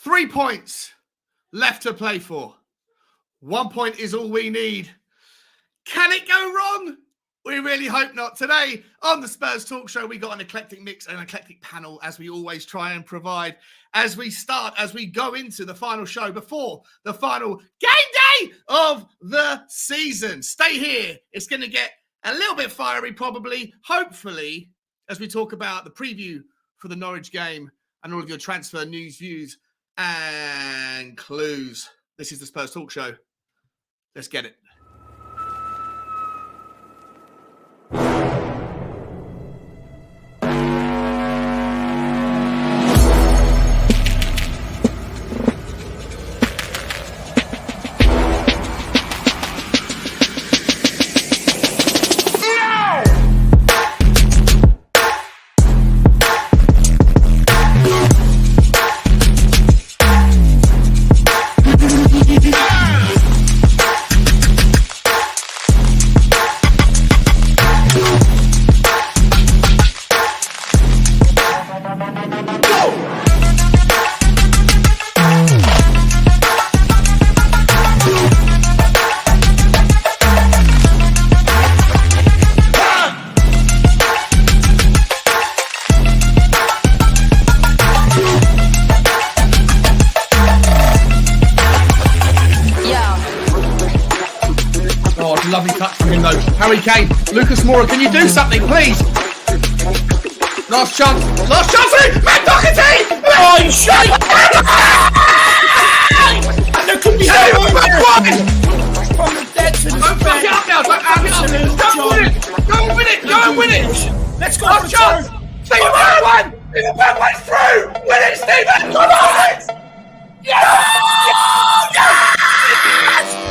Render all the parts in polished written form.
3 points left to play for. 1 point is all we need. Can it go wrong? We really hope not. Today on the Spurs Talk Show, we got an eclectic mix and an eclectic panel, as we always try and provide, as we go into the final show before the final game day of the season. Stay here. It's going to get a little bit fiery, probably, hopefully, as we talk about the preview for the Norwich game and all of your transfer news, views, and clues. This is the Spurs Talk Show. Let's get it. Lovely touch from him though. Harry Kane, Lucas Moura, can you do something, please? Last chance, Matt Doherty! Oh, you shite! There could be from the dead to the don't fuck it up now, Go and win it! Let's go for chance! Stephen Bergwijn! Stephen Bergwijn's through! Win it, Stephen! Come on! Yes!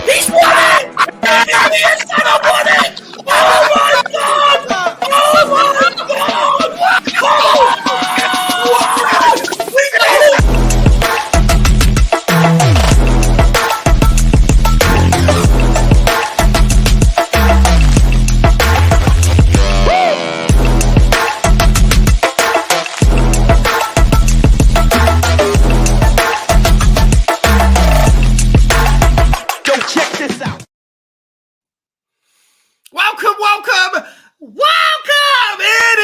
He's won it! He's gonna win it! Oh my God! Oh my God! We did it! Welcome! It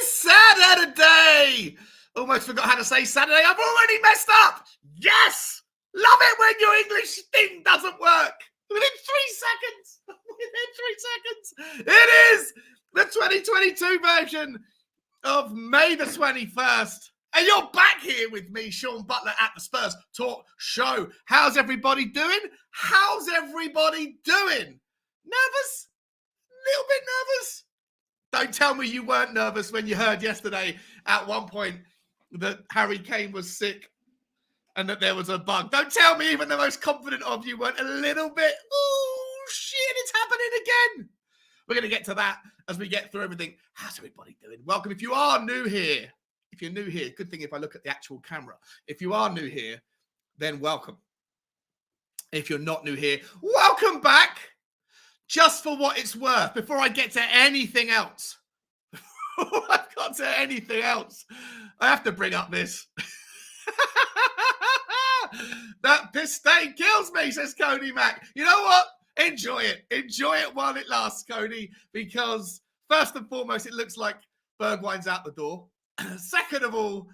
is Saturday! Almost forgot how to say Saturday. I've already messed up! Yes! Love it when your English thing doesn't work. Within 3 seconds. It is the 2022 version of May the 21st. And you're back here with me, Sean Butler, at the Spurs Talk Show. How's everybody doing? Nervous? Little bit nervous. Don't tell me you weren't nervous when you heard yesterday at one point that Harry Kane was sick and that there was a bug. Don't tell me even the most confident of you weren't a little bit, oh shit, it's happening again. We're going to get to that as we get through everything. How's everybody doing? Welcome. If you are new here, good thing if I look at the actual camera. If you are new here, then welcome. If you're not new here, welcome back. Just for what it's worth, before I get to anything else, I have to bring up this. That piss stain kills me, says Cody Mack. You know what? Enjoy it. Enjoy it while it lasts, Cody, because first and foremost, it looks like Bergwijn's out the door. Second of all,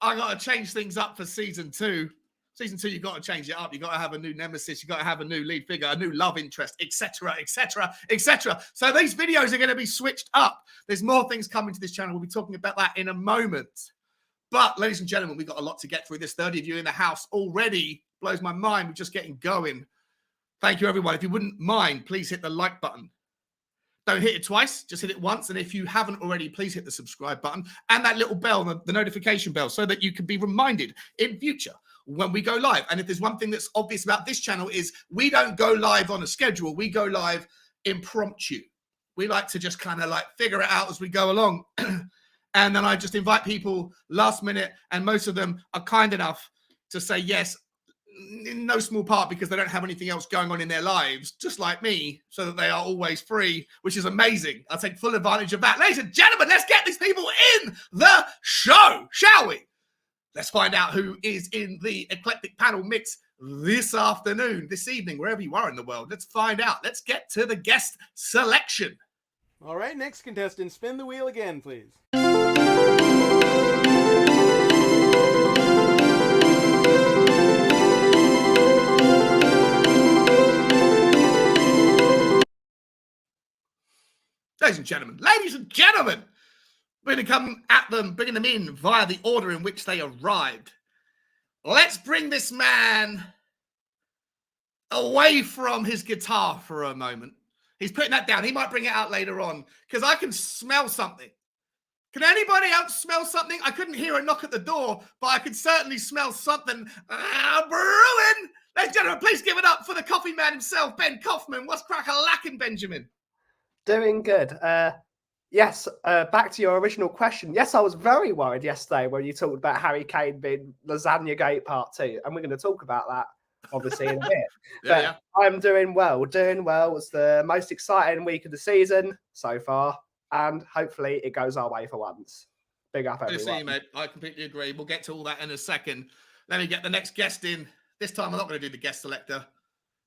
I got to change things up for season 2. Season 2, you've got to change it up. You've got to have a new nemesis. You've got to have a new lead figure, a new love interest, etc., etc., etc. So these videos are going to be switched up. There's more things coming to this channel. We'll be talking about that in a moment. But, ladies and gentlemen, we've got a lot to get through. There's 30 of you in the house already. Blows my mind. We're just getting going. Thank you, everyone. If you wouldn't mind, please hit the like button. Don't hit it twice. Just hit it once. And if you haven't already, please hit the subscribe button and that little bell, the notification bell, so that you can be reminded in future when we go live. And if there's one thing that's obvious about this channel is we don't go live on a schedule. We go live impromptu. We like to just kind of like figure it out as we go along. And then I just invite people last minute, and most of them are kind enough to say yes, in no small part because they don't have anything else going on in their lives, just like me, so that they are always free, which is amazing. I'll take full advantage of that. Ladies and gentlemen, let's get these people in the show, shall we? Let's Let's find out who is in the eclectic panel mix this afternoon, this evening, wherever you are in the world. Let's find out. Let's get to the guest selection. All right, next contestant, spin the wheel again, please. Ladies and gentlemen, we're going to come at them, bringing them in via the order in which they arrived. Let's bring this man away from his guitar for a moment. He's putting that down. He might bring it out later on because I can smell something. Can anybody else smell something? I couldn't hear a knock at the door, but I could certainly smell something brewing. Ladies and gentlemen, please give it up for the coffee man himself, Ben Kaufman. What's crack-a-lacking, Benjamin? Doing good. Yes, back to your original question. Yes, I was very worried yesterday when you talked about Harry Kane being Lasagna Gate Part 2, and we're going to talk about that, obviously, in a bit. I'm doing well. It's the most exciting week of the season so far, and hopefully it goes our way for once. Big up, everyone. Good to see you, mate. I completely agree. We'll get to all that in a second. Let me get the next guest in. This time I'm not going to do the guest selector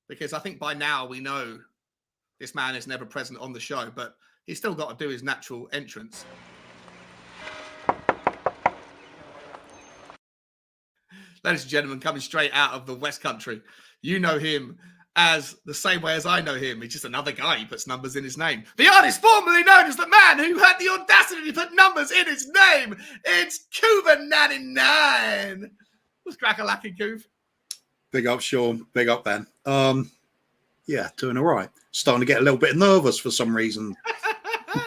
because I think by now we know this man is never present on the show, but he's still got to do his natural entrance. Ladies and gentlemen, coming straight out of the West Country, you know him as the same way as I know him. He's just another guy who puts numbers in his name. The artist formerly known as the man who had the audacity to put numbers in his name. It's Cuban99. What's crack-a-lacking, Coov? Big up, Sean. Big up, Ben. Yeah, doing all right. Starting to get a little bit nervous for some reason.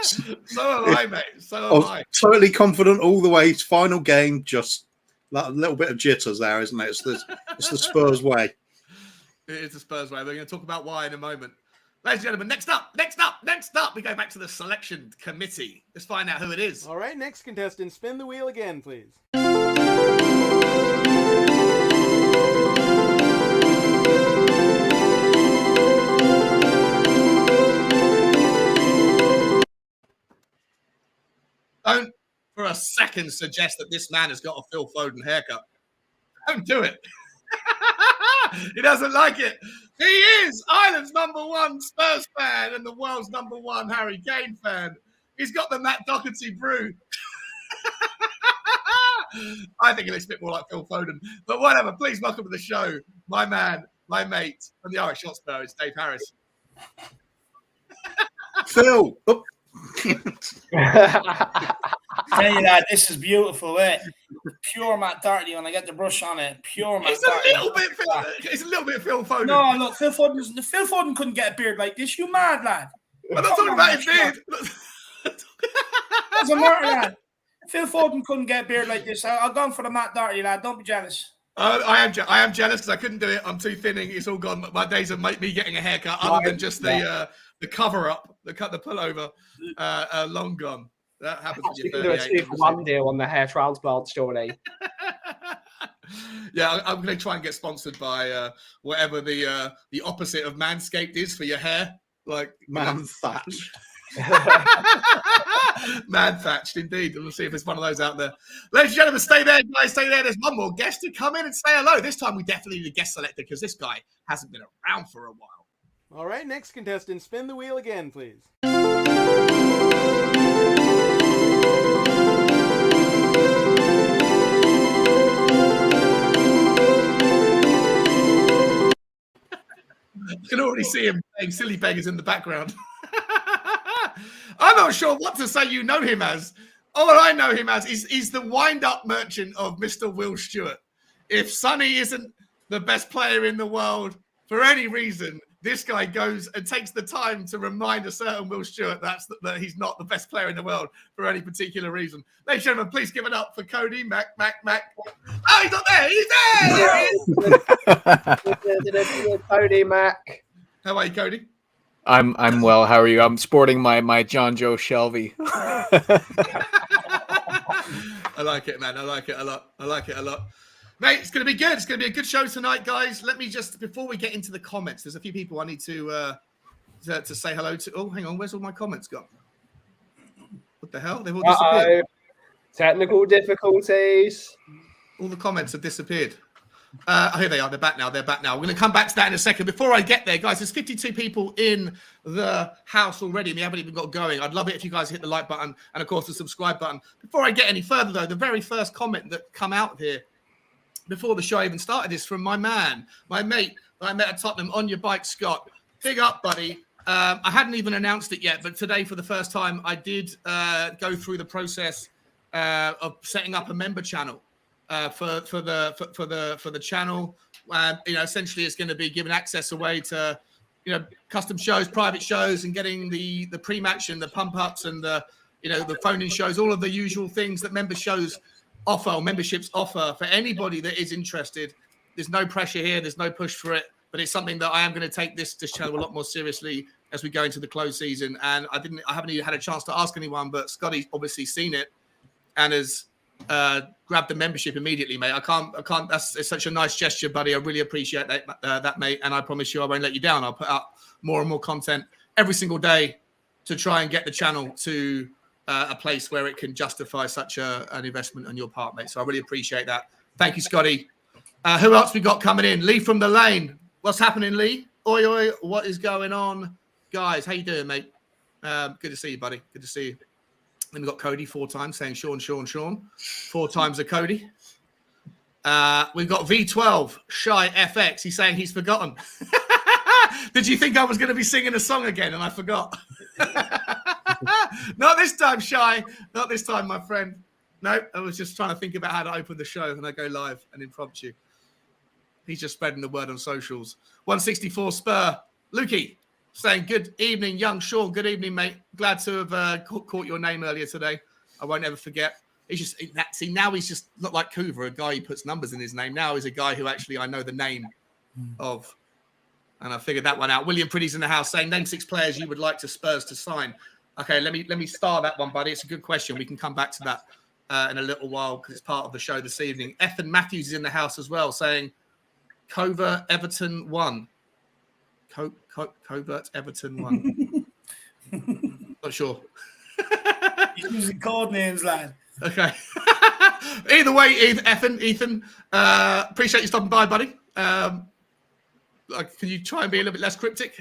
So am I, mate. So am I. Totally confident all the way. Final game, just a little bit of jitters there, isn't it? It's the Spurs way. It is the Spurs way. We're going to talk about why in a moment. Ladies and gentlemen, next up, we go back to the selection committee. Let's find out who it is. All right, next contestant, spin the wheel again, please. Don't for a second suggest that this man has got a Phil Foden haircut. Don't do it. He doesn't like it. He is Ireland's #1 Spurs fan and the world's #1 Harry Kane fan. He's got the Matt Doherty brew. I think it looks a bit more like Phil Foden. But whatever, please welcome to the show, my man, my mate from the Irish Hotspur. It's Dave Harris. Phil! Oh. Tell you that this is beautiful, eh? Pure Matt Doherty when I get the brush on it. Pure Matt Doherty. It's a little bit Phil Foden. No, look, Phil Foden couldn't get a beard like this. You mad, lad? I'm not talking about his beard. That's a murder, lad. Phil Foden couldn't get a beard like this. I've gone for the Matt Doherty, lad. Don't be jealous. I am jealous because I couldn't do it. I'm too thinning. It's all gone. My days of me getting a haircut, other than just the cover up, the pullover, long gone. That happens. You can do a 2-for-1 deal on the hair transplants, surely. Yeah, I'm going to try and get sponsored by whatever the opposite of Manscaped is for your hair, like Man thatch. Man thatched, indeed. We'll see if there's one of those out there. Ladies and gentlemen, stay there, guys. Stay there. There's one more guest to come in and say hello. This time we definitely need a guest selector because this guy hasn't been around for a while. All right, next contestant, spin the wheel again, please. I can already see him playing silly beggars in the background. I'm not sure what to say you know him as. All I know him as is the wind-up merchant of Mr. Will Stewart. If Sonny isn't the best player in the world for any reason, this guy goes and takes the time to remind a certain Will Stewart that he's not the best player in the world for any particular reason. Ladies and gentlemen, please give it up for Cody Mac. Oh, he's not there. He's there. Cody Mac. How are you, Cody? I'm well. How are you? I'm sporting my John Joe Shelby. I like it, man. I like it a lot. Mate, it's going to be good. It's going to be a good show tonight, guys. Let me just, before we get into the comments, there's a few people I need to say hello to. Oh, hang on. Where's all my comments gone? What the hell? They've all disappeared. Technical difficulties. All the comments have disappeared. Here they are. They're back now. We're going to come back to that in a second. Before I get there, guys, there's 52 people in the house already, and we haven't even got going. I'd love it if you guys hit the like button and, of course, the subscribe button. Before I get any further, though, the very first comment that come out here before the show even started is from my man, my mate that I met at Tottenham, On Your Bike, Scott. Big up, buddy. I hadn't even announced it yet, but today, for the first time, I did go through the process of setting up a member channel. For the channel, essentially it's going to be giving access away to, custom shows, private shows, and getting the pre-match and the pump ups and the phone-in shows, all of the usual things that memberships offer for anybody that is interested. There's no pressure here. There's no push for it, but it's something that I am going to take this channel a lot more seriously as we go into the close season. And I haven't even had a chance to ask anyone, but Scotty's obviously seen it and has grab the membership immediately, mate. I can't. It's such a nice gesture, buddy. I really appreciate that, mate. And I promise you, I won't let you down. I'll put out more and more content every single day to try and get the channel to a place where it can justify such an investment on your part, mate. So I really appreciate that. Thank you, Scotty. Who else we got coming in? Lee from the Lane. What's happening, Lee? Oi, oi. What is going on, guys? How you doing, mate? Good to see you, buddy. Good to see you. Then we've got Cody 4 times saying Sean. 4 times a Cody. We've got V12, Shy FX. He's saying he's forgotten. Did you think I was going to be singing a song again and I forgot? Not this time, Shy. Not this time, my friend. No, I was just trying to think about how to open the show and I go live and impromptu. He's just spreading the word on socials. 164 Spur. Lukey. Saying, good evening, young Sean. Good evening, mate. Glad to have caught your name earlier today. I won't ever forget. Now he's just not like Coover, a guy who puts numbers in his name. Now he's a guy who actually I know the name of. And I figured that one out. William Pretty's in the house saying, name 6 players you would like to Spurs to sign. Okay, let me star that one, buddy. It's a good question. We can come back to that in a little while because it's part of the show this evening. Ethan Matthews is in the house as well saying, Covert Everton 1. Covert Everton 1. Not sure. He's using code names, lad. Okay. Either way, Ethan, appreciate you stopping by, buddy. Can you try and be a little bit less cryptic?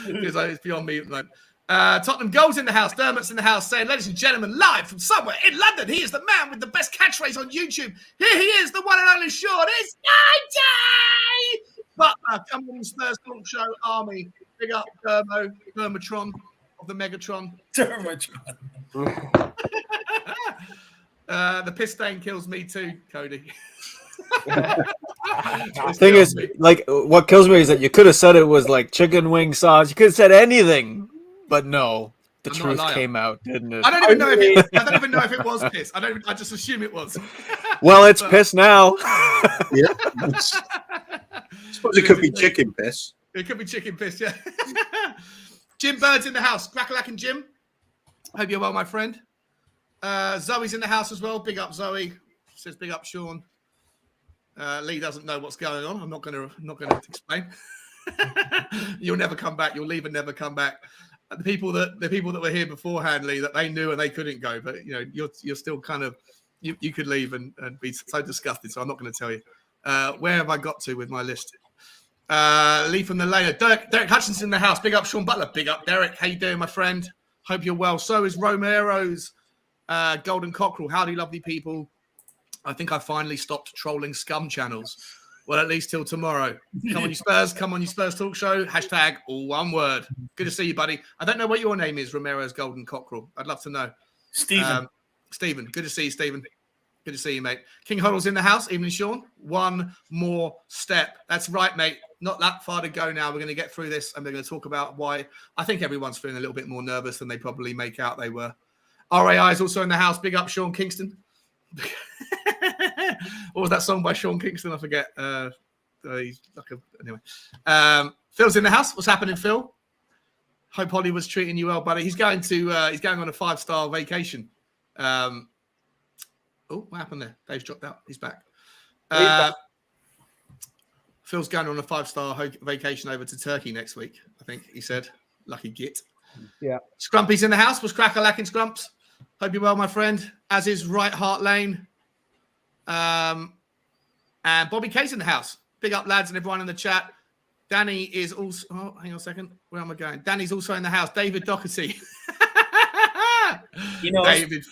Because it's beyond me at the moment. Tottenham Goals in the house. Dermot's in the house saying, ladies and gentlemen, live from somewhere in London, he is the man with the best catchphrase on YouTube. Here he is, the one and only Sean. It's Day! Butler, come on, Spurs Talk Show Army. Big up Dermatron of the Megatron. Dermatron. The piss stain kills me too, Cody. The thing is, like, what kills me is that you could have said it was like chicken wing sauce. You could have said anything, but no, the truth came out, didn't it? I don't even know if it was piss. I just assume it was. Well, it's piss now. Yeah. I suppose it could be chicken piss. It could be chicken piss, yeah. Jim Bird's in the house. Crackalack and Jim. Hope you're well, my friend. Zoe's in the house as well. Big up, Zoe. Says big up, Sean. Lee doesn't know what's going on. I'm not going to explain. You'll never come back. You'll leave and never come back. The people that were here beforehand, Lee, that they knew and they couldn't go, but you're still kind of you could leave and be so disgusted. So I'm not going to tell you. Where have I got to with my list? Lee from the Lane. Derek Hutchinson in the house. Big up, Sean Butler. Big up, Derek. How you doing, my friend? Hope you're well. So is Romero's Golden Cockerel. Howdy, lovely people. I think I finally stopped trolling scum channels. Well, at least till tomorrow. Come on, you Spurs. Come on, you Spurs Talk Show. Hashtag all one word. Good to see you, buddy. I don't know what your name is, Romero's Golden Cockerel. I'd love to know. Stephen. Stephen. Good to see you, Stephen. Good to see you, mate. King Hoddle's in the house. Evening, Sean. One more step. That's right, mate. Not that far to go now. We're going to get through this and we're going to talk about why I think everyone's feeling a little bit more nervous than they probably make out they were. RAI is also in the house. Big up, Sean Kingston. What was that song by Sean Kingston? I forget. He's like anyway. Phil's in the house. What's happening, Phil? Hope Holly was treating you well, buddy. He's going on a 5-star vacation. Oh, what happened there? Dave's dropped out. He's back. Phil's going on a 5-star vacation over to Turkey next week, I think he said. Lucky git. Yeah. Scrumpy's in the house. Was cracker lacking, Scrumps? Hope you're well, my friend. As is Right Heart Lane. And Bobby K's in the house. Big up, lads, and everyone in the chat. Danny is also... Oh, hang on a second. Where am I going? Danny's also in the house. David Doherty. David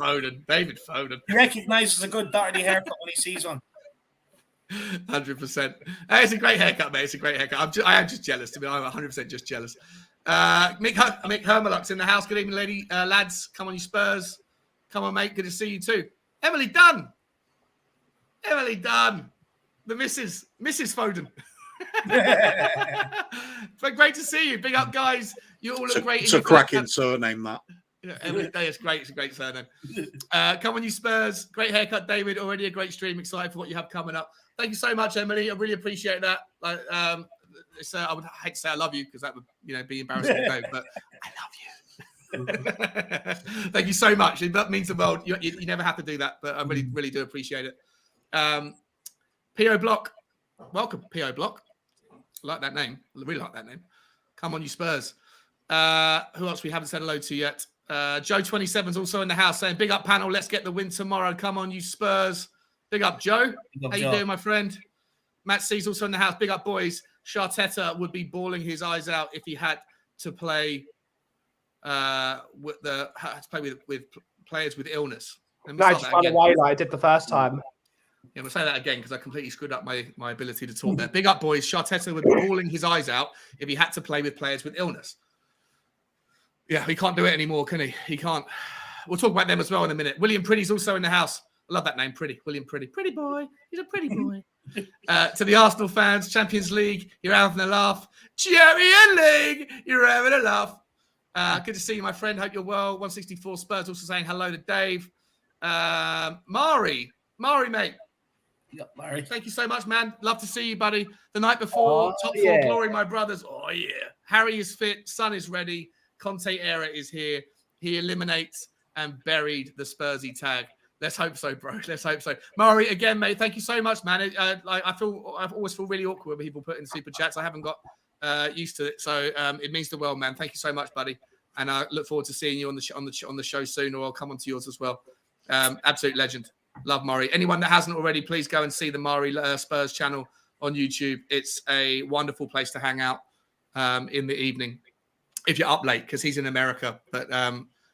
Foden. David Foden. He recognises a good Doherty haircut when he sees one. 100%. It's a great haircut, mate. It's a great haircut. I am just jealous. To be honest, I'm 100% just jealous. Mick Hermeluk's in the house. Good evening, lads. Come on, you Spurs. Come on, mate. Good to see you too. Emily Dunn. The Mrs. Foden. But great to see you. Big up, guys. You all look great. It's a cracking surname, that. Yeah, Emily Day is great. It's a great surname. Come on, you Spurs. Great haircut, David. Already a great stream. Excited for what you have coming up. Thank you so much, Emily. I really appreciate that. I would hate to say I love you because that would, be embarrassing to know, but I love you. Thank you so much. That means the world. You never have to do that, but I really, really do appreciate it. P.O. Block. Welcome, P.O. Block. I like that name. I really like that name. Come on, you Spurs. Who else we haven't said hello to yet? Joe 27's also in the house saying, big up panel. Let's get the win tomorrow. Come on, you Spurs. Big up, Joe. How you doing, my friend? Matt C's also in the house. Big up, boys. Sharteta would be bawling his eyes out if he had to play with players with illness. No, just run away like I did the first time. Yeah, we'll say that again because I completely screwed up my ability to talk there. Big up, boys. Sharteta would be bawling his eyes out if he had to play with players with illness. Yeah, he can't do it anymore, can he? He can't. We'll talk about them as well in a minute. William Pretty's also in the house. I love that name, Pretty. William Pretty. Pretty boy. He's a pretty boy. To the Arsenal fans, Champions League, you're having a laugh. Champions League, you're having a laugh. Good to see you, my friend. Hope you're well. 164 Spurs also saying hello to Dave. Mari, mate. Yep, Mari. Thank you so much, man. Love to see you, buddy. The night before, top four glory, my brothers. Oh, yeah. Harry is fit. Son is ready. Conte era is here. He eliminates and buried the Spursy tag. Let's hope so, bro. Let's hope so. Murray, again, mate, thank you so much, man. I always feel really awkward when people put in super chats. I haven't got used to it, so it means the world, man. Thank you so much, buddy. And I look forward to seeing you on the show soon, or I'll come onto yours as well. Absolute legend. Love Murray. Anyone that hasn't already, please go and see the Murray Spurs channel on YouTube. It's a wonderful place to hang out in the evening if you're up late, because he's in America, but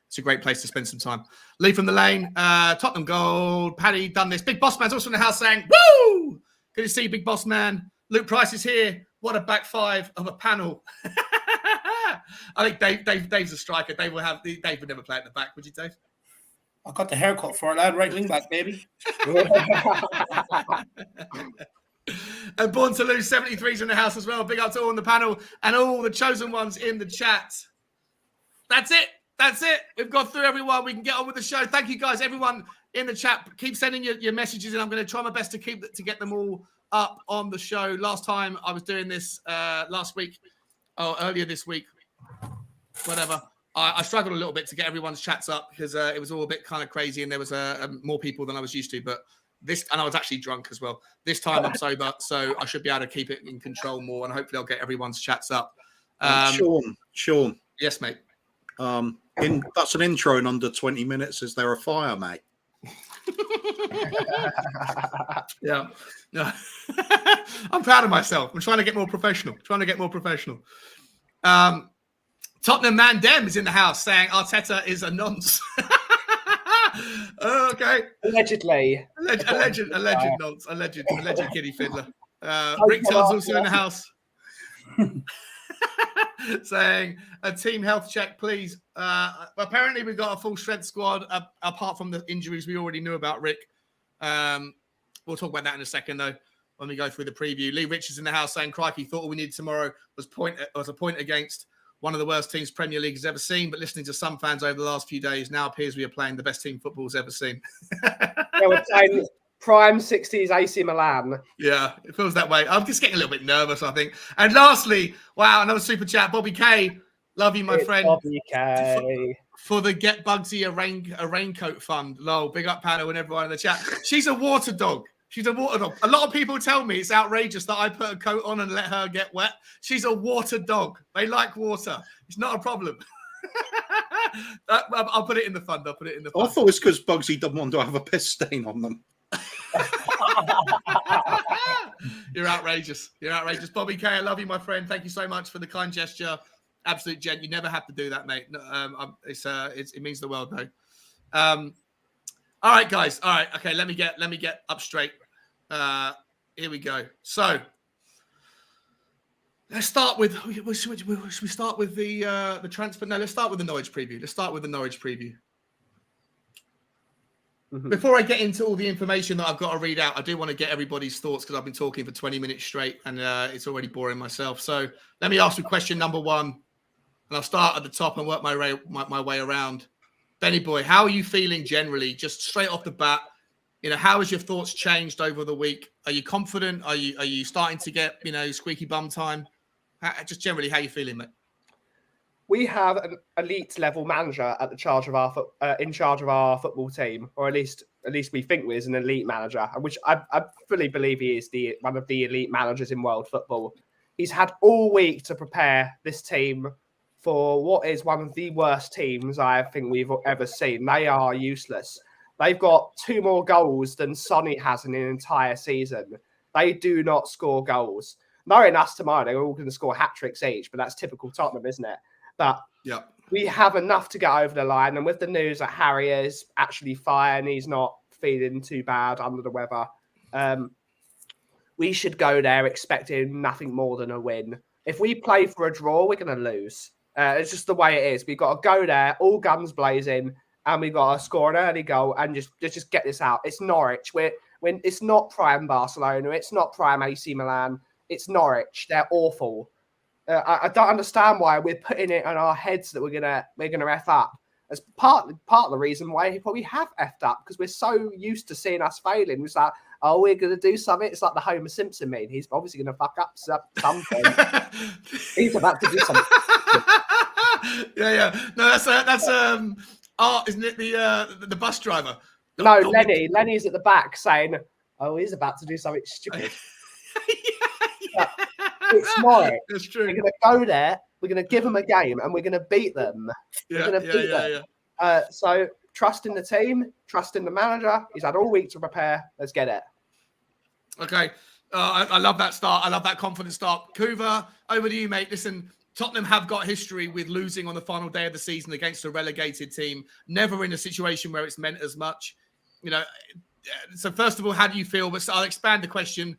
it's a great place to spend some time. Lee from the lane, Tottenham gold. Paddy done this. Big Boss Man's also in the house saying, woo! Good to see you, Big Boss Man. Luke Price is here. What a back five of a panel. I think Dave's a striker. Dave would never play at the back, would you, Dave? I got the haircut for it, lad. Right wing back, baby. And Born to Lose 73's in the house as well. Big up to all on the panel and all the chosen ones in the chat. That's it. We've got through everyone. We can get on with the show. Thank you, guys. Everyone in the chat, keep sending your messages, and I'm going to try my best to get them all up on the show. Last time I was doing this last week, or earlier this week, whatever. I struggled a little bit to get everyone's chats up because it was all a bit kind of crazy, and there was more people than I was used to. But and I was actually drunk as well. This time I'm sober, so I should be able to keep it in control more, and hopefully I'll get everyone's chats up. Sean. Yes, mate. That's an intro in under 20 minutes. Is there a fire, mate? Yeah. I'm proud of myself. I'm trying to get more professional. Tottenham Man Dem is in the house saying Arteta is a nonce. Okay. Allegedly. Alleged nonce. Alleged kiddie fiddler. Rick Todd's also in the house. Saying a team health check, please. Apparently, we've got a full strength squad apart from the injuries we already knew about, Rick. We'll talk about that in a second, though, when we go through the preview. Lee Richards in the house saying, crikey, thought all we needed tomorrow was a point against one of the worst teams Premier League has ever seen. But listening to some fans over the last few days, now appears we are playing the best team football's ever seen. They were playing prime 60s AC Milan. Yeah, it feels that way. I'm just getting a little bit nervous, I think. And lastly, wow, another super chat. Bobby K. Love you, my friend. Bobby K. For the Get Bugsy a Raincoat Fund. Lol, big up panel and everyone in the chat. She's a water dog. A lot of people tell me it's outrageous that I put a coat on and let her get wet. She's a water dog. They like water. It's not a problem. I'll put it in the fund. I thought it's because Bugsy doesn't want to have a piss stain on them. You're outrageous. You're outrageous. Bobby K, I love you, my friend. Thank you so much for the kind gesture. Absolute gent. You never have to do that, mate. No, it means the world, though. All right, guys. All right. Okay. Let me get up straight. Here we go. So let's start with. Should we start with the transfer? No, let's start with the Norwich preview. Mhm. Before I get into all the information that I've got to read out, I do want to get everybody's thoughts because I've been talking for 20 minutes straight and it's already boring myself. So let me ask you question number one, and I'll start at the top and work my way around. Benny boy, how are you feeling generally, just straight off the bat? You know, how has your thoughts changed over the week? Are you confident? Are you starting to get, squeaky bum time? Just generally, how are you feeling, mate? We have an elite level manager in charge of our football team, or at least we think he is an elite manager, which I fully believe he is one of the elite managers in world football. He's had all week to prepare this team for what is one of the worst teams I think we've ever seen. They are useless. They've got 2 more goals than Sonny has in an entire season. They do not score goals. Knowing us tomorrow, they're all going to score hat-tricks each, but that's typical Tottenham, isn't it? But yeah, we have enough to get over the line. And with the news that Harry is actually fine, he's not feeling too bad under the weather, we should go there expecting nothing more than a win. If we play for a draw, we're going to lose. It's just the way it is. We've got to go there, all guns blazing, and we've got to score an early goal and just get this out. It's Norwich. When it's not prime Barcelona, it's not prime AC Milan, it's Norwich. They're awful. I don't understand why we're putting it on our heads that we're gonna F up. As part of the reason why he probably have effed up, because we're so used to seeing us failing. It's like, oh, we're gonna do something. It's like the Homer Simpson meme. He's obviously gonna fuck up something. He's about to do something. Yeah. No, that's Art, isn't it? The bus driver. No, Lenny. Lenny's at the back saying, "Oh, he's about to do something stupid." Yeah. It's Norwich. That's true. We're going to go there. We're going to give them a game, and we're going to beat them. We're going to beat them. So trust in the team, trust in the manager. He's had all week to prepare. Let's get it. Okay. I love that start. I love that confident start. Kuva, over to you, mate. Listen, Tottenham have got history with losing on the final day of the season against a relegated team. Never in a situation where it's meant as much. So first of all, how do you feel? But I'll expand the question.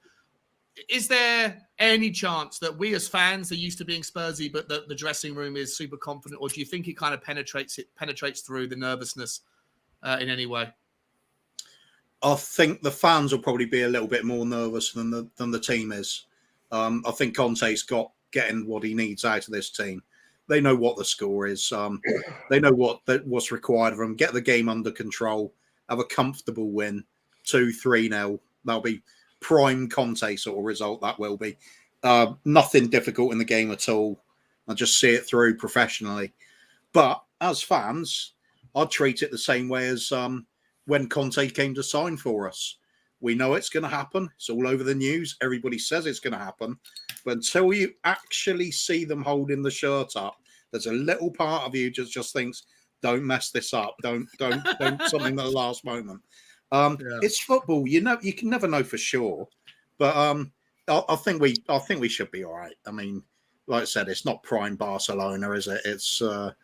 Is there any chance that we as fans are used to being Spursy, but the dressing room is super confident, or do you think it kind of penetrates through the nervousness in any way? I think the fans will probably be a little bit more nervous than the team is. I think Conte's getting what he needs out of this team. They know what the score is. They know what's required of them. Get the game under control. Have a comfortable win, 2-3-0. That'll be prime Conte sort of result. That will be nothing difficult in the game at all. I just see it through professionally. But as fans, I'd treat it the same way as when Conte came to sign for us. We know it's going to happen. It's all over the news. Everybody says it's going to happen. But until you actually see them holding the shirt up, there's a little part of you just thinks, don't mess this up. Don't something at the last moment. It's football, you can never know for sure, but I think we should be all right. I mean, like I said, it's not prime Barcelona, is it? It's a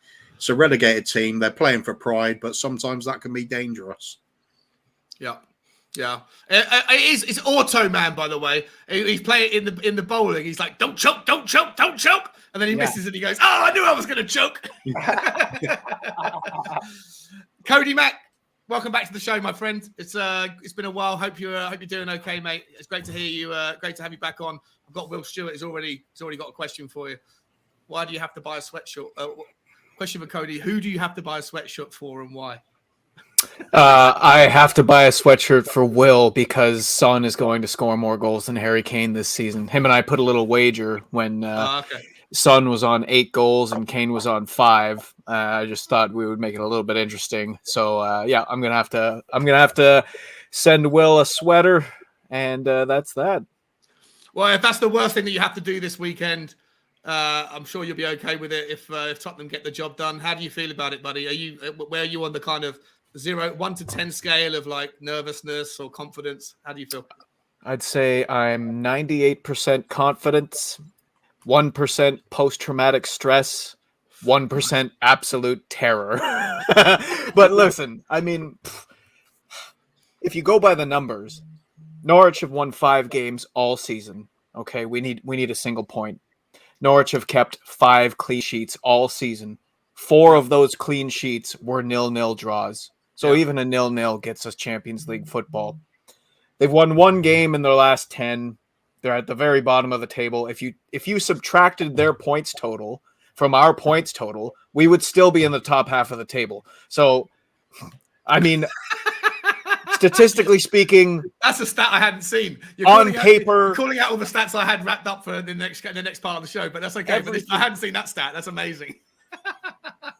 relegated team. They're playing for pride, but sometimes that can be dangerous. Yeah. It's Auto Man, by the way. He's playing in the bowling. He's like, don't choke, and then he misses and he goes, oh, I knew I was going to choke. Cody Mack. Welcome back to the show, my friend. It's been a while. Hope you're doing okay, mate. It's great to hear you. Great to have you back on. I've got Will Stewart. He's already got a question for you. Why do you have to buy a sweatshirt? Question for Cody: who do you have to buy a sweatshirt for, and why? I have to buy a sweatshirt for Will because Son is going to score more goals than Harry Kane this season. Him and I put a little wager when Son was on 8 goals and Kane was on 5. I just thought we would make it a little bit interesting. So I'm gonna have to send Will a sweater, and that's that. Well, if that's the worst thing that you have to do this weekend, I'm sure you'll be okay with it if Tottenham get the job done. How do you feel about it, buddy? Where are you on the kind of 1 to 10 scale of like nervousness or confidence? How do you feel? I'd say I'm 98% confidence, 1% post-traumatic stress, 1% absolute terror. But listen, I mean, if you go by the numbers, Norwich have won 5 games all season. Okay, we need a single point. Norwich have kept 5 clean sheets all season. 4 of those clean sheets were 0-0 draws. So even a 0-0 gets us Champions League football. They've won 1 game in their last 10. They're at the very bottom of the table. If you subtracted their points total from our points total, we would still be in the top half of the table. So, I mean, statistically speaking, that's a stat I hadn't seen. On paper, you're calling out all the stats I had wrapped up for the next part of the show, but that's okay. But I hadn't seen that stat. That's amazing.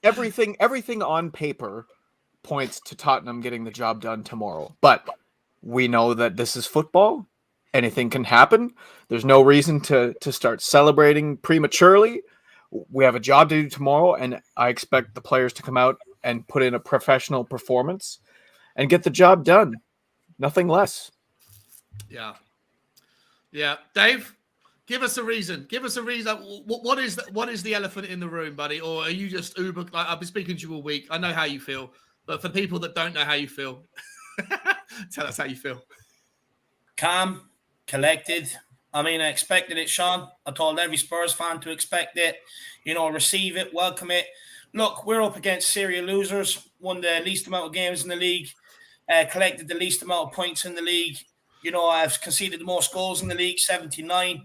everything on paper points to Tottenham getting the job done tomorrow. But we know that this is football. Anything can happen. There's no reason to start celebrating prematurely. We have a job to do tomorrow, and I expect the players to come out and put in a professional performance and get the job done. Nothing less. Yeah. Dave, give us a reason. What is the elephant in the room, buddy? Or are you just uber? Like, I've been speaking to you all week. I know how you feel, but for people that don't know how you feel, tell us how you feel. Calm, collected. I mean, I expected it, Sean. I told every Spurs fan to expect it. Receive it, welcome it. Look, we're up against serial losers. Won the least amount of games in the league. Collected the least amount of points in the league. I've conceded the most goals in the league, 79.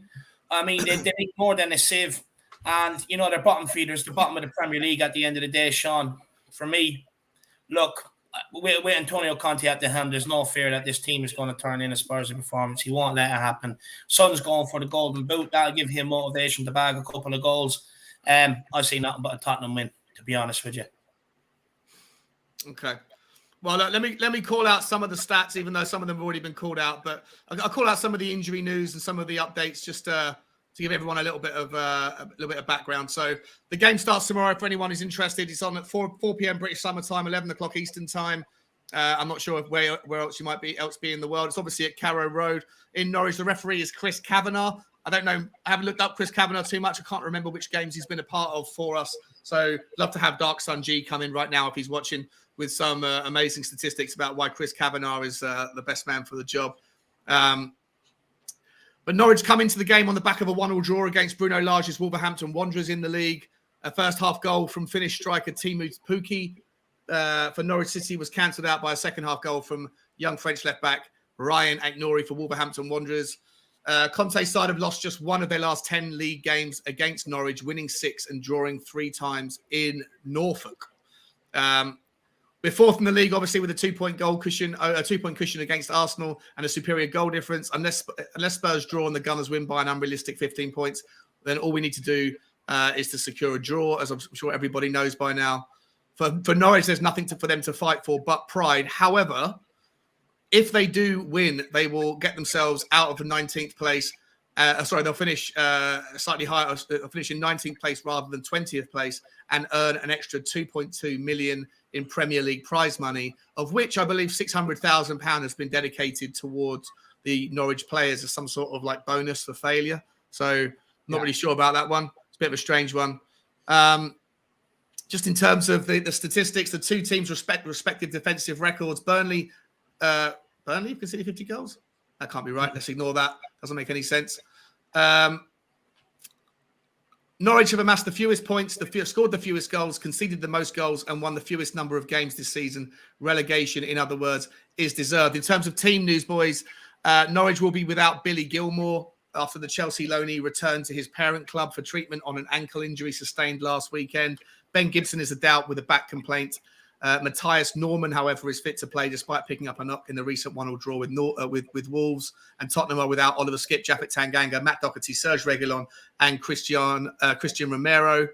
I mean, they need more than a sieve. And, they're bottom feeders, the bottom of the Premier League at the end of the day, Sean. For me, look, with Antonio Conte at the helm, there's no fear that this team is going to turn in a Spurs performance. He won't let it happen. Son's going for the golden boot. That'll give him motivation to bag a couple of goals. I see nothing but a Tottenham win, to be honest with you. Okay. Well, let me call out some of the stats, even though some of them have already been called out. But I'll call out some of the injury news and some of the updates just to give everyone a little bit of background. So the game starts tomorrow for anyone who's interested. It's on at 4 p.m. British Summer Time, 11 o'clock Eastern Time. I'm not sure where else you might be in the world. It's obviously at Carrow Road in Norwich. The referee is Chris Kavanagh. I don't know. I haven't looked up Chris Kavanagh too much. I can't remember which games he's been a part of for us. So love to have Dark Sun G come in right now if he's watching, with some amazing statistics about why Chris Kavanagh is the best man for the job. But Norwich come into the game on the back of a 1-1 draw against Bruno Lage's Wolverhampton Wanderers in the league. A first half goal from Finnish striker Teemu Pukki for Norwich City was cancelled out by a second half goal from young French left back Ryan Aït-Nouri for Wolverhampton Wanderers. Conte's side have lost just one of their last 10 league games against Norwich, winning 6 and drawing 3 times in Norfolk. We're fourth in the league, obviously, with a 2-point goal cushion, a 2-point cushion against Arsenal and a superior goal difference. Unless Spurs draw and the Gunners win by an unrealistic 15 points, then all we need to do is to secure a draw, as I'm sure everybody knows by now. For Norwich, there's nothing for them to fight for but pride. However, if they do win, they will get themselves out of the 19th place. They'll finish slightly higher. They'll finish in 19th place rather than 20th place and earn an extra 2.2 million in Premier League prize money, of which I believe £600,000 has been dedicated towards the Norwich players as some sort of like bonus for failure. So not really sure about that one. It's a bit of a strange one. Just in terms of the statistics, the two teams respective defensive records. Burnley conceded 50 goals. That can't be right. Let's ignore that. Doesn't make any sense. Norwich have amassed the fewest points, scored the fewest goals, conceded the most goals, and won the fewest number of games this season. Relegation, in other words, is deserved. In terms of team news, boys, Norwich will be without Billy Gilmore after the Chelsea loanee returned to his parent club for treatment on an ankle injury sustained last weekend. Ben Gibson is a doubt with a back complaint. Matthias Norman, however, is fit to play despite picking up a knock in the recent 1-1 draw with Wolves. And Tottenham are without Oliver Skipp, Japhet Tanganga, Matt Doherty, Serge Reguilon, and Christian Romero.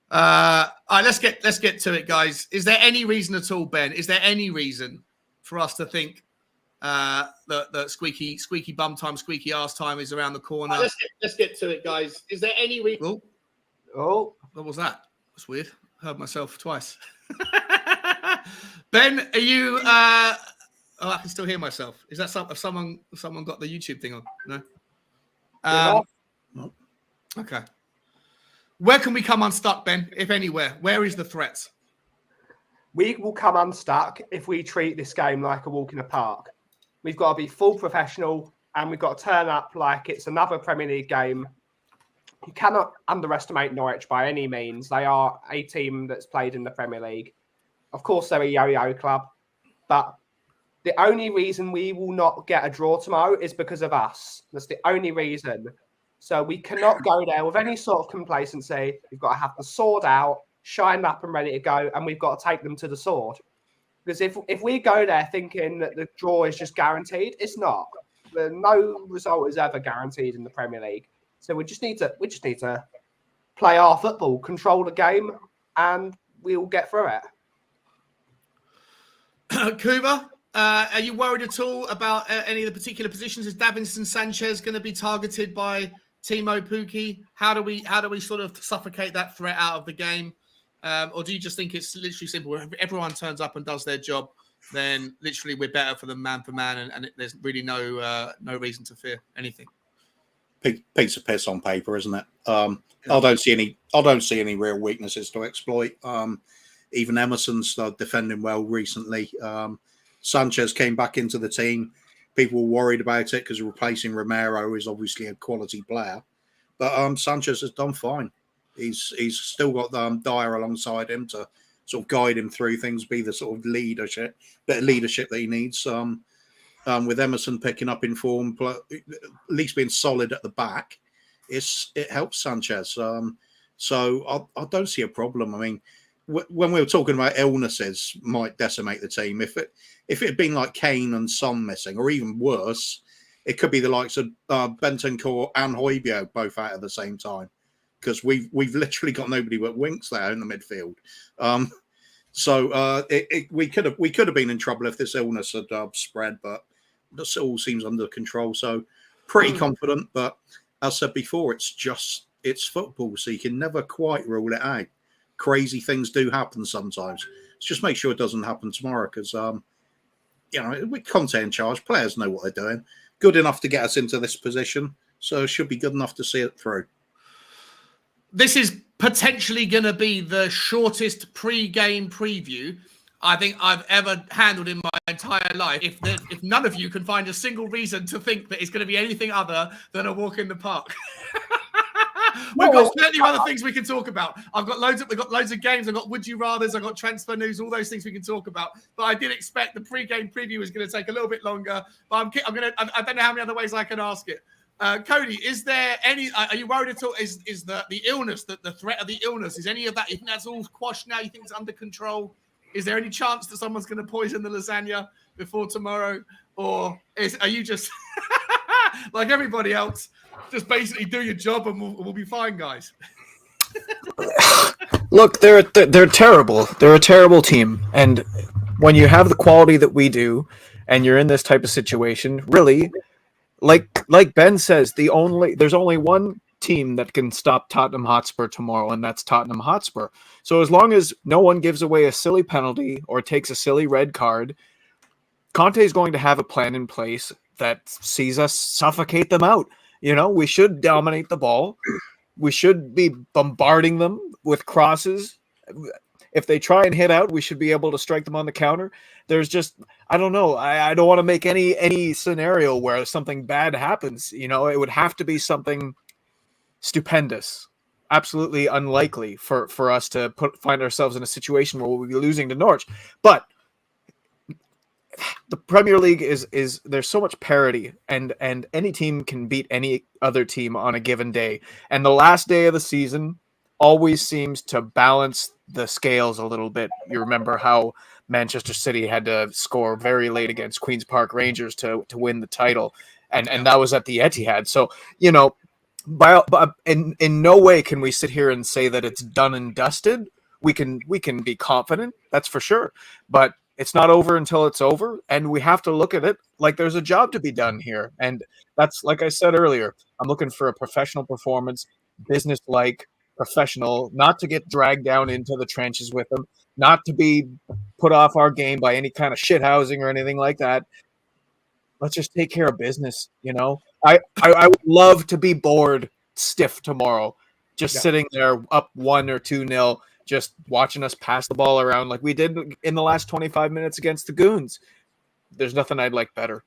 All right, let's get to it, guys. Is there any reason at all, Ben? Is there any reason for us to think that squeaky bum time, squeaky ass time is around the corner? Let's get to it, guys. Is there any reason? Oh, what was that? That's weird. I heard myself twice. Ben, are you? Oh, I can still hear myself. Is that someone got the YouTube thing on? No. Okay. Where can we come unstuck, Ben? If anywhere, where is the threat? We will come unstuck if we treat this game like a walk in a park. We've got to be full professional, and we've got to turn up like it's another Premier League game. You cannot underestimate Norwich by any means. They are a team that's played in the Premier League. Of course, they're a yo-yo club, but the only reason we will not get a draw tomorrow is because of us. That's the only reason. So we cannot go there with any sort of complacency. We've got to have the sword out, shined up and ready to go, and we've got to take them to the sword. Because if we go there thinking that the draw is just guaranteed, it's not. No result is ever guaranteed in the Premier League. So we just need to play our football, control the game, and we'll get through it. Kuba, are you worried at all about any of the particular positions? Is Davinson Sanchez going to be targeted by Timo Pukki? How do we sort of suffocate that threat out of the game? Or do you just think it's literally simple? If everyone turns up and does their job, then literally we're better for them man for man, and there's really no reason to fear anything. Piece of piss on paper, isn't it? I don't see any real weaknesses to exploit. Even Emerson's defending well recently. Sanchez came back into the team. People were worried about it because replacing Romero is obviously a quality player, but Sanchez has done fine. He's still got Dyer alongside him to sort of guide him through things, be the sort of leadership that he needs. With Emerson picking up in form, at least being solid at the back, it helps Sanchez. So I don't see a problem. I mean, when we were talking about illnesses might decimate the team, if it had been like Kane and Son missing, or even worse, it could be the likes of Bentancur and Højbjerg both out at the same time, because we've literally got nobody but Winks there in the midfield. So we could have been in trouble if this illness had spread, but this all seems under control. So pretty confident. But as I said before, it's football, so you can never quite rule it out. Crazy things do happen sometimes. Just make sure it doesn't happen tomorrow, because with Conte in charge, players know what they're doing. Good enough to get us into this position, so it should be good enough to see it through. This is potentially going to be the shortest pre-game preview I think I've ever handled in my entire life. If none of you can find a single reason to think that it's going to be anything other than a walk in the park. We've got plenty of other things we can talk about. We've got loads of games. I've got Would You Rathers. I've got transfer news, all those things we can talk about. But I did expect the pre-game preview was going to take a little bit longer. But I don't know how many other ways I can ask it. Cody, is there any? Are you worried at all? Is the illness, the threat of the illness, is any of that? You think that's all quashed now? You think it's under control? Is there any chance that someone's going to poison the lasagna before tomorrow, or are you just like everybody else, just basically do your job and we'll be fine, guys? Look, they're terrible. They're a terrible team, and when you have the quality that we do, and you're in this type of situation, really. Like Ben says, there's only one team that can stop Tottenham Hotspur tomorrow, and that's Tottenham Hotspur. So as long as no one gives away a silly penalty or takes a silly red card, Conte is going to have a plan in place that sees us suffocate them out. We should dominate the ball. We should be bombarding them with crosses. If they try and hit out, we should be able to strike them on the counter. There's just, I don't know. I don't want to make any scenario where something bad happens. It would have to be something stupendous, absolutely unlikely for us to find ourselves in a situation where we'll be losing to Norwich. But the Premier League is there's so much parity, and any team can beat any other team on a given day. And the last day of the season always seems to balance the scales a little bit. You remember how Manchester City had to score very late against Queen's Park Rangers to win the title, and that was at the Etihad. So in no way can we sit here and say that it's done and dusted. We can be confident, that's for sure, but it's not over until it's over, and we have to look at it like there's a job to be done here. And that's, like I said earlier, I'm looking for a professional performance, business-like, professional, not to get dragged down into the trenches with them. not to be put off our game by any kind of shithousing or anything like that. Let's just take care of business, you know? I would love to be bored stiff tomorrow, just sitting there up 1 or 2-0, just watching us pass the ball around like we did in the last 25 minutes against the Goons. There's nothing I'd like better.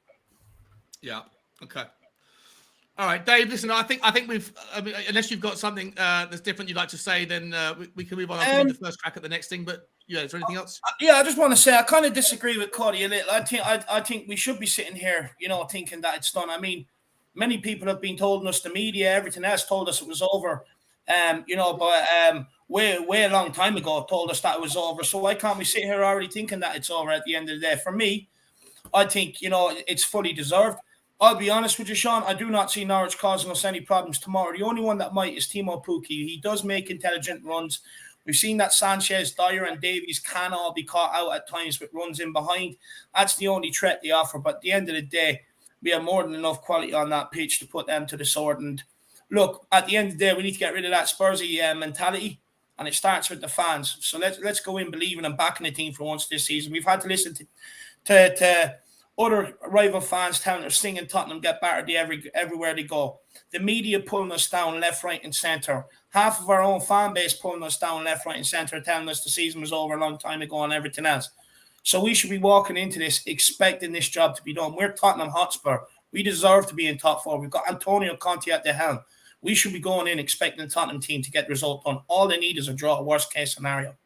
Yeah. Okay. All right, Dave. Listen, I think we've. I mean, unless you've got something that's different you'd like to say, then we can move on. I'll give you the first crack at the next thing. But yeah, is there anything else? Yeah, I just want to say I kind of disagree with Cody a little. I think we should be sitting here, thinking that it's done. I mean, many people have been told us, the media, everything else, told us it was over. But way a long time ago told us that it was over. So why can't we sit here already thinking that it's over at the end of the day? For me, I think it's fully deserved. I'll be honest with you, Sean. I do not see Norwich causing us any problems tomorrow. The only one that might is Timo Pukki. He does make intelligent runs. We've seen that Sanchez, Dyer, and Davies can all be caught out at times with runs in behind. That's the only threat they offer. But at the end of the day, we have more than enough quality on that pitch to put them to the sword. And look, at the end of the day, we need to get rid of that Spursy mentality, and it starts with the fans. So let's go in believing and backing the team for once this season. We've had to listen to other rival fans telling us singing Tottenham get battered everywhere they go. The media pulling us down left, right, and centre. Half of our own fan base pulling us down left, right, and centre, telling us the season was over a long time ago and everything else. So we should be walking into this expecting this job to be done. We're Tottenham Hotspur. We deserve to be in top four. We've got Antonio Conte at the helm. We should be going in expecting the Tottenham team to get the result done. All they need is a draw, worst case scenario.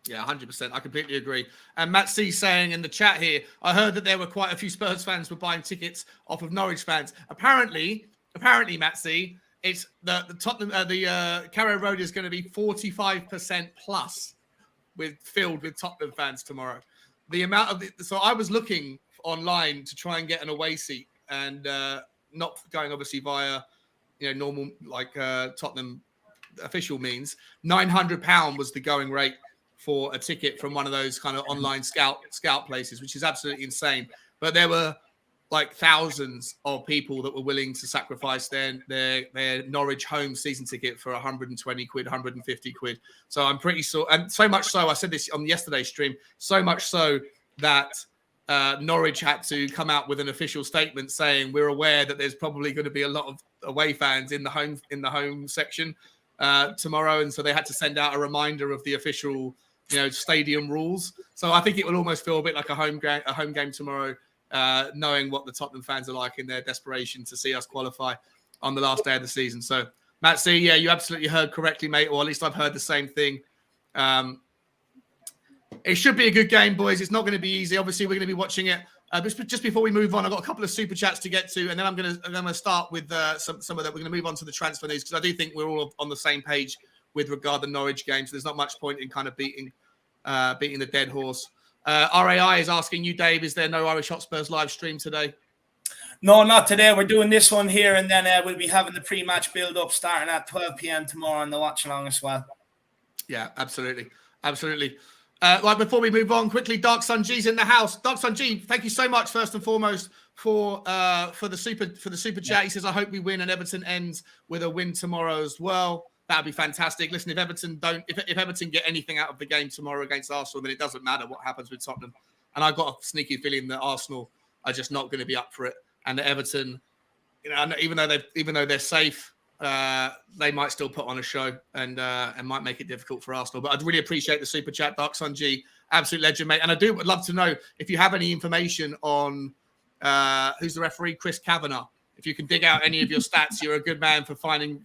Yeah, 100%. I completely agree. And Matt C saying in the chat here, I heard that there were quite a few Spurs fans were buying tickets off of Norwich fans. Apparently, Matt C, it's the Tottenham, Carrow Road is going to be 45% plus filled with Tottenham fans tomorrow. The amount of so I was looking online to try and get an away seat, and not going obviously via normal Tottenham official means. £900 was the going rate for a ticket from one of those kind of online scout places, which is absolutely insane. But there were like thousands of people that were willing to sacrifice their Norwich home season ticket for 120 quid, 150 quid. So I'm pretty sure, and so much so, I said this on yesterday's stream, so much so that Norwich had to come out with an official statement saying we're aware that there's probably going to be a lot of away fans in the home section tomorrow, and so they had to send out a reminder of the official stadium rules. So I think it will almost feel a bit like a home game tomorrow, knowing what the Tottenham fans are like in their desperation to see us qualify on the last day of the season. So Matt C, yeah, you absolutely heard correctly, mate, or at least I've heard the same thing. It should be a good game, boys. It's not going to be easy. Obviously, we're going to be watching it. Just before we move on, I've got a couple of super chats to get to, and then I'm going to start with some of that. We're going to move on to the transfer news because I do think we're all on the same page with regard to the Norwich game. So there's not much point in kind of beating the dead horse. RAI is asking you, Dave, is there no Irish Hotspurs live stream today? No, not today. We're doing this one here, and then we'll be having the pre-match build-up starting at 12 p.m. tomorrow on the watch-along as well. Yeah, absolutely. Right, before we move on, quickly, Dark Sun G's in the house. Dark Sun G, thank you so much, first and foremost, for the super chat. He says, I hope we win and Everton ends with a win tomorrow as well. That'd be fantastic. Listen, if Everton get anything out of the game tomorrow against Arsenal, then it doesn't matter what happens with Tottenham. And I've got a sneaky feeling that Arsenal are just not going to be up for it, and that Everton, even though they're safe, they might still put on a show and might make it difficult for Arsenal. But I'd really appreciate the super chat, Dark Sun G, absolute legend, mate. And would love to know if you have any information on who's the referee, Chris Kavanagh. If you can dig out any of your stats, you're a good man for finding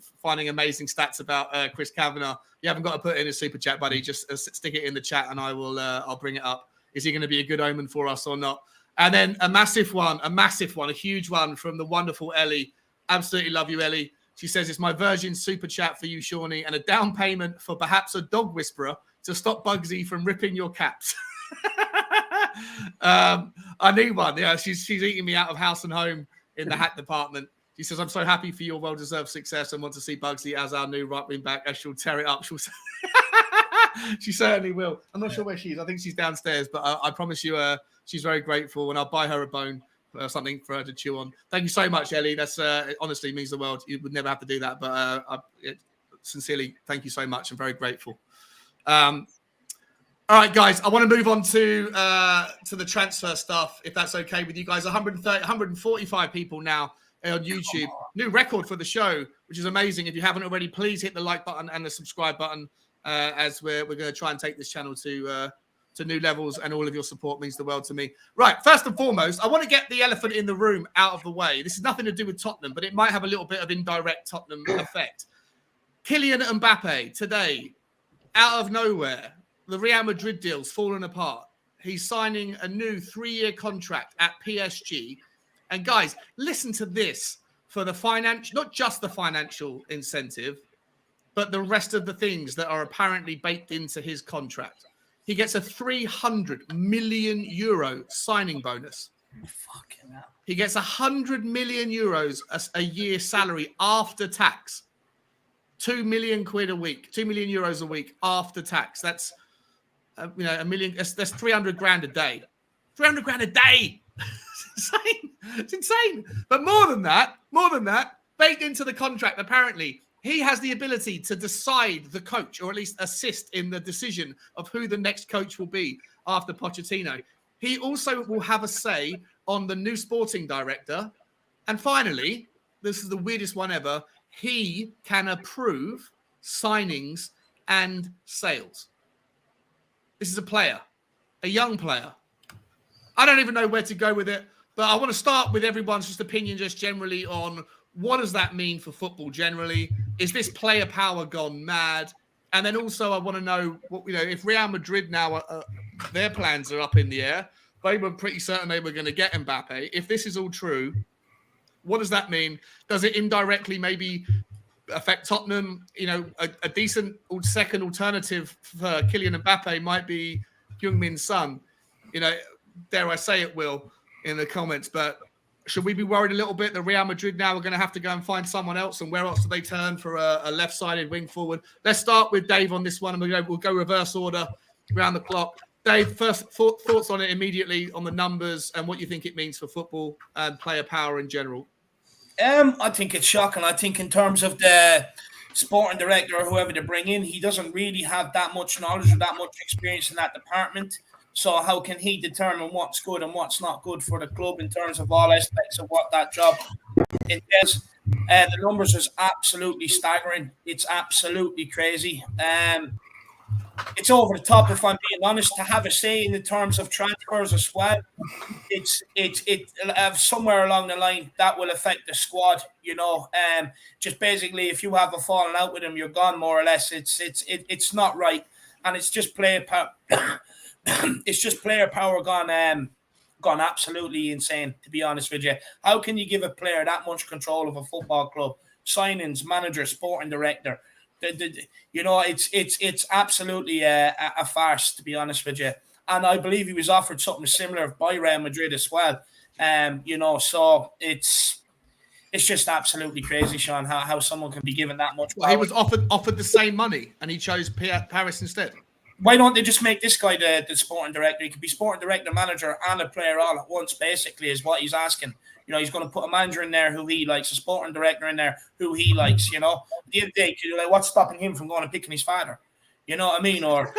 amazing stats about Chris Kavanagh. You haven't got to put it in a super chat, buddy. Just stick it in the chat, and I'll bring it up. Is he going to be a good omen for us or not? And then a huge one from the wonderful Ellie. Absolutely love you, Ellie. She says, it's my Virgin super chat for you, Shawnee, and a down payment for perhaps a dog whisperer to stop Bugsy from ripping your caps. I need one. Yeah, she's eating me out of house and home in the hat department. She says, I'm so happy for your well-deserved success and want to see Bugsy as our new right wing back, as she'll tear it up. She certainly will. I'm not sure where she is. I think she's downstairs, but I promise you she's very grateful, and I'll buy her a bone. Something for her to chew on. Thank you so much, Ellie. That's honestly means the world. You would never have to do that, but sincerely, thank you so much. I'm very grateful. All right, guys, I want to move on to the transfer stuff, if that's okay with you guys. 145 people now on YouTube. New record for the show, which is amazing. If you haven't already, please hit the like button and the subscribe button as we're going to try and take this channel to new levels, and all of your support means the world to me. Right, first and foremost, I want to get the elephant in the room out of the way. This is nothing to do with Tottenham, but it might have a little bit of indirect Tottenham effect. Kylian Mbappe today, out of nowhere, the Real Madrid deal's fallen apart. He's signing a new 3-year contract at PSG. And guys, listen to this for the financial, not just the financial incentive, but the rest of the things that are apparently baked into his contract. He gets a 300 million euro signing bonus. Fucking hell. He gets 100 million euros a year salary after tax. 2 million quid a week, 2 million euros a week after tax. That's a million. That's 300 grand a day. 300 grand a day. It's insane. It's insane. But more than that, baked into the contract, apparently, he has the ability to decide the coach, or at least assist in the decision of who the next coach will be after Pochettino. He also will have a say on the new sporting director. And finally, this is the weirdest one ever, he can approve signings and sales. This is a player, a young player. I don't even know where to go with it, but I want to start with everyone's just opinion just generally on what does that mean for football generally? Is this player power gone mad? And then also I want to know, if Real Madrid now, their plans are up in the air. They were pretty certain they were going to get Mbappe. If this is all true, what does that mean? Does it indirectly maybe affect Tottenham? A decent second alternative for Kylian Mbappe might be Heung-min Son. Dare I say it, Will, in the comments, but should we be worried a little bit that Real Madrid now are going to have to go and find someone else? And where else do they turn for a left-sided wing forward? Let's start with Dave on this one, and we'll go reverse order around the clock. Dave, first thoughts on it immediately, on the numbers and what you think it means for football and player power in general. I think it's shocking. I think in terms of the sporting director or whoever they bring in, he doesn't really have that much knowledge or that much experience in that department. So how can he determine what's good and what's not good for the club in terms of all aspects of what that job entails? The numbers is absolutely staggering. It's absolutely crazy. It's over the top, if I'm being honest, to have a say in the terms of transfers as well. It's somewhere along the line that will affect the squad. Just basically, if you have a falling out with him, you're gone more or less. It's not right, and it's just player power. It's just player power gone absolutely insane, to be honest with you. How can you give a player that much control of a football club? Signings, manager, sporting director. It's absolutely a farce, to be honest with you. And I believe he was offered something similar by Real Madrid as well. So it's just absolutely crazy, Sean, how someone can be given that much power. Well, he was offered the same money, and he chose Paris instead. Why don't they just make this guy the sporting director? He could be sporting director, manager, and a player all at once, basically, is what he's asking. He's going to put a manager in there who he likes, a sporting director in there who he likes, At the end of the day, what's stopping him from going and picking his father? You know what I mean? Or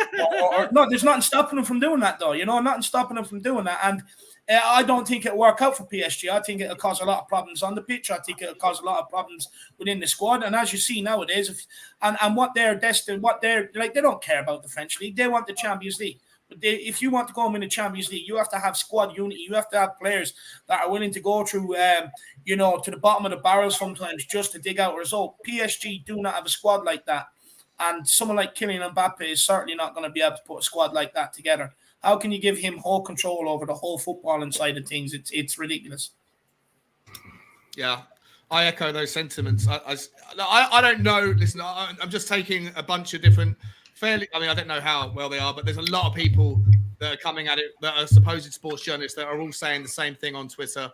no, there's nothing stopping him from doing that, though. Nothing stopping him from doing that. And I don't think it'll work out for PSG. I think it'll cause a lot of problems on the pitch. I think it'll cause a lot of problems within the squad. And as you see nowadays, and what they're destined, they don't care about the French league. They want the Champions League. But if you want to go and win the Champions League, you have to have squad unity. You have to have players that are willing to go through, to the bottom of the barrel sometimes just to dig out a result. PSG do not have a squad like that. And someone like Kylian Mbappe is certainly not going to be able to put a squad like that together. How can you give him whole control over the whole footballing side of things? It's ridiculous. Yeah, I echo those sentiments. I don't know. Listen, I'm just taking a bunch of different I don't know how well they are, but there's a lot of people that are coming at it that are supposed sports journalists that are all saying the same thing on Twitter.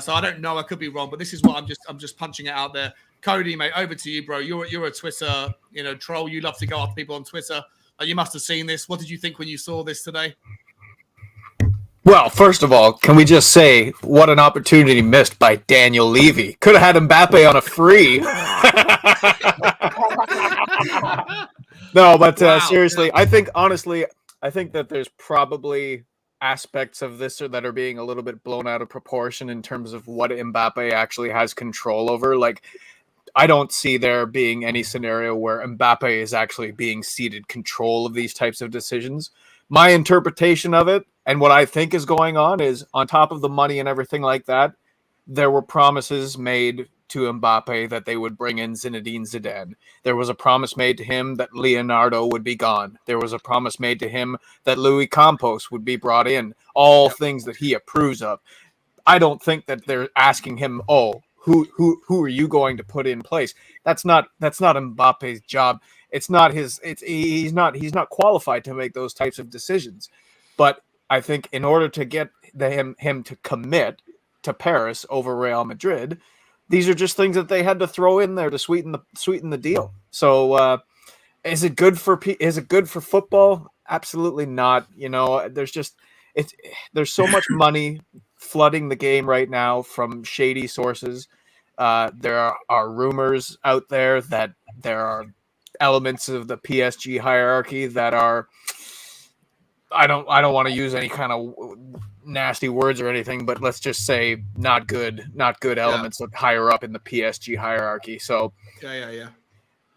So I don't know. I could be wrong, but this is what I'm just punching it out there. Cody, mate, over to you, bro. You're a Twitter, troll. You love to go after people on Twitter. You must have seen this. What did you think when you saw this today? Well, first of all, can we just say what an opportunity missed by Daniel Levy? Could have had Mbappe on a free. No, but seriously, I think honestly, I think that there's probably aspects of this that are being a little bit blown out of proportion in terms of what Mbappe actually has control over. Like, I don't see there being any scenario where Mbappe is actually being ceded control of these types of decisions. My interpretation of it and what I think is going on is, on top of the money and everything like that, there were promises made to Mbappe that they would bring in Zinedine Zidane. There was a promise made to him that Leonardo would be gone. There was a promise made to him that Louis Campos would be brought in. All things that he approves of. I don't think that they're asking him, who are you going to put in place? That's not Mbappe's job. It's not his. He's not qualified to make those types of decisions. But I think in order to get him to commit to Paris over Real Madrid, these are just things that they had to throw in there to sweeten the deal. So is it good for football? Absolutely not. There's so much money flooding the game right now from shady sources. There are rumors out there that there are elements of the PSG hierarchy that are, I don't want to use any kind of nasty words or anything, but let's just say not good elements that higher up in the PSG hierarchy. So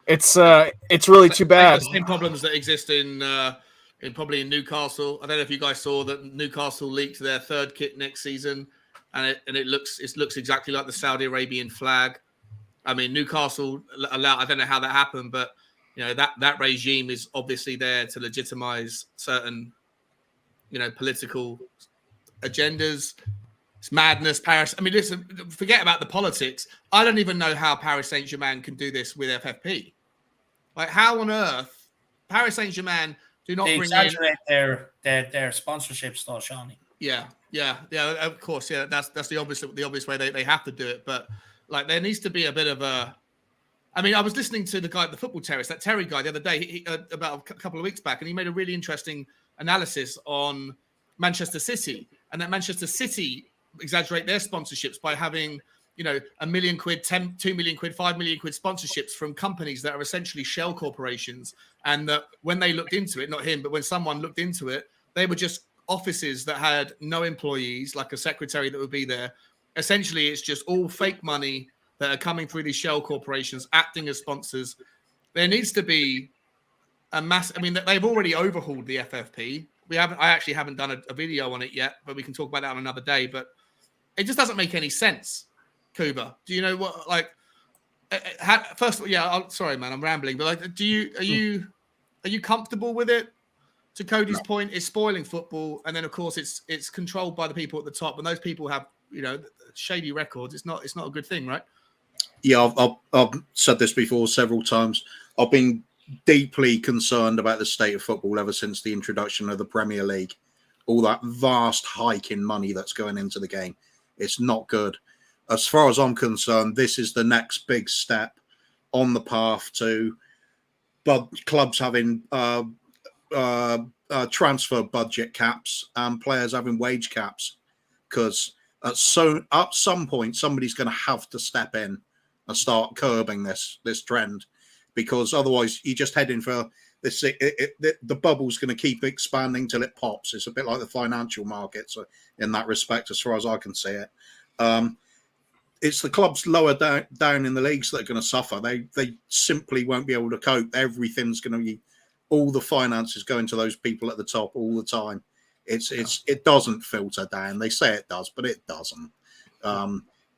it's really too bad. The same problems that exist in Newcastle. I don't know if you guys saw that Newcastle leaked their third kit next season, and it looks exactly like the Saudi Arabian flag. I mean, Newcastle I don't know how that happened, but that regime is obviously there to legitimize certain political agendas. It's madness. Paris. I mean, listen, forget about the politics. I don't even know how Paris Saint-Germain can do this with FFP. Like, how on earth Paris Saint-Germain do not bring exaggerate their sponsorship stuff, Shawnee. Yeah, of course. Yeah, that's the obvious way they have to do it. But like, there needs to be a bit of a. I mean, I was listening to the guy at the Football Terrace, that Terry guy, the other day, about a couple of weeks back, and he made a really interesting analysis on Manchester City, and that Manchester City exaggerate their sponsorships by having, £1 million, 2 million quid, 5 million quid sponsorships from companies that are essentially shell corporations. And that when they looked into it, not him, but when someone looked into it, they were just offices that had no employees, like a secretary that would be there. Essentially, it's just all fake money that are coming through these shell corporations, acting as sponsors. There needs to be a mass. I mean, they've already overhauled the FFP. I actually haven't done a video on it yet, but we can talk about that on another day. But it just doesn't make any sense. Kuba, do you know what? Like, first of all, sorry, man, I'm rambling. But like, are you comfortable with it? To Cody's point, it's spoiling football, and then of course it's controlled by the people at the top, and those people have shady records. It's not a good thing, right? Yeah, I've said this before several times. I've been deeply concerned about the state of football ever since the introduction of the Premier League. All that vast hike in money that's going into the game. It's not good. As far as I'm concerned, this is the next big step on the path to clubs having transfer budget caps and players having wage caps. Because at some point, somebody's going to have to step in and start curbing this trend, because otherwise you're just heading for this. The bubble's going to keep expanding till it pops. It's a bit like the financial markets in that respect, as far as I can see it. It's the clubs lower down in the leagues that are going to suffer. They simply won't be able to cope. Everything's going to be, all the finances going to those people at the top all the time. It doesn't filter down. They say it does, but it doesn't.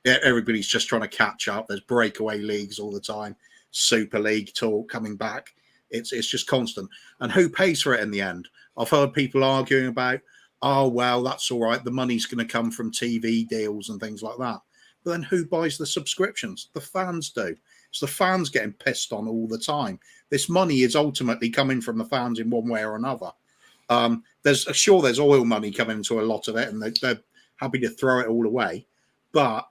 Everybody's just trying to catch up. There's breakaway leagues all the time. Super League talk coming back. It's just constant. And who pays for it in the end? I've heard people arguing about, oh, well, that's all right. The money's going to come from TV deals and things like that. But then who buys the subscriptions? The fans do. It's the fans getting pissed on all the time. This money is ultimately coming from the fans in one way or another. There's oil money coming into a lot of it, and they're happy to throw it all away. But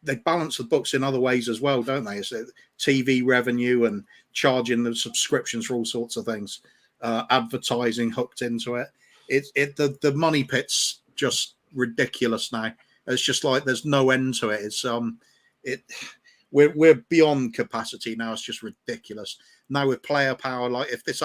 they balance the books in other ways as well, don't they? It's TV revenue and charging the subscriptions for all sorts of things, advertising hooked into it. The money pit's just ridiculous now. It's just like there's no end to it. We're beyond capacity now. It's just ridiculous. Now with player power, like if this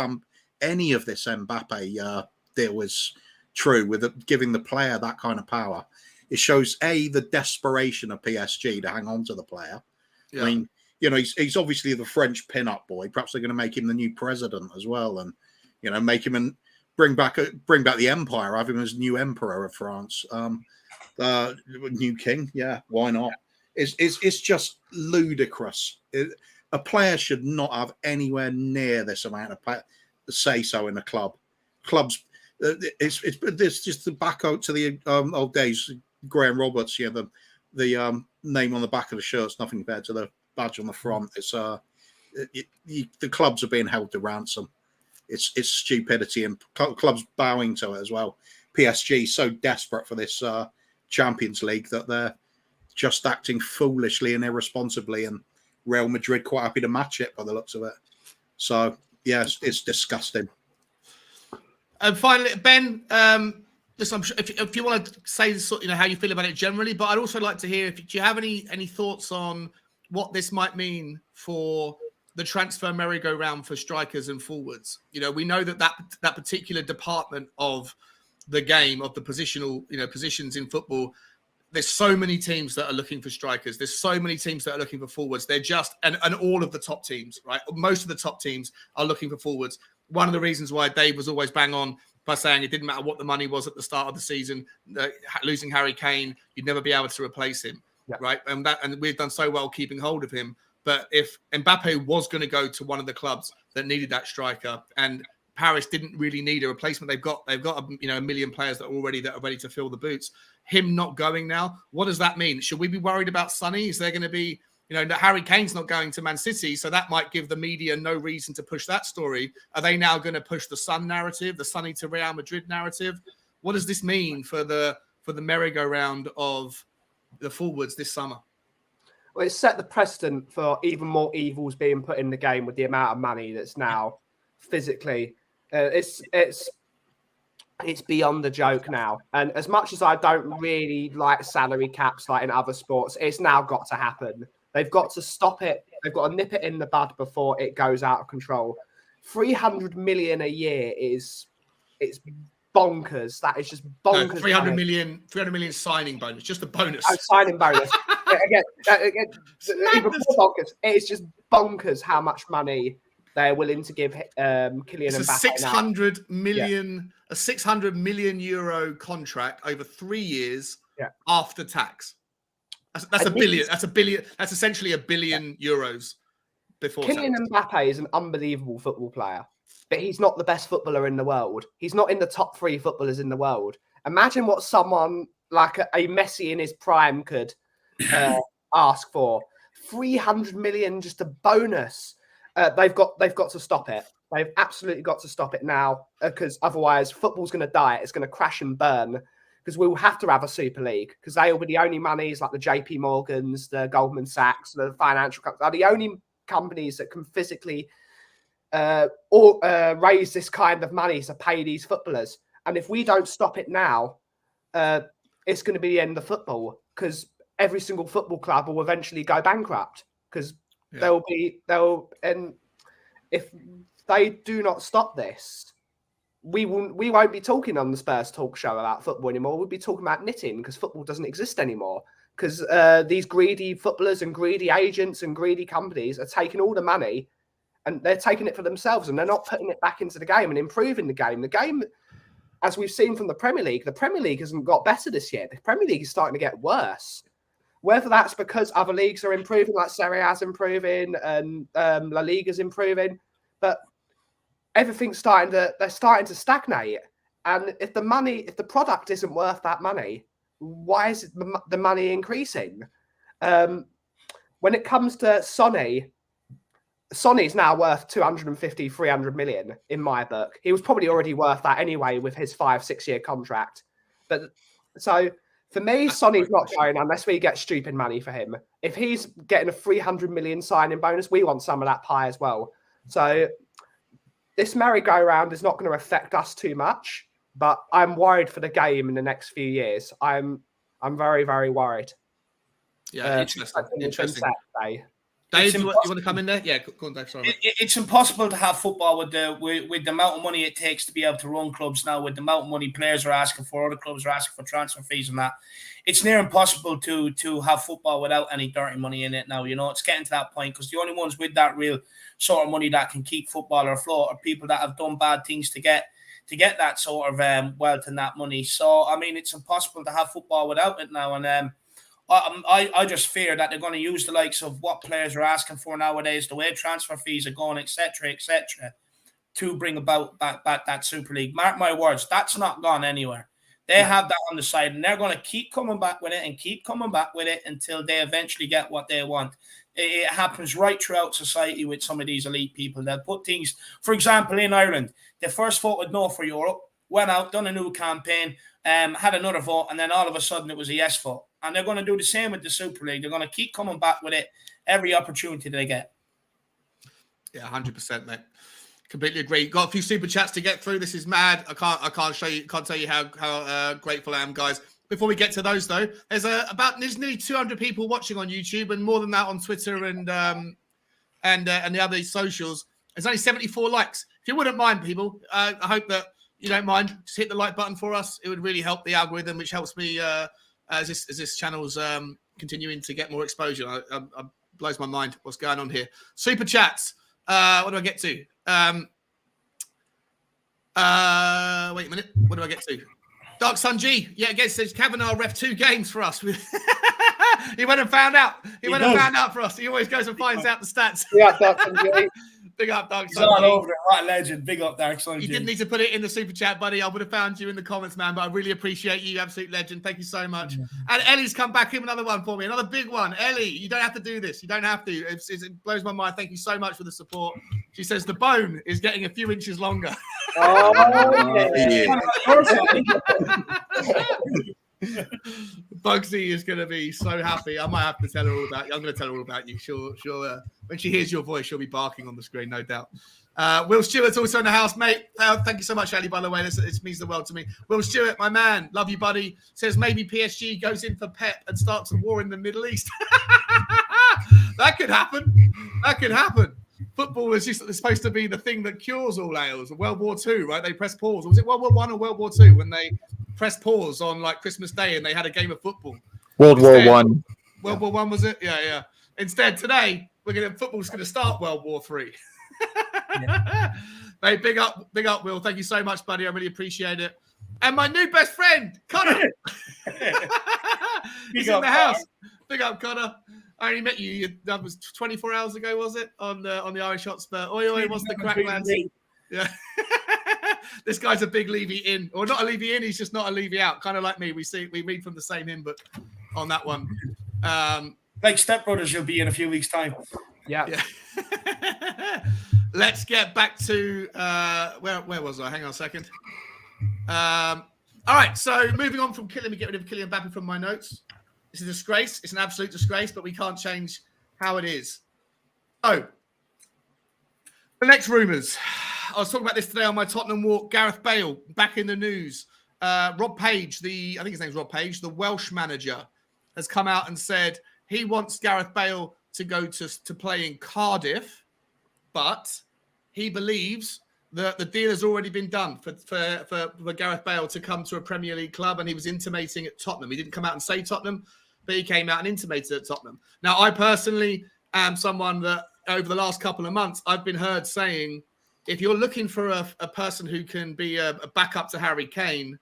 any of this Mbappe deal is true, with giving the player that kind of power, it shows the desperation of PSG to hang on to the player. Yeah. I mean, he's obviously the French pin-up boy. Perhaps they're going to make him the new president as well, and make him and bring back the empire, have him as new emperor of France, new king. Yeah, why not? It's just ludicrous. A player should not have anywhere near this amount of say so in a club. Clubs, it's just the back out to the old days. Graham Roberts, the name on the back of the shirt's nothing compared to the badge on the front. It's the clubs are being held to ransom. It's stupidity, and clubs bowing to it as well. PSG so desperate for this Champions League that they're just acting foolishly and irresponsibly, and Real Madrid quite happy to match it by the looks of it. So yes, it's disgusting. And finally, Ben, if you want to say how you feel about it generally, but I'd also like to hear do you have any thoughts on what this might mean for the transfer merry-go-round for strikers and forwards? We know that particular department of the game, of the positional positions in football, there's so many teams that are looking for strikers. There's so many teams that are looking for forwards. They're just and all of the top teams, right? Most of the top teams are looking for forwards. One of the reasons why Dave was always bang on by saying it didn't matter what the money was at the start of the season, losing Harry Kane, you'd never be able to replace him, right? And we've done so well keeping hold of him. But if Mbappe was going to go to one of the clubs that needed that striker, and Paris didn't really need a replacement, they've got a million players that are ready to fill the boots. Him not going now, what does that mean? Should we be worried about Sonny? Is there going to be Harry Kane's not going to Man City, so that might give the media no reason to push that story. Are they now going to push the Son narrative, the Sonny to Real Madrid narrative? What does this mean for the merry-go-round of the forwards this summer? Well, it's set the precedent for even more evils being put in the game with the amount of money that's now physically. It's beyond a joke now. And as much as I don't really like salary caps like in other sports, it's now got to happen. They've got to stop it. They've got to nip it in the bud before it goes out of control. 300 million a year it's bonkers. That is just bonkers. No, 300 million signing bonus, just a bonus. Oh, signing bonus. again, even more bonkers. It's just bonkers how much money they're willing to give Kylian Mbappe. A 600 million euro contract over 3 years after tax. That's a billion. That's a billion. That's essentially $1 billion euros before Kylian tax. Mbappe is an unbelievable football player, but he's not the best footballer in the world. He's not in the top 3 footballers in the world. Imagine what someone like a Messi in his prime could ask for. 300 million, just a bonus. They've got to stop it. They've absolutely got to stop it now, because otherwise football's going to die. It's going to crash and burn, because we will have to have a Super League, because they will be the only monies, like the JP Morgans, the Goldman Sachs, the financial companies, are the only companies that can physically raise this kind of money to pay these footballers. And if we don't stop it now, it's going to be the end of football, because every single football club will eventually go bankrupt, because and if they do not stop this, we won't be talking on the Spurs Talk Show about football anymore. We'll be talking about knitting, because football doesn't exist anymore, because these greedy footballers and greedy agents and greedy companies are taking all the money and they're taking it for themselves, and they're not putting it back into the game and improving the game. The game, as we've seen from the Premier League hasn't got better this year. The Premier League is starting to get worse. Whether that's because other leagues are improving, like Serie A's improving and La Liga's improving, but everything's they're starting to stagnate. And if the product isn't worth that money, why is the money increasing? When it comes to Sonny's now worth 250, 300 million in my book. He was probably already worth that anyway with his 5-6 year contract. But so for me, Sonny's not going unless we get stupid money for him. If he's getting a 300 million signing bonus, we want some of that pie as well. So this merry-go-round is not going to affect us too much, but I'm worried for the game in the next few years. I'm very, very worried. Yeah, interesting. Dave, you want to come in there? Yeah, go on, Dave. Sorry. It's impossible to have football with the amount of money it takes to be able to run clubs now, with the amount of money players are asking for, other clubs are asking for transfer fees and that. It's near impossible to have football without any dirty money in it now. You know, it's getting to that point because the only ones with that real sort of money that can keep football afloat are people that have done bad things to get that sort of wealth and that money. So, I mean, it's impossible to have football without it now. And I just fear that they're going to use the likes of what players are asking for nowadays, the way transfer fees are going, etc., to bring about back that Super League. Mark my words, that's not gone anywhere. They have that on the side, and they're going to keep coming back with it and keep coming back with it until they eventually get what they want. It happens right throughout society with some of these elite people. They'll put things, for example, in Ireland, they first voted no for Europe, went out, done a new campaign, had another vote, and then all of a sudden it was a yes vote. And they're going to do the same with the Super League. They're going to keep coming back with it every opportunity they get. Yeah, 100%, mate. Completely agree. Got a few super chats to get through. This is mad. I can't tell you how grateful I am, guys. Before we get to those, though, there's nearly 200 people watching on YouTube, and more than that on Twitter and the other socials. There's only 74 likes. If you wouldn't mind, people, I hope that you don't mind. Just hit the like button for us. It would really help the algorithm, which helps me as this channel's continuing to get more exposure. It blows my mind what's going on here. Super chats. What do I get to? Wait a minute. What do I get to? Dark Sun G. Yeah, again, says Kavanagh ref 2 games for us. He went and found out. He went and found out for us. He always goes and finds out the stats. Yeah, Dark Sun G. Big up, Dark He's Sun all G. over it. What a legend. Big up, Dark Sun G. You didn't need to put it in the super chat, buddy. I would have found you in the comments, man. But I really appreciate you, absolute legend. Thank you so much. And Ellie's come back in another one for me, another big one. Ellie, you don't have to do this. You don't have to. It blows my mind. Thank you so much for the support. She says the bone is getting a few inches longer. Oh, yeah. Bugsy is going to be so happy. I might have to tell her all about you. I'm going to tell her all about you. She'll when she hears your voice, she'll be barking on the screen, no doubt. Will Stewart's also in the house, mate. Thank you so much, Ali, by the way. This means the world to me. Will Stewart, my man, love you, buddy. Says maybe PSG goes in for Pep and starts a war in the Middle East. That could happen. That could happen. Football is just supposed to be the thing that cures all ails. World War II, right? They pressed pause. Was it World War I or World War II when they pressed pause on like Christmas Day and they had a game of football? World War One. World War One, was it? Yeah. Instead, today football's going to start World War III. Mate, big up, Will. Thank you so much, buddy. I really appreciate it. And my new best friend, Connor. He's in the house. Big up, Connor. I only met you. That was 24 hours ago, was it? On the Irish Hotspur. Oi, what's the crack, lads? Yeah. This guy's a big Levy in, or not a Levy in. He's just not a Levy out. Kind of like me. We read from the same hymn book on that one. Like Step Brothers, you'll be in a few weeks' time. Yeah. Let's get back to where was I? Hang on a second. All right. So moving on from let me get rid of Kylian Mbappe from my notes. It's a disgrace. It's an absolute disgrace, but we can't change how it is. Oh, the next rumours. I was talking about this today on my Tottenham walk. Gareth Bale back in the news. Rob Page, I think his name's Rob Page, the Welsh manager, has come out and said he wants Gareth Bale to go to play in Cardiff, but he believes that the deal has already been done for Gareth Bale to come to a Premier League club, and he was intimating at Tottenham. He didn't come out and say Tottenham, but he came out and intimated at Tottenham. Now, I personally am someone that over the last couple of months, I've been heard saying, if you're looking for a person who can be a backup to Harry Kane,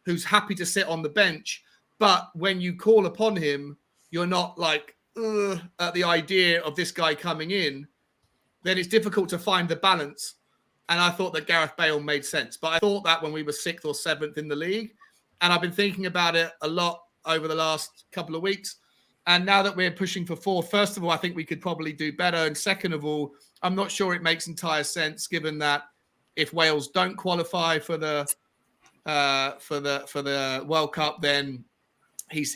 who's happy to sit on the bench, but when you call upon him, you're not like at the idea of this guy coming in, then it's difficult to find the balance. And I thought that Gareth Bale made sense. But I thought that when we were 6th or 7th in the league. And I've been thinking about it a lot over the last couple of weeks. And now that we're pushing for 4th, first of all, I think we could probably do better. And second of all, I'm not sure it makes entire sense, given that if Wales don't qualify for the World Cup, then his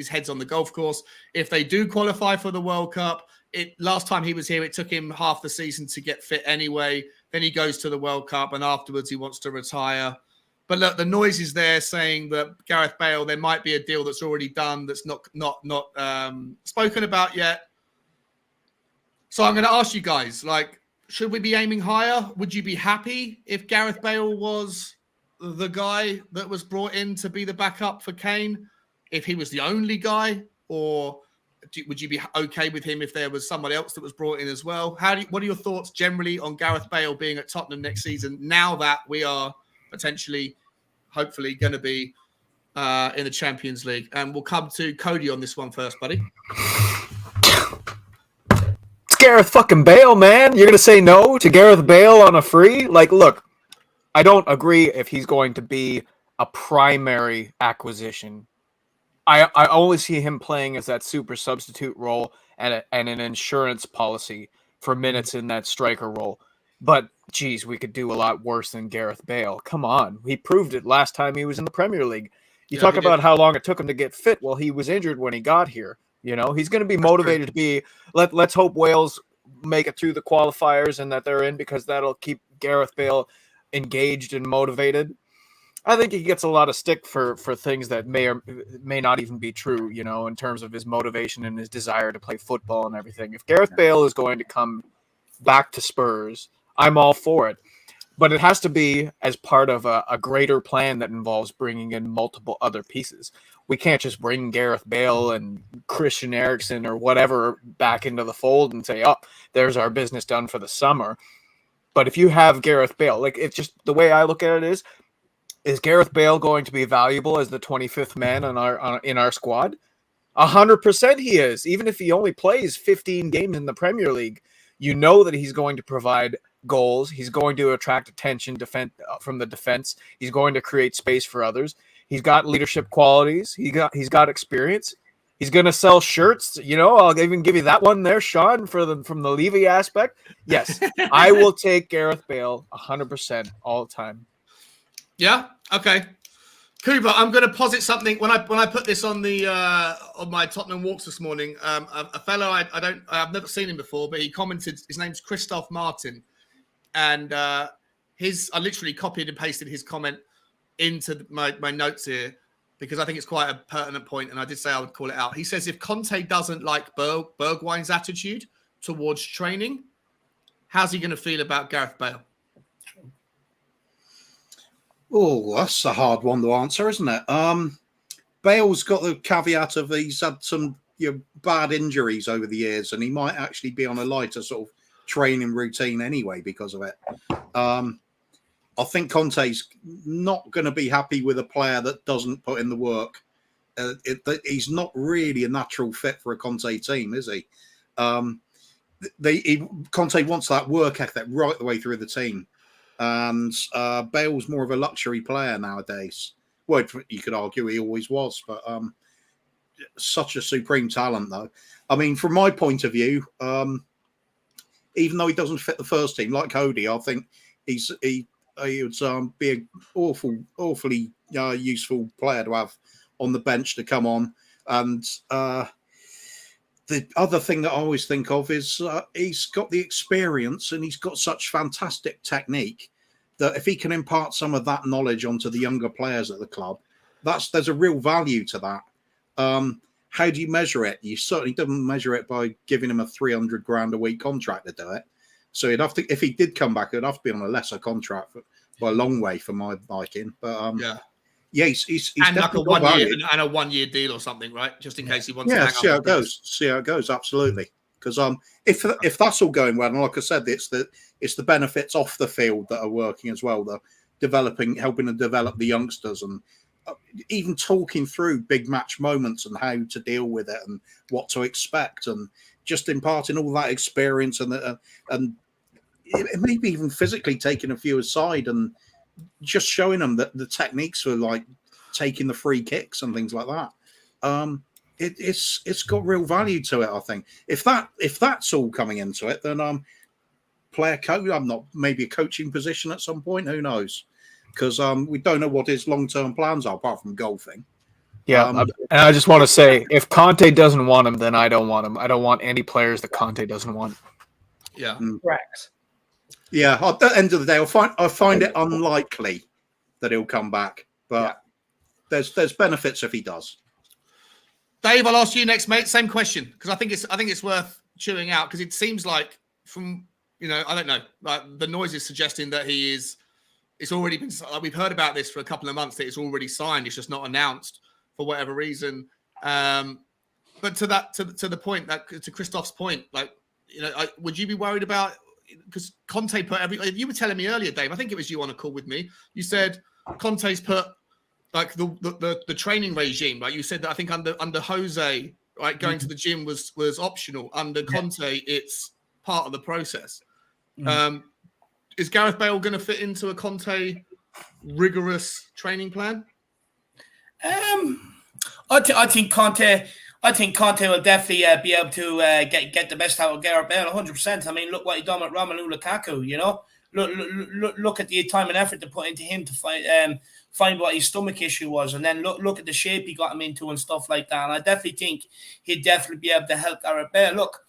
head's on the golf course. If they do qualify for the World Cup, last time he was here, it took him half the season to get fit anyway. Then he goes to the World Cup, and afterwards he wants to retire. But look, the noise is there saying that Gareth Bale, there might be a deal that's already done that's not spoken about yet. So I'm going to ask you guys, like, should we be aiming higher? Would you be happy if Gareth Bale was the guy that was brought in to be the backup for Kane? If he was the only guy? Or would you be okay with him if there was somebody else that was brought in as well? What are your thoughts generally on Gareth Bale being at Tottenham next season, now that we are potentially, hopefully, going to be in the Champions League? And we'll come to Cody on this one first, buddy. It's Gareth fucking Bale, man. You're going to say no to Gareth Bale on a free? Like, look, I don't agree if he's going to be a primary acquisition. I only see him playing as that super substitute role and an insurance policy for minutes in that striker role. But, geez, we could do a lot worse than Gareth Bale. Come on. He proved it last time he was in the Premier League. You talk about how long it took him to get fit. Well, he was injured when he got here. You know, he's going to be motivated to be. Let's hope Wales make it through the qualifiers and that they're in, because that'll keep Gareth Bale engaged and motivated. I think he gets a lot of stick for things that may or may not even be true, you know, in terms of his motivation and his desire to play football and everything. If Gareth Bale is going to come back to Spurs, I'm all for it. But it has to be as part of a greater plan that involves bringing in multiple other pieces. We can't just bring Gareth Bale and Christian Eriksen or whatever back into the fold and say, oh, there's our business done for the summer. But if you have Gareth Bale, like, it's just the way I look at it is Gareth Bale going to be valuable as the 25th man in our squad? 100% he is. Even if he only plays 15 games in the Premier League, you know that he's going to provide goals. He's going to attract attention from the defense. He's going to create space for others. He's got leadership qualities. He's got experience. He's going to sell shirts. You know, I'll even give you that one there, Sean, from the Levy aspect. Yes, I will take Gareth Bale 100% all the time. Yeah. Okay. Kuba, I'm going to posit something. When I put this on the on my Tottenham walks this morning, a fellow I've never seen him before, but he commented. His name's Christoph Martin, and I literally copied and pasted his comment into my notes here because I think it's quite a pertinent point, and I did say I would call it out. He says if Conte doesn't like Bergwijn's attitude towards training, how's he going to feel about Gareth Bale? Oh, that's a hard one to answer, isn't it? Bale's got the caveat of he's had some bad injuries over the years, and he might actually be on a lighter sort of training routine anyway because of it. I think Conte's not going to be happy with a player that doesn't put in the work. He's not really a natural fit for a Conte team, is he? Conte wants that work ethic right the way through the team. And Bale's more of a luxury player nowadays. Well, you could argue he always was, but such a supreme talent, though. I mean, from my point of view, even though he doesn't fit the first team, like Cody, I think he would be an awfully useful player to have on the bench to come on. And the other thing that I always think of is he's got the experience and he's got such fantastic technique that if he can impart some of that knowledge onto the younger players at the club, there's a real value to that. How do you measure it? You certainly don't measure it by giving him a $300,000 a week contract to do it. So he'd have to, if he did come back, it'd have to be on a lesser contract by a long way for my liking. But yeah, he's and like a 1 year deal or something, right? Just in case he wants to hang see how it goes. See how it goes. Absolutely. Because if that's all going well, and like I said, it's the benefits off the field that are working as well. The helping to develop the youngsters, and even talking through big match moments and how to deal with it and what to expect, and just imparting all that experience and maybe even physically taking a few aside and just showing them that the techniques for like taking the free kicks and things like that. It's got real value to it. I think if that's all coming into it, then player coach. I'm not maybe a coaching position at some point. Who knows? Because we don't know what his long-term plans are apart from golfing. Yeah, and I just want to say, if Conte doesn't want him, then I don't want him. I don't want any players that Conte doesn't want. Yeah, correct. Yeah, at the end of the day, I find it unlikely that he'll come back, but there's benefits if he does. Dave, I'll ask you next, mate. Same question, because I think it's worth chewing out? Because it seems like from, I don't know, like the noise is suggesting that it's already been, we've heard about this for a couple of months, that it's already signed. It's just not announced for whatever reason. But to the point, to Christoph's point, like, would you be worried about, because Conte put you were telling me earlier, Dave, I think it was you on a call with me. You said Conte's put like the training regime, right? You said that I think under Jose, right, going to the gym was optional. Under Conte, it's part of the process. Is Gareth Bale going to fit into a Conte rigorous training plan? I think Conte will definitely be able to get the best out of Gareth Bale 100%. I mean, look what he done with Romelu Lukaku. Look at the time and effort to put into him to find what his stomach issue was, and then look at the shape he got him into and stuff like that. And I definitely think he'd definitely be able to help Gareth Bale. Look,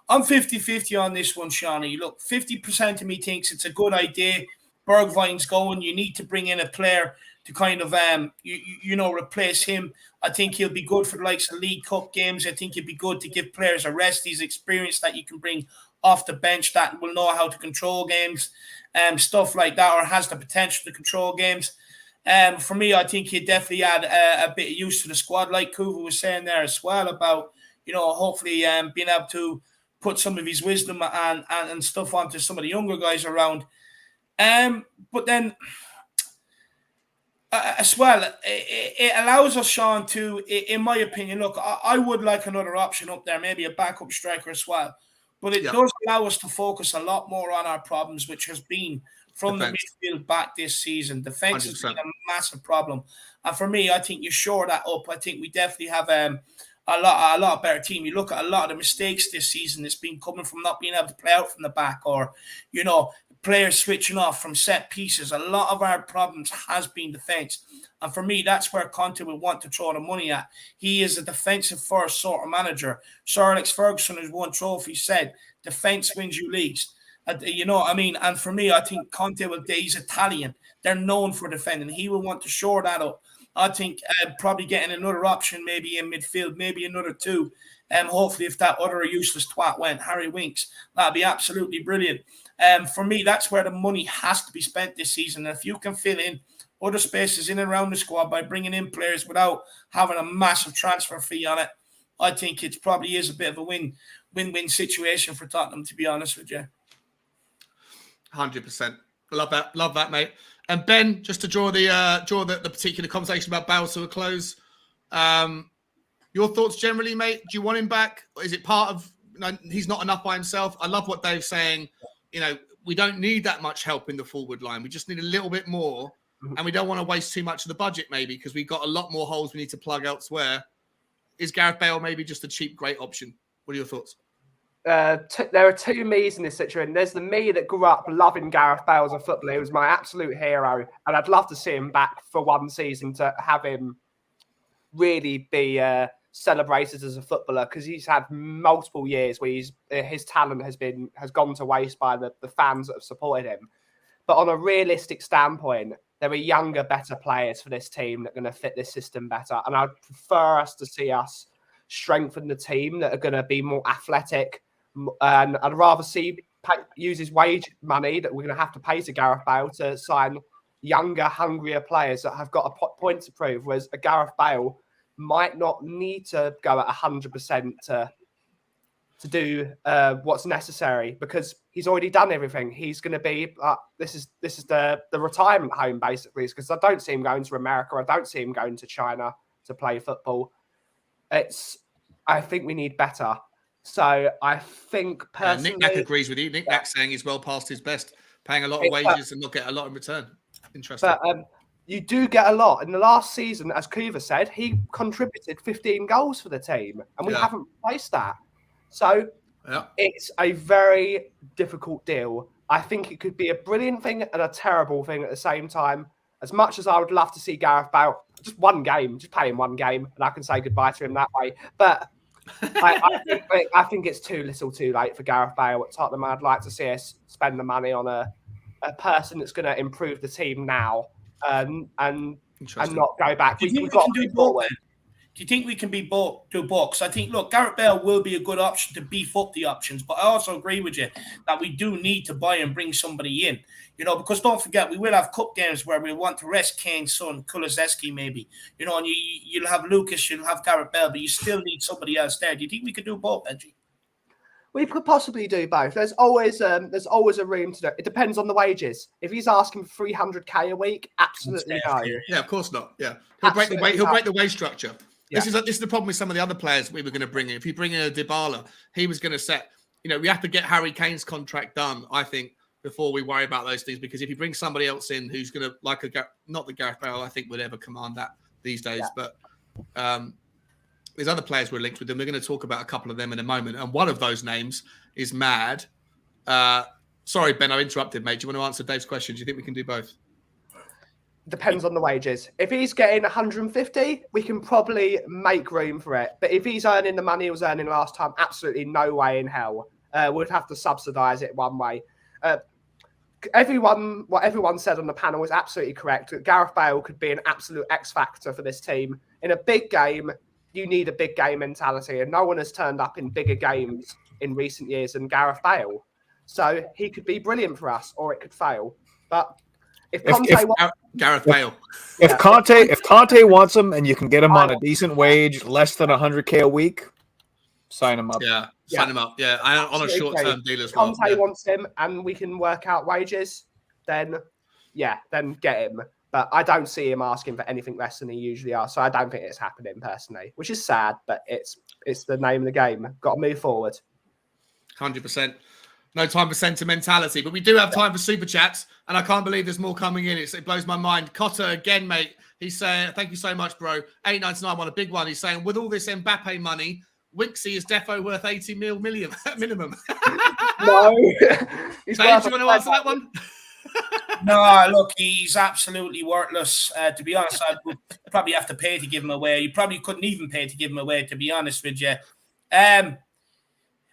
I'm 50-50 on this one, Shawnee. Look, 50% of me thinks it's a good idea. Bergwijn's going. You need to bring in a player to kind of replace him. I think he'll be good for the likes of League Cup games. I think he'd be good to give players a rest. He's experienced that you can bring off the bench that will know how to control games, stuff like that, or has the potential to control games. For me, I think he'd definitely add a bit of use to the squad, like Kuva was saying there as well about, hopefully being able to put some of his wisdom and stuff onto some of the younger guys around. But then as well, it allows us, Sean, to, in my opinion, look, I would like another option up there, maybe a backup striker as well. But it does allow us to focus a lot more on our problems, which has been from the midfield back this season. Defense 100%. Has been a massive problem. And for me, I think you shore that up. I think we definitely have a lot better team. You look at a lot of the mistakes this season, it's been coming from not being able to play out from the back, or, players switching off from set pieces. A lot of our problems has been defense. And for me, that's where Conte would want to throw the money at. He is a defensive first sort of manager. Sir Alex Ferguson, who's won trophies, said, defense wins you leagues. You know what I mean? And for me, I think Conte he's Italian. They're known for defending. He will want to shore that up. I think probably getting another option, maybe in midfield, maybe another two. Hopefully, if that other useless twat went, Harry Winks, that'd be absolutely brilliant. For me, that's where the money has to be spent this season. And if you can fill in other spaces in and around the squad by bringing in players without having a massive transfer fee on it, I think it probably is a bit of a win-win situation for Tottenham, to be honest with you. 100%. Love that, mate. And Ben, just to draw the particular conversation about Bale to a close, your thoughts generally, mate? Do you want him back? Or is it part of, he's not enough by himself? I love what Dave's saying. We don't need that much help in the forward line. We just need a little bit more. And we don't want to waste too much of the budget, maybe, because we've got a lot more holes we need to plug elsewhere. Is Gareth Bale maybe just a cheap, great option? What are your thoughts? There are two me's in this situation. There's the me that grew up loving Gareth Bale as a footballer. He was my absolute hero. And I'd love to see him back for one season to have him really be celebrated as a footballer, because he's had multiple years where his talent has gone to waste by the fans that have supported him. But on a realistic standpoint, there are younger, better players for this team that are going to fit this system better. And I'd prefer us to see us strengthen the team that are going to be more athletic. And I'd rather see use his wage money that we're going to have to pay to Gareth Bale to sign younger, hungrier players that have got a point to prove, whereas a Gareth Bale might not need to go at 100% to do what's necessary, because he's already done everything. He's going to be this is the retirement home, basically, because I don't see him going to America. I don't see him going to China to play football. I think we need better. So I think personally, Nick Nack agrees with you. Nick Nack's saying he's well past his best, paying a lot of wages and not get a lot in return. Interesting. But you do get a lot. In the last season, as Kuva said, he contributed 15 goals for the team, and we haven't replaced that. So it's a very difficult deal. I think it could be a brilliant thing and a terrible thing at the same time. As much as I would love to see Gareth Bale, just one game, just pay him one game, and I can say goodbye to him that way. But I think it's too little too late for Gareth Bale at Tottenham. I'd like to see us spend the money on a person that's going to improve the team now and not go back. Do you think we can do both? Do you think we can do both? Because I think, look, Gareth Bale will be a good option to beef up the options, but I also agree with you that we do need to buy and bring somebody in, because don't forget, we will have cup games where we want to rest Kane's son, Kulusevski maybe, and you'll have Lucas, you'll have Gareth Bale, but you still need somebody else there. Do you think we could do both, Benji? We could possibly do both. There's always a room to do. It depends on the wages. If he's asking for 300k a week, absolutely no. Yeah, of course not. Yeah, he'll break the wage structure. Yeah. This is the problem with some of the other players we were going to bring in. If you bring in a Dybala, he was going to set. We have to get Harry Kane's contract done, I think, before we worry about those things. Because if you bring somebody else in who's going to not the Gareth Bale, I think would ever command that these days. Yeah. But there's other players we're linked with, and we're going to talk about a couple of them in a moment. And one of those names is Mad. Sorry, Ben, I interrupted, mate. Do you want to answer Dave's question? Do you think we can do both? Depends on the wages. If he's getting 150, we can probably make room for it. But if he's earning the money he was earning last time, absolutely no way in hell. We'd have to subsidise it one way. What everyone said on the panel was absolutely correct. Gareth Bale could be an absolute X factor for this team. In a big game, you need a big game mentality, and no one has turned up in bigger games in recent years than Gareth Bale. So he could be brilliant for us, or it could fail. But if Gareth Bale, if Conte wants him and you can get him on a decent wage, less than 100k a week, sign him up. Yeah, sign him up. Yeah, on a short-term deal as well. Conte wants him, and we can work out wages. Then get him. But I don't see him asking for anything less than he usually asks. So I don't think it's happening personally, which is sad. But it's the name of the game. Got to move forward. 100%. No time for sentimentality, but we do have time for super chats, and I can't believe there's more coming in. It blows my mind. Cotter again, mate. He's saying, "Thank you so much, bro." 899 on a big one. He's saying, "With all this Mbappe money, Winksy is defo worth 80 million minimum." No. Dave, do you want to answer that one? No, look, he's absolutely worthless. To be honest, I would probably have to pay to give him away. You probably couldn't even pay to give him away, to be honest with you.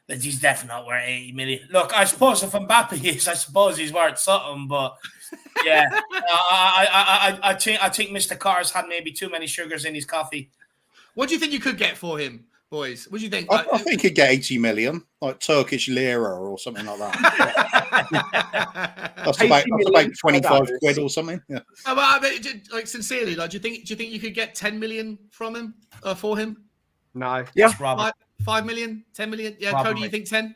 He's definitely not worth 80 million. Look, I suppose if Mbappe is, I suppose he's worth something, but yeah, I think Mr. Carr's had maybe too many sugars in his coffee. What do you think you could get for him, boys? What do you think? I think he'd get 80 million, like Turkish lira or something like that. That's about 25 quid or something. Yeah. Like sincerely, do you think you could get 10 million from him for him? No. Yeah. 5 million, 10 million. Yeah, probably. Cody, you think 10?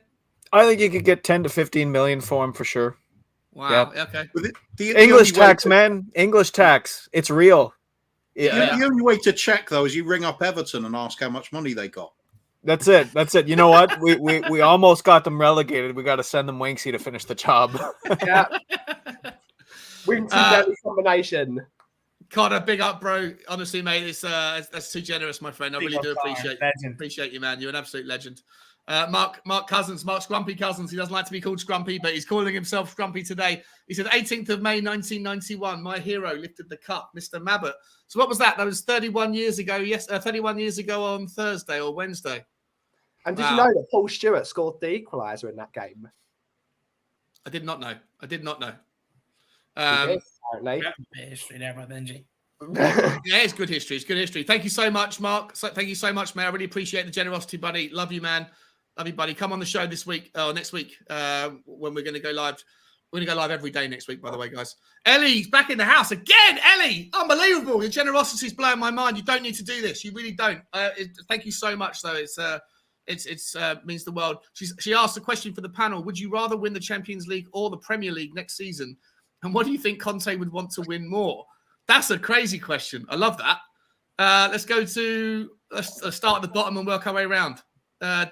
I think you could get 10 to 15 million for him for sure. Wow. Yeah. Okay. The English tax, man. English tax. It's real. Yeah. The only way to check though is you ring up Everton and ask how much money they got. That's it. You know what? We almost got them relegated. We got to send them Winksy to finish the job. Yeah. Winksy combination. Connor, big up, bro. Honestly, mate, that's too generous, my friend. I really do appreciate you, man. You're an absolute legend. Mark Cousins, Mark Scrumpy Cousins. He doesn't like to be called Scrumpy, but he's calling himself Scrumpy today. He said, 18th of May, 1991, my hero lifted the cup, Mr. Mabbott. So what was that? That was 31 years ago. Yes, 31 years ago on Thursday or Wednesday. And did you know that Paul Stewart scored the equaliser in that game? I did not know. History there by Benji. Yeah, it's good history. Thank you so much, Mark. Thank you so much, man. I really appreciate the generosity, buddy. Love you, man. Love you, buddy. Come on the show this week or next week when we're going to go live. We're going to go live every day next week, by the way, guys. Ellie's back in the house again. Ellie, unbelievable. Your generosity is blowing my mind. You don't need to do this. You really don't. Thank you so much, though. It's means the world. She asked a question for the panel. Would you rather win the Champions League or the Premier League next season? And what do you think Conte would want to win more? That's a crazy question. I love that. Let's start at the bottom and work our way around.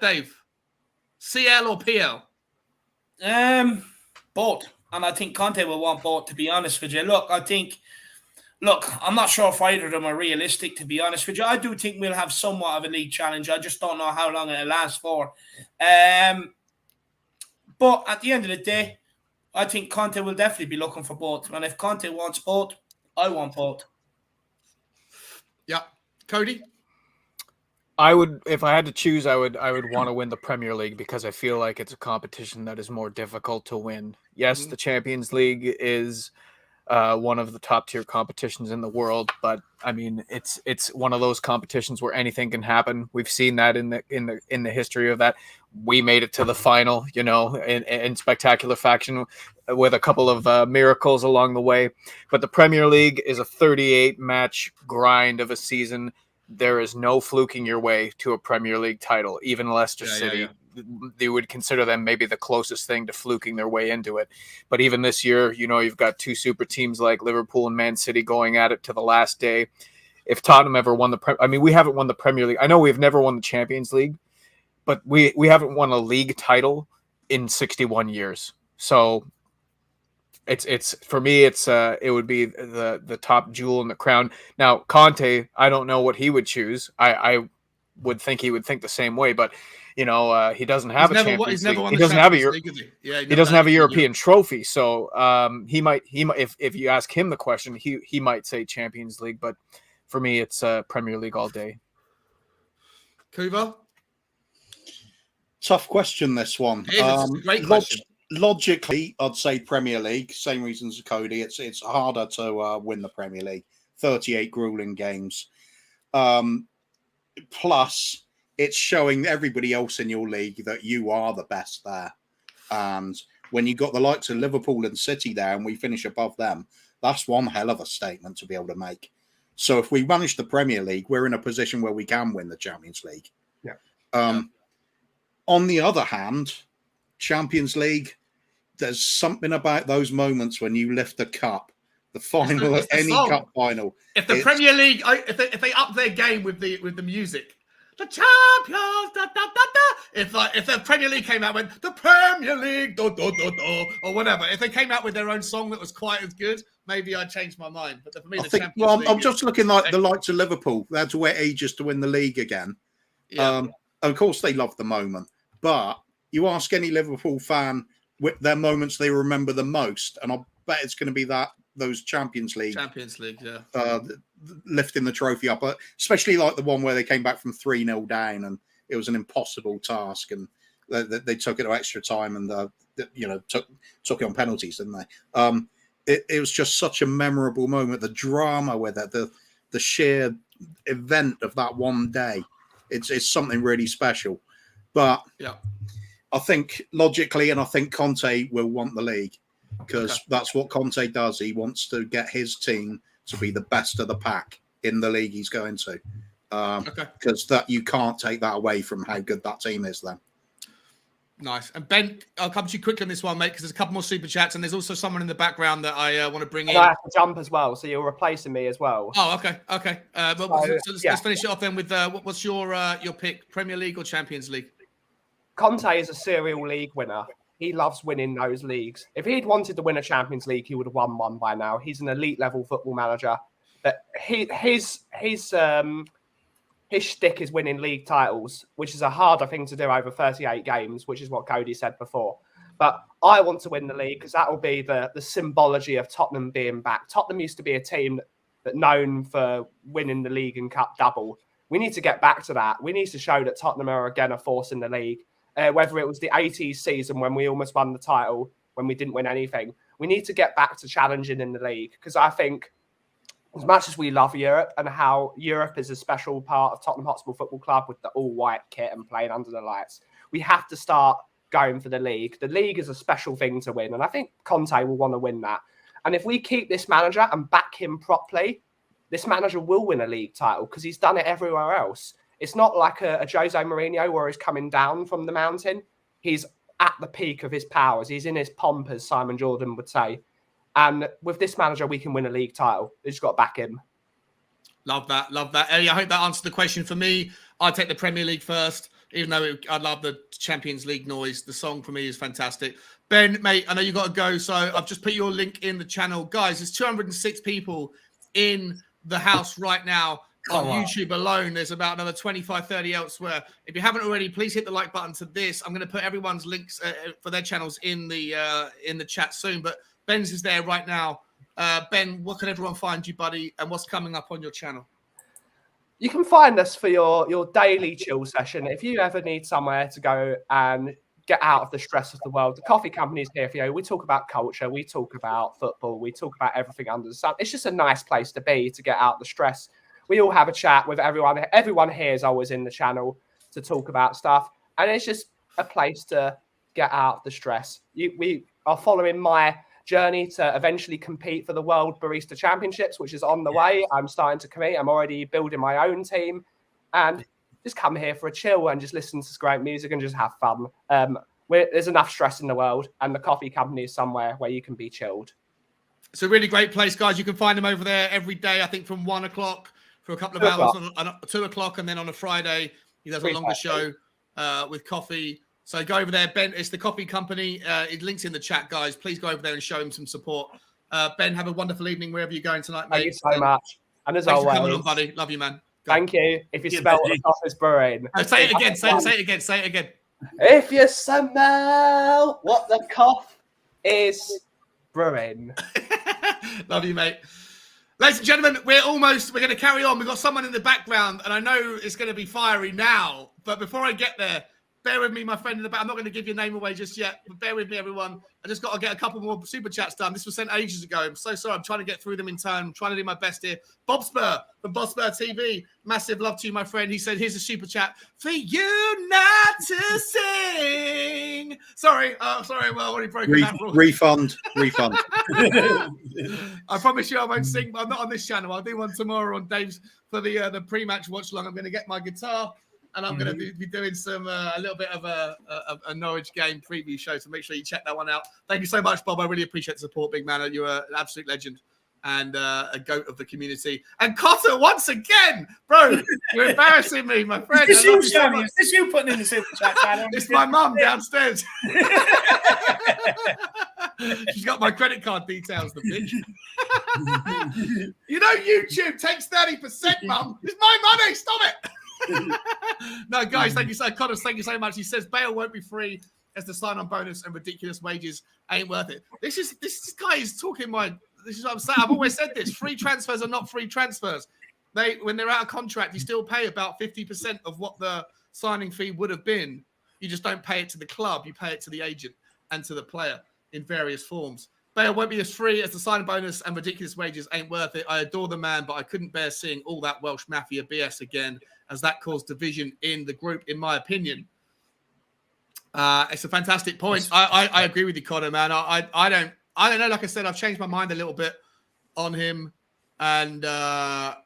Dave, CL or PL? Both. And I think Conte will want both, to be honest with you. Look, I'm not sure if either of them are realistic, to be honest with you. I do think we'll have somewhat of a league challenge. I just don't know how long it'll last for. But at the end of the day, I think Conte will definitely be looking for both. And if Conte wants both, I want both. Yeah. Cody? If I had to choose, I would want to win the Premier League because I feel like it's a competition that is more difficult to win. Yes, the Champions League is one of the top tier competitions in the world. But I mean, it's one of those competitions where anything can happen. We've seen that in the history of that. We made it to the final, you know, in spectacular fashion with a couple of miracles along the way. But the Premier League is a 38 match grind of a season. There is no fluking your way to a Premier League title. Even Leicester City, they would consider them maybe the closest thing to fluking their way into it. But even this year, you know, you've got two super teams like Liverpool and Man City going at it to the last day. If Tottenham ever won we haven't won the Premier League. I know we've never won the Champions League, but we haven't won a league title in 61 years. So it's for me, it would be the top jewel in the crown. Now Conte, I don't know what he would choose. I would think he would think the same way, but you know, he doesn't have a Champions League. He doesn't have he doesn't have a European trophy. So he might if you ask him the question, he might say Champions League, but for me, it's Premier League all day. Kuva? Tough question, this one. It's a great question. Logically, I'd say Premier League. Same reasons as Cody. It's harder to win the Premier League. 38 grueling games. Plus, it's showing everybody else in your league that you are the best there. And when you got the likes of Liverpool and City there and we finish above them, that's one hell of a statement to be able to make. So if we manage the Premier League, we're in a position where we can win the Champions League. Yeah. On the other hand, Champions League, there's something about those moments when you lift a cup, the final of any cup final. If the Premier League, if they up their game with the music, the champions, da, da, da, da. If the Premier League came out with the Premier League, do, do, do, do, or whatever, if they came out with their own song that was quite as good, maybe I'd change my mind. But for me, I'm just looking like the likes of Liverpool. They had to wait ages to win the league again. Yeah. Of course, they love the moment, but you ask any Liverpool fan with their moments they remember the most, and I'll bet it's going to be those Champions League, yeah, lifting the trophy up, especially like the one where they came back from 3-0 down, and it was an impossible task, and they took it to extra time, and took it on penalties, didn't they? It was just such a memorable moment. The drama with it, the sheer event of that one day, it's something really special. But yeah, I think logically, and I think Conte will want the league because that's what Conte does. He wants to get his team to be the best of the pack in the league he's going to. Because that you can't take that away from how good that team is then. Nice. And Ben, I'll come to you quickly on this one, mate, because there's a couple more super chats, and there's also someone in the background that I want to bring in. I have to jump as well, so you're replacing me as well. Oh, okay. Let's finish it off then with what's your pick, Premier League or Champions League? Conte is a serial league winner. He loves winning those leagues. If he'd wanted to win a Champions League, he would have won one by now. He's an elite level football manager. But his shtick is winning league titles, which is a harder thing to do over 38 games, which is what Cody said before. But I want to win the league because that will be the symbology of Tottenham being back. Tottenham used to be a team that known for winning the league and cup double. We need to get back to that. We need to show that Tottenham are again a force in the league. Whether it was the 80s season when we almost won the title, when we didn't win anything, we need to get back to challenging in the league. Because I think as much as we love Europe and how Europe is a special part of Tottenham Hotspur Football Club with the all-white kit and playing under the lights, we have to start going for the league. The league is a special thing to win, and I think Conte will want to win that. And if we keep this manager and back him properly, this manager will win a league title because he's done it everywhere else. It's not like a Jose Mourinho where he's coming down from the mountain. He's at the peak of his powers. He's in his pomp, as Simon Jordan would say. And with this manager, we can win a league title. We just got to back him. Love that. Ellie, I hope that answered the question for me. I'd take the Premier League first, even though I love the Champions League noise. The song for me is fantastic. Ben, mate, I know you got to go, so I've just put your link in the channel. Guys, there's 206 people in the house right now. On YouTube alone, there's about another 25, 30 elsewhere. If you haven't already, please hit the like button to this. I'm going to put everyone's links for their channels in the chat soon. But Ben's is there right now. Ben, what can everyone find you, buddy? And what's coming up on your channel? You can find us for your daily chill session. If you ever need somewhere to go and get out of the stress of the world. The coffee company is here for you. We talk about culture. We talk about football. We talk about everything under the sun. It's just a nice place to be, to get out the stress. We all have a chat with everyone. Everyone here is always in the channel to talk about stuff. And it's just a place to get out the stress. We are following my journey to eventually compete for the World Barista Championships, which is on the way. I'm starting to compete. I'm already building my own team. And just come here for a chill and just listen to great music and just have fun. There's enough stress in the world, and the coffee company is somewhere where you can be chilled. It's a really great place, guys. You can find them over there every day, I think from 1 o'clock for a couple of hours, on 2 o'clock, and then on a Friday, he does a longer show with coffee. So go over there. Ben, it's the coffee company. It links in the chat, guys. Please go over there and show him some support. Ben, have a wonderful evening wherever you're going tonight, mate. Thank you so much. And as thanks always, for coming on, buddy. Love you, man. Thank you. If you smell what the coffee's brewing. Say it again. Say it again. Say it again. If you smell what the cough is brewing. Love you, mate. Ladies and gentlemen, we're going to carry on. We've got someone in the background, and I know it's going to be fiery now. But before I get there, bear with me, my friend in the back. I'm not going to give your name away just yet, but bear with me, everyone. I just got to get a couple more super chats done. This was sent ages ago. I'm so sorry. I'm trying to get through them in time. I'm trying to do my best here. Bob Spur from Bob Spur TV. Massive love to you, my friend. He said, here's a super chat for you not to sing. Sorry. Well, I already broken that rule. Refund. I promise you I won't sing. I'm not on this channel. I'll do one tomorrow on Dave's for the pre-match watch along. I'm going to get my guitar. And I'm going to be doing some a little bit of a Norwich game preview show, so make sure you check that one out. Thank you so much, Bob. I really appreciate the support, big man. You're an absolute legend and a goat of the community. And Cotter, once again, bro, you're embarrassing me, my friend. Is this you putting in the super chat? It's my mum downstairs. She's got my credit card details, the bitch. You know YouTube takes 30%, mum. It's my money. Stop it. No, guys, thank you so much. Connors, thank you so much. He says Bale won't be free as the sign-on bonus and ridiculous wages ain't worth it. This guy is talking this is what I'm saying. I've always said this. Free transfers are not free transfers. When they're out of contract, you still pay about 50% of what the signing fee would have been. You just don't pay it to the club. You pay it to the agent and to the player in various forms. Bale won't be as free as the signing bonus and ridiculous wages ain't worth it. I adore the man, but I couldn't bear seeing all that Welsh Mafia BS again, as that caused division in the group, in my opinion. It's a fantastic point. I agree with you, Connor, man. I don't know. Like I said, I've changed my mind a little bit on him, and I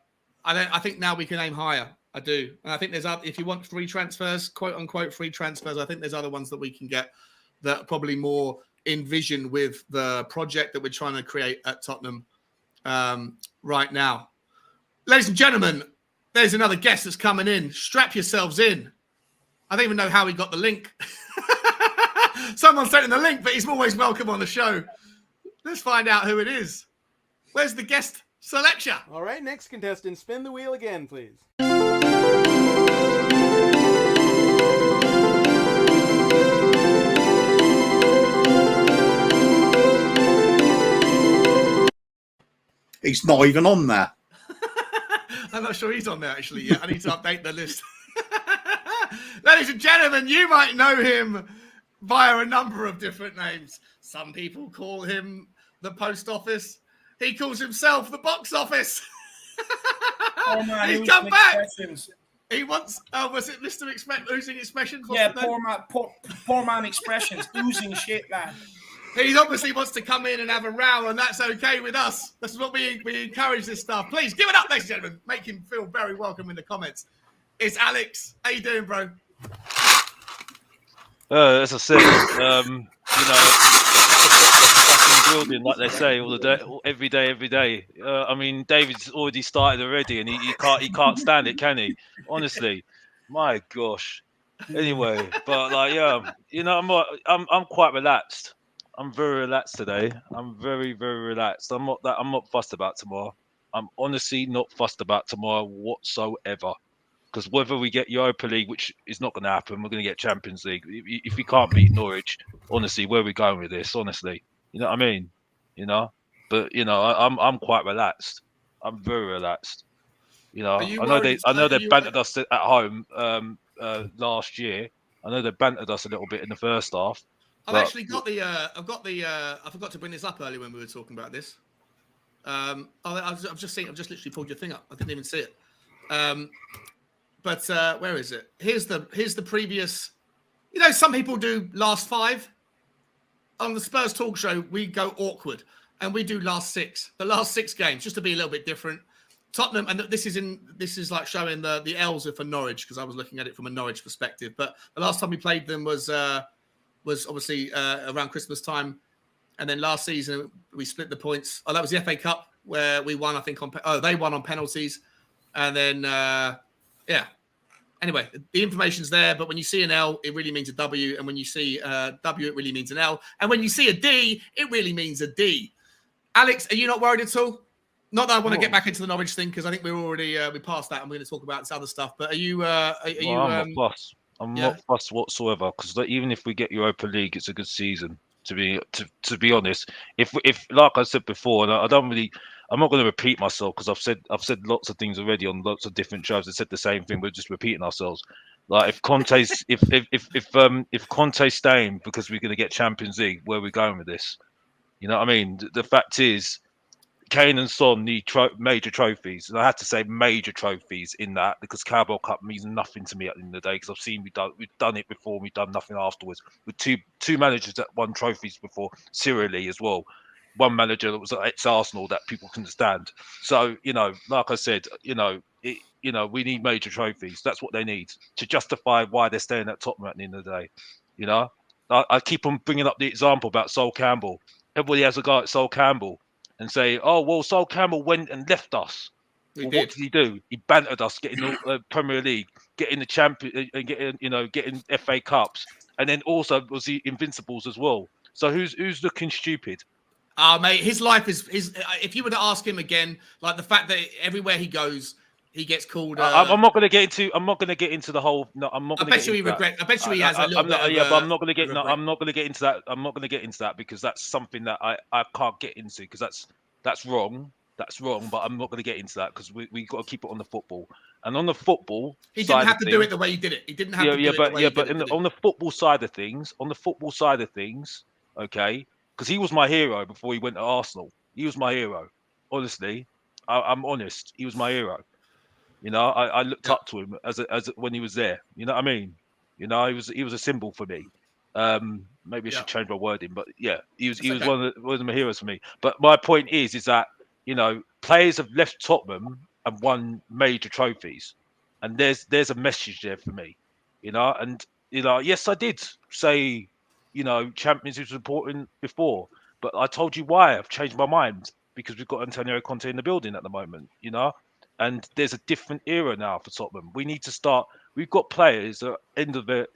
think now we can aim higher. I do, and I think if you want free transfers, quote unquote free transfers, I think there's other ones that we can get that are probably more in vision with the project that we're trying to create at Tottenham right now. Ladies and gentlemen, there's another guest that's coming in. Strap yourselves in. I don't even know how he got the link. Someone sent him the link, but he's always welcome on the show. Let's find out who it is. Where's the guest selection? All right, next contestant, spin the wheel again, please. He's not even on there. I'm not sure he's on there actually yet. I need to update the list. Ladies and gentlemen, you might know him via a number of different names. Some people call him the post office. He calls himself the box office. Oh, man, he's come back. He wants, was it Mr. Oozing Expressions? Yeah, poor man Expressions. Oozing shit, man. He obviously wants to come in and have a row, and that's okay with us. That's what we encourage this stuff. Please give it up, ladies and gentlemen. Make him feel very welcome in the comments. It's Alex. How you doing, bro? As I said, fucking building, like they say, all the day, every day. I mean, David's already started already, and he can't stand it, can he? Honestly, my gosh. Anyway, but like, yeah, I'm quite relaxed. I'm very relaxed today. I'm very, very relaxed. I'm not fussed about tomorrow. I'm honestly not fussed about tomorrow whatsoever. Because whether we get Europa League, which is not going to happen, we're going to get Champions League. If we can't beat Norwich, honestly, where are we going with this? Honestly, you know what I mean? But I'm quite relaxed. I'm very relaxed. I know they bantered us at home last year, I know they bantered us a little bit in the first half. I've actually got the. I forgot to bring this up earlier when we were talking about this. I've just literally pulled your thing up. I didn't even see it. But where is it? Here's the previous. You know, some people do last 5. On the Spurs Talk Show, we go awkward, and we do last 6. The last 6 games, just to be a little bit different. Tottenham, and this is like showing the L's are for Norwich, because I was looking at it from a Norwich perspective. But the last time we played them was obviously around Christmas time, and then last season we split the points. Oh, that was the FA Cup where we won. I think they won on penalties, and then yeah. Anyway, the information's there, but when you see an L, it really means a W, and when you see a W, it really means an L, and when you see a D, it really means a D. Alex, are you not worried at all? Not that I want to get back into the Norwich thing, because I think we're already we passed that, and we're going to talk about this other stuff. But are you? I'm not fussed. I'm not fussed whatsoever, because even if we get Europa League, it's a good season. To be honest, if like I said before, and I'm not going to repeat myself, because I've said lots of things already on lots of different shows. I said the same thing. We're just repeating ourselves. Like if Conte's if Conte's staying because we're going to get Champions League, where are we going with this? You know what I mean? The fact is, Kane and Son need major trophies, and I had to say major trophies in that, because Carabao Cup means nothing to me at the end of the day, because I've seen we've done it before, and we've done nothing afterwards. With two managers that won trophies before, serially as well. One manager that was at ex-Arsenal that people couldn't stand. So like I said, we need major trophies. That's what they need to justify why they're staying at Tottenham at the end of the day. I keep on bringing up the example about Sol Campbell. Everybody has a guy at Sol Campbell and say, "Oh, well, Sol Campbell went and left us." What did he do? He bantered us, getting the Premier League, getting the champion, and getting FA Cups, and then also was the Invincibles as well. So who's looking stupid? Mate, his life is. If you were to ask him again, like the fact that everywhere he goes, he gets called. I'm not going to get into the whole. No, I'm not. I bet you he regrets. I bet you he has a little bit. But I'm not going to get. No, I'm not going to get into that. I'm not going to get into that, because that's something that I can't get into, because that's wrong. That's wrong. But I'm not going to get into that, because we got to keep it on the football. And on the football, he didn't have to do it the way he did it. He didn't have to do it the way he did it. On the football side of things, okay, because he was my hero before he went to Arsenal. He was my hero. Honestly, I'm honest. He was my hero. I looked up to him as when he was there. You know what I mean? He was a symbol for me. Maybe I should change my wording, but yeah, he was one of my heroes for me. But my point is that players have left Tottenham and won major trophies, and there's a message there for me. And yes, I did say Champions League was important before, but I told you why I've changed my mind, because we've got Antonio Conte in the building at the moment. And there's a different era now for Tottenham. We need to start. We've got players at end of their,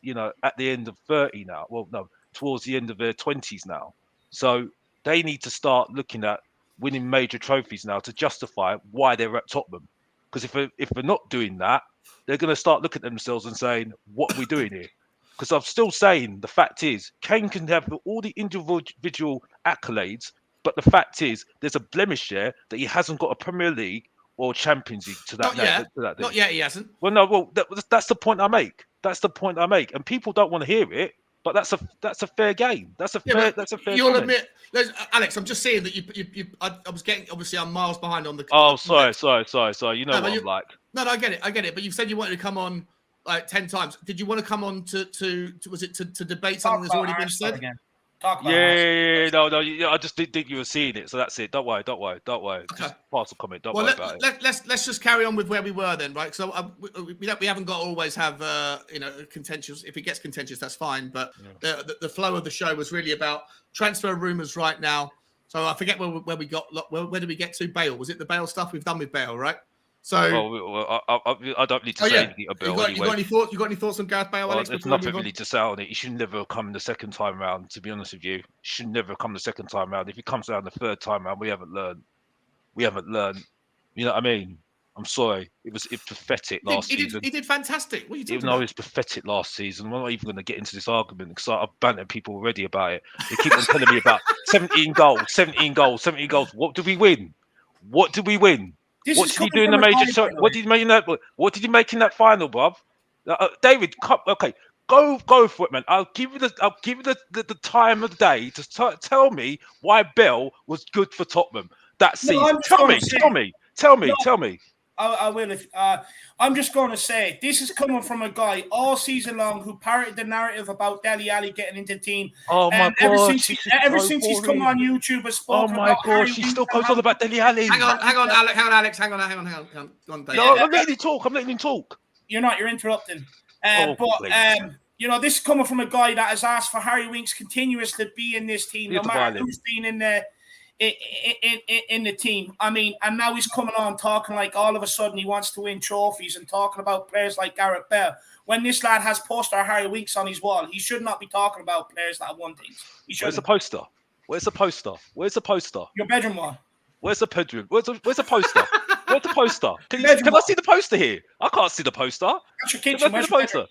at the end of 30 now. Well, no, towards the end of their 20s now. So they need to start looking at winning major trophies now to justify why they're at Tottenham. Because if they're not doing that, they're going to start looking at themselves and saying, "What are we doing here?" Because I'm still saying the fact is, Kane can have all the individual accolades, but the fact is, there's a blemish there that he hasn't got a Premier League or Champions League to that. Not yet, he hasn't. Well, no, that's the point I make. That's the point I make, and people don't want to hear it. But that's a fair game. That's a fair. You'll admit, Alex. I'm just saying that you. I was getting. Obviously, I'm miles behind on the. Oh, sorry. You know what I'm like. No, I get it. But you said you wanted to come on like 10 times. Did you want to come on to was it to debate something that's already been said? Again. No. I just didn't think you were seeing it, so that's it. Don't worry. Okay. Just pass a comment. Don't worry about it. Let's just carry on with where we were then, right? So we haven't got to always have contentious. If it gets contentious, that's fine. But the flow of the show was really about transfer rumors right now. So I forget where we got. Where did we get to? Bale. Was it the Bale stuff we've done with Bale, right? So I don't need to say anything about Bale. You got any thoughts? You got any thoughts on Gareth Bale, Alex? There's nothing really to say on it. He should never have come the second time round. To be honest with you, he should never have come the second time round. If he comes down the third time round, we haven't learned. You know what I mean? I'm sorry. It was pathetic last season. He did fantastic. What are you talking about? No, it was pathetic last season. We're not even going to get into this argument, because I've bantered people already about it. They keep on telling me about 17 goals. What did we win? What did he do in the major? What did he make in that? What did he make in that final, bruv? David, okay, Go for it, man. I'll give you the time of the day to tell me why Bell was good for Tottenham that season. Tell me. I will. I'm just going to say this is coming from a guy all season long who parroted the narrative about Dele Alli getting into the team. Oh my god! Ever since he's come on YouTube and spoken about. Oh my gosh! He still goes on about Dele Alli. Hang on, Alex. Hang on. Go on, Dave. No, I'm letting him talk. You're not. You're interrupting. You know, this is coming from a guy that has asked for Harry Winks continuously to be in this team, no matter who's been in the team. I mean, and now he's coming on talking like all of a sudden he wants to win trophies and talking about players like Gareth Bale. When this lad has poster Harry Winks on his wall, he should not be talking about players that have won things. Where's the poster? Where's the poster? Your bedroom wall. Where's the bedroom? Where's the poster? Where's the poster? Can I see the poster here? I can't see the poster. That's your kitchen. Where's the poster?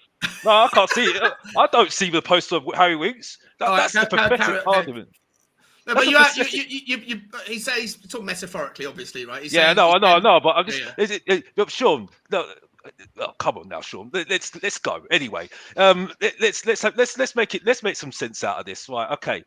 No, I can't see it. I don't see the poster of Harry Winks. That's the pathetic argument. No, but he says he's talking metaphorically, obviously, right? I know, but I'm just Sean. No, come on now, Sean. Let's go. Anyway, let's make some sense out of this, right? Okay.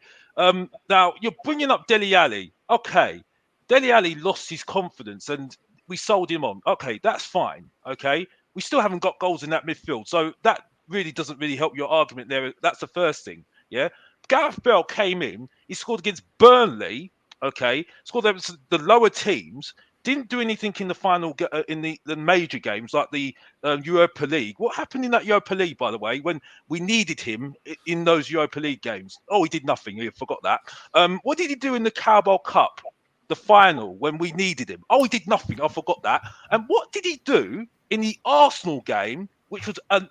Now you're bringing up Dele Alli. Okay, Dele Alli lost his confidence, and we sold him on. Okay, that's fine. Okay, we still haven't got goals in that midfield, so that really doesn't really help your argument there. That's the first thing. Yeah. Gareth Bale came in. He scored against Burnley. Okay, scored against the lower teams. Didn't do anything in the final in the major games like the Europa League. What happened in that Europa League, by the way, when we needed him in those Europa League games? Oh, he did nothing. I forgot that. What did he do in the Carabao Cup, the final, when we needed him? Oh, he did nothing. I forgot that. And what did he do in the Arsenal game, which was a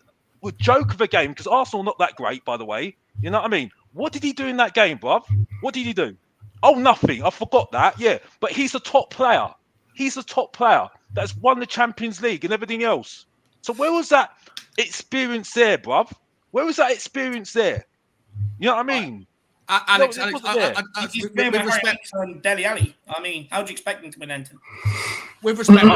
joke of a game, because Arsenal not that great, by the way. You know what I mean? What did he do in that game, bruv? What did he do? Oh, nothing. I forgot that. Yeah, but he's a top player. He's a top player that's won the Champions League and everything else. So where was that experience there, bruv? Where was that experience there? You know what I mean? Alex, he's playing with respect on Dele Alli. I mean, how do you expect him to win anything? With respect,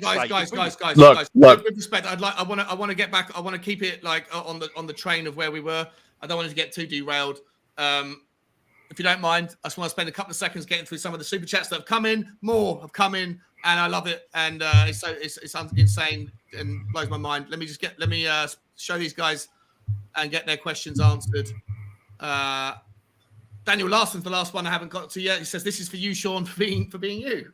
guys. Look. With respect, I want to get back. I want to keep it like on the train of where we were. I don't want it to get too derailed. If you don't mind, I just want to spend a couple of seconds getting through some of the super chats that have come in. More have come in, and I love it. And it's insane and blows my mind. Let me show these guys and get their questions answered. Daniel Larson's the last one I haven't got to yet. He says, "This is for you, Sean, for being you."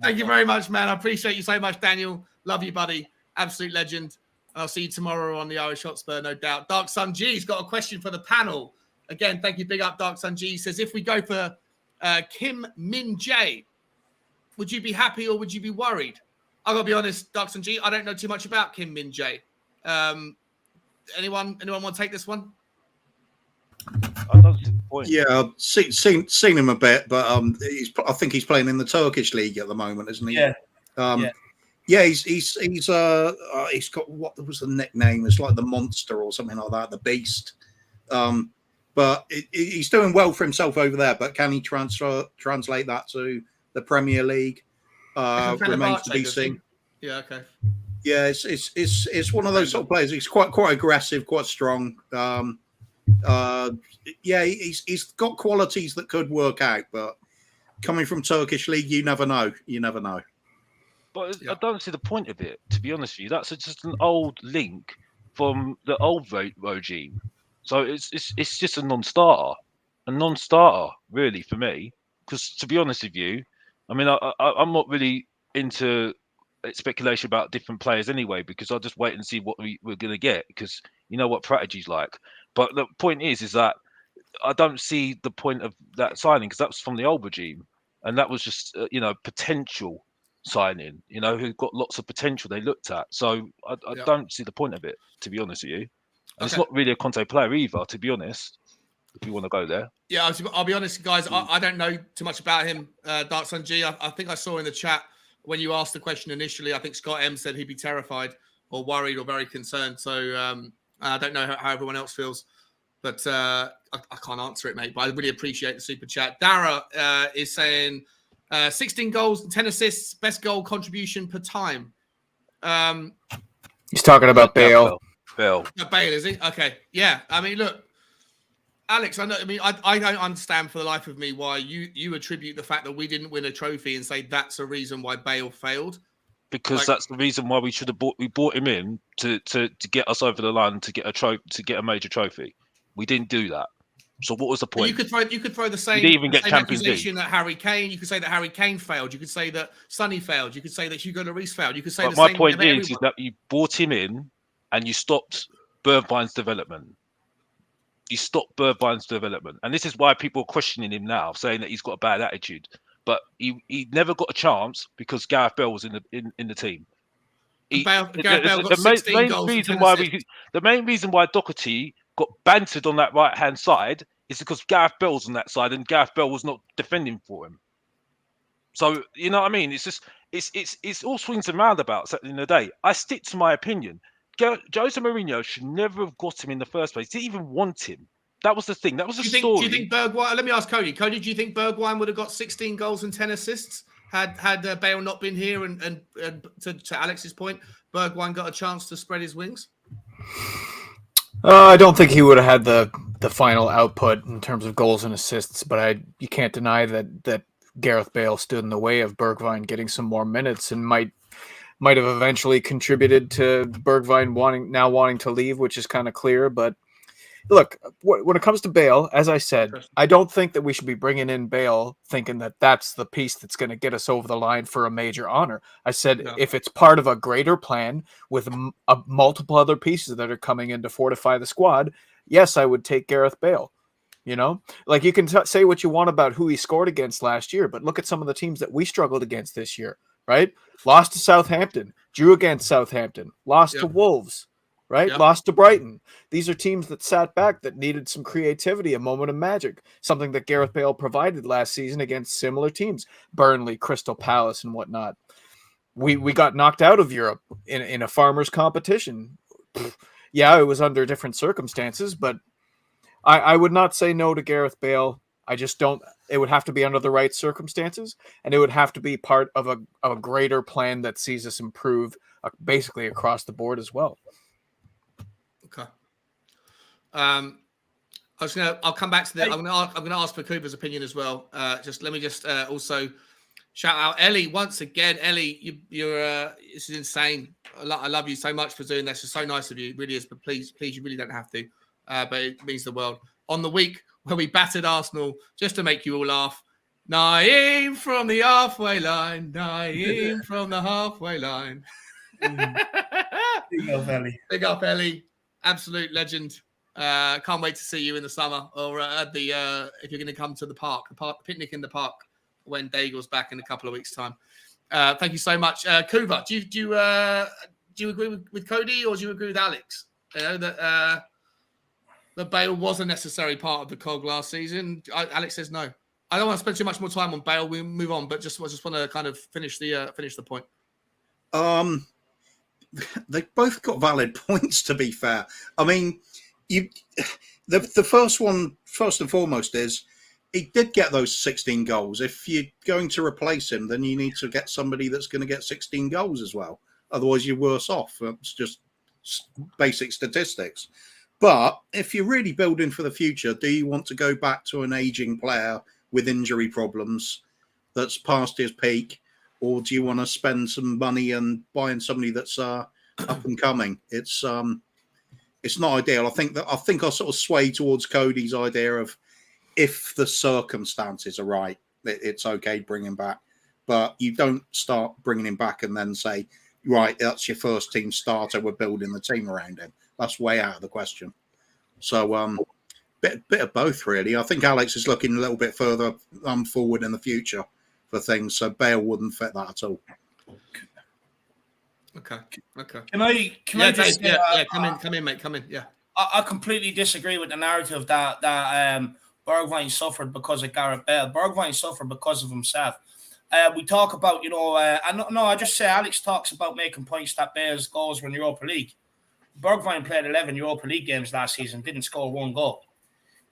Thank you very much, man. I appreciate you so much, Daniel. Love you, buddy. Absolute legend. I'll see you tomorrow on the Irish Hotspur, no doubt. Dark Sun G's got a question for the panel. Again, thank you. Big up, Dark Sun G. He says, if we go for Kim Min Jae, would you be happy or would you be worried? I got to be honest, Dark Sun G, I don't know too much about Kim Min Jae. Anyone want to take this one? Yeah, I've seen him a bit, but I think he's playing in the Turkish league at the moment, isn't he? Yeah. He's got, what was the nickname? It's like the Monster or something like that, the Beast. But he's doing well for himself over there. But can he translate that to the Premier League? Remains to be seen. Yeah. Okay. Yeah, it's one of those sort of players. He's quite aggressive, quite strong. He's got qualities that could work out, but coming from Turkish league, you never know. But I don't see the point of it, to be honest with you. That's just an old link from the old regime. So it's just a non-starter really for me. Because to be honest with you, I mean, I'm not really into speculation about different players anyway, because I'll just wait and see what we're going to get, because you know what Prodigy's like. But the point is that I don't see the point of that signing, because that was from the old regime, and that was just potential signing, who got lots of potential they looked at. So I don't see the point of it, to be honest with you. And It's not really a Conte player either, to be honest, if you want to go there. Yeah, I'll be honest, guys. I don't know too much about him, Dark Sun G. I think I saw in the chat when you asked the question initially, I think Scott M said he'd be terrified or worried or very concerned. So I don't know how everyone else feels, but I can't answer it, mate. But I really appreciate the super chat. Dara is saying 16 goals and 10 assists, best goal contribution per time. He's talking about Bale. Bale. Bale, is he? Okay. Yeah. I mean, look, Alex, I don't understand for the life of me why you attribute the fact that we didn't win a trophy and say that's a reason why Bale failed. Because that's the reason why we bought him in to get us over the line to get a major trophy. We didn't do that. So what was the point? You could throw the same, didn't even get Champions accusation at Harry Kane. You could say that Harry Kane failed. You could say that Sonny failed. You could say that Hugo Lloris failed. You could say but the my same. point is that you brought him in and you stopped Bergwijn's development. You stopped Bergwijn's development, and this is why people are questioning him now, saying that he's got a bad attitude. But he never got a chance because Gareth Bale was in the team. Gareth Bale got 16 goals. The main reason why Doherty got bantered on that right hand side is because Gareth Bale's on that side, and Gareth Bale was not defending for him. So you know what I mean? It's just it's all swings and roundabouts at the end of the day. I stick to my opinion. Jose Mourinho should never have got him in the first place. He didn't even want him. That was the thing. That was the story. Do you think Bergwijn? Let me ask Cody. Cody, do you think Bergwijn would have got 16 goals and 10 assists had Bale not been here? And to Alex's point, Bergwijn got a chance to spread his wings. I don't think he would have had the final output in terms of goals and assists, but you can't deny that Gareth Bale stood in the way of Bergwijn getting some more minutes and might have eventually contributed to Bergwijn wanting to leave, which is kind of clear. But look, when it comes to Bale, as I said, I don't think that we should be bringing in Bale thinking that that's the piece that's going to get us over the line for a major honor. I said if it's part of a greater plan with multiple other pieces that are coming in to fortify the squad, yes, I would take Gareth Bale. You know, like you can say what you want about who he scored against last year, but look at some of the teams that we struggled against this year, right? Lost to Southampton, drew against Southampton, lost to Wolves, right? Lost to Brighton. These are teams that sat back, that needed some creativity, a moment of magic, something that Gareth Bale provided last season against similar teams, Burnley, Crystal Palace, and whatnot. We got knocked out of Europe in a farmers' competition. Yeah, it was under different circumstances, but I would not say no to Gareth Bale. I just don't. It would have to be under the right circumstances, and it would have to be part of a greater plan that sees us improve basically across the board as well. Okay. I'll come back to that. I'm gonna ask for Cooper's opinion as well. Let me also shout out Ellie once again. Ellie, you're this is insane. I love you so much for doing this. It's so nice of you. It really is. But please, you really don't have to. But it means the world. On the week where we battered Arsenal, just to make you all laugh. Naeem from the halfway line. Naeem from the halfway line. Big up, Ellie. Big up, Ellie. Absolute legend. Can't wait to see you in the summer, or at the if you're going to come to the picnic in the park when Daigle's back in a couple of weeks' time. Thank you so much, Kuva. Do you agree with Cody, or do you agree with Alex? You know that Bale was a necessary part of the cog last season. Alex says no. I don't want to spend too much more time on Bale. We'll move on, but I just want to kind of finish the point. They both got valid points, to be fair. I mean, the first one, first and foremost, is he did get those 16 goals. If you're going to replace him, then you need to get somebody that's going to get 16 goals as well. Otherwise, you're worse off. It's just basic statistics. But if you're really building for the future, do you want to go back to an aging player with injury problems that's past his peak? Or do you want to spend some money and buying somebody that's up and coming? It's not ideal. I think I sort of sway towards Cody's idea of if the circumstances are right, it's okay to bring him back. But you don't start bringing him back and then say, right, that's your first team starter. We're building the team around him. That's way out of the question. So, bit of both, really. I think Alex is looking a little bit further forward in the future for things. So Bale wouldn't fit that at all. Okay. Can I just come in, mate. Come in. Yeah. I completely disagree with the narrative that Bergwijn suffered because of Gareth Bale. Bergwijn suffered because of himself. We talk about, I just say Alex talks about making points that Bale's goals were in Europa League. Bergwijn played 11 Europa League games last season, didn't score one goal.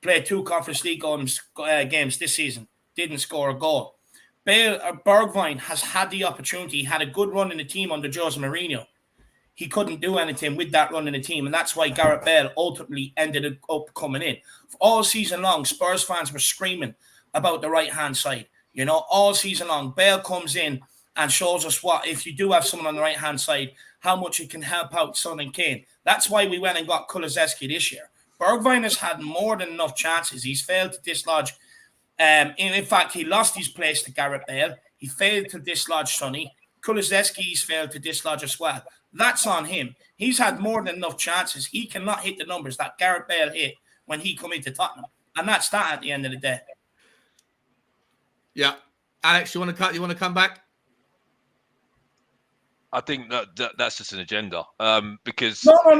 Played 2 Conference League games this season, didn't score a goal. Bergwijn has had the opportunity. He had a good run in the team under Jose Mourinho. he couldn't do anything with that run in the team. And that's why Gareth Bale ultimately ended up coming in. All season long, Spurs fans were screaming about the right-hand side. You know, all season long, Bale comes in and shows us what, if you do have someone on the right-hand side, how much it can help out Son and Kane. That's why we went and got Kulusevski this year. Bergwijn has had more than enough chances. He's failed to dislodge. In fact, he lost his place to Gareth Bale. He failed to dislodge Sonny. Kulusevski's failed to dislodge as well. That's on him. He's had more than enough chances. He cannot hit the numbers that Gareth Bale hit when he come into Tottenham. And that's that at the end of the day. Yeah. Alex, you want to come back? I think that's just an agenda. Because no. I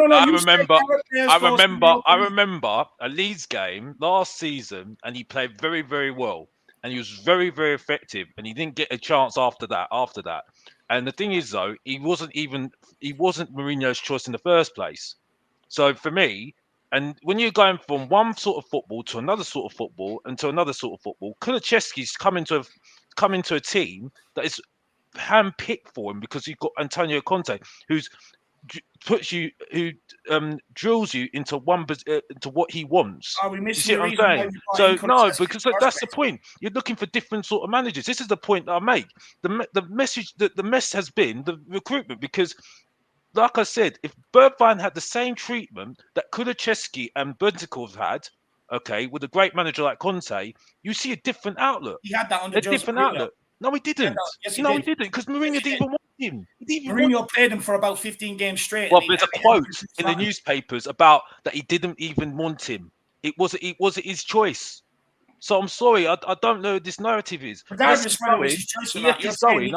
remember a Leeds game last season, and he played very, very well, and he was very, very effective, and he didn't get a chance after that. And the thing is, though, he wasn't Mourinho's choice in the first place. So for me, and when you're going from one sort of football to another sort of football and to another sort of football, Kulusevski's come into a team that is handpicked for him because you've got Antonio Conte, who drills you into into what he wants. Are we missing you see what I'm saying? So no, because that's the point. You're looking for different sort of managers. This is the point that I make. The message that the mess has been the recruitment, because, like I said, if Bergwijn had the same treatment that Kulusevski and Bentancur had, okay, with a great manager like Conte, you see a different outlook. He had that under a different outlook. No, he didn't. Yes, he didn't, because Mourinho didn't even want him. Mourinho played him for about 15 games straight. Well, there's a quote in the newspapers about that he didn't even want him. It wasn't his choice. So I'm sorry, I don't know what this narrative is. Regardless whether it was his choice or not, you're saying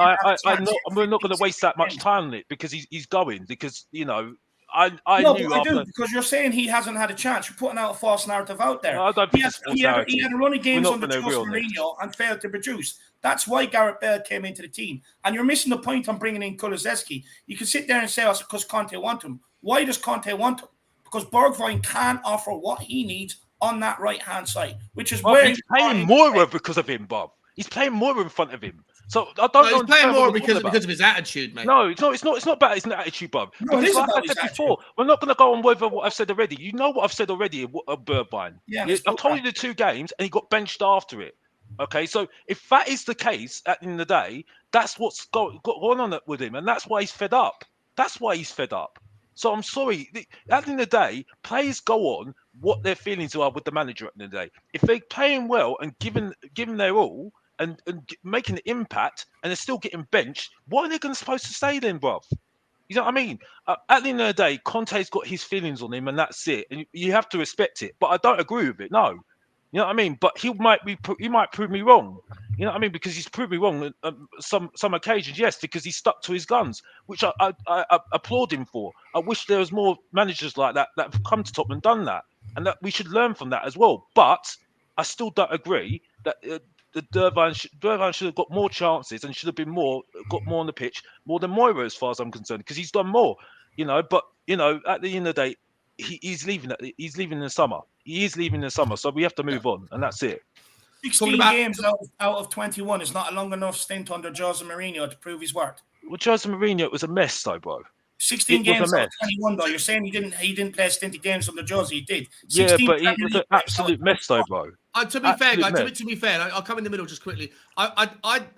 we're not going to waste that much time on it because he's going, because, you know, I do, because you're saying he hasn't had a chance. You're putting out a false narrative out there. No, I don't think he had a run of games under Jose Mourinho and failed to produce. That's why Gareth Bale came into the team. And you're missing the point on bringing in Kulusevski. You can sit there and say, oh, it's because Conte wants him. Why does Conte want him? Because Bergwijn can offer what he needs on that right-hand side, which is where he's playing Moira because of him, Bob. He's playing Moira in front of him. So I don't know. He's playing more because of his attitude, mate. No, it's not about his attitude, Bob. No, because like I said before, we're not going to go on with what I've said already. You know what I've said already of Bergwijn. Yeah, I've told you the 2 games, and he got benched after it. Okay, so if that is the case at the end of the day, that's what's going on with him, and that's why he's fed up. That's why he's fed up. So I'm sorry. At the end of the day, players go on what their feelings are with the manager at the end of the day. If they're playing well and giving their all, and making an impact, and they're still getting benched, why are they supposed to stay then, bruv? You know what I mean? At the end of the day, Conte's got his feelings on him, and that's it. And you have to respect it. But I don't agree with it. No, you know what I mean. But he might prove me wrong. You know what I mean? Because he's proved me wrong on some occasions. Yes, because he stuck to his guns, which I applaud him for. I wish there was more managers like that have come to Tottenham and done that, and that we should learn from that as well. But I still don't agree that. Bergwijn should have got more chances and should have got more on the pitch, more than Moira, as far as I'm concerned, because he's done more, you know. But you know, at the end of the day, he's leaving. He's leaving in the summer. He is leaving in the summer, so we have to move on, and that's it. 16 games out of 21 is not a long enough stint under Jose Mourinho to prove his worth. Well, Jose Mourinho was a mess, though, bro. 16 games out of 21, though. You're saying he didn't play a stint of games under Jose. He did. Yeah, but he was an absolute mess, though, bro. To be fair, guys, to be fair, I'll come in the middle just quickly. I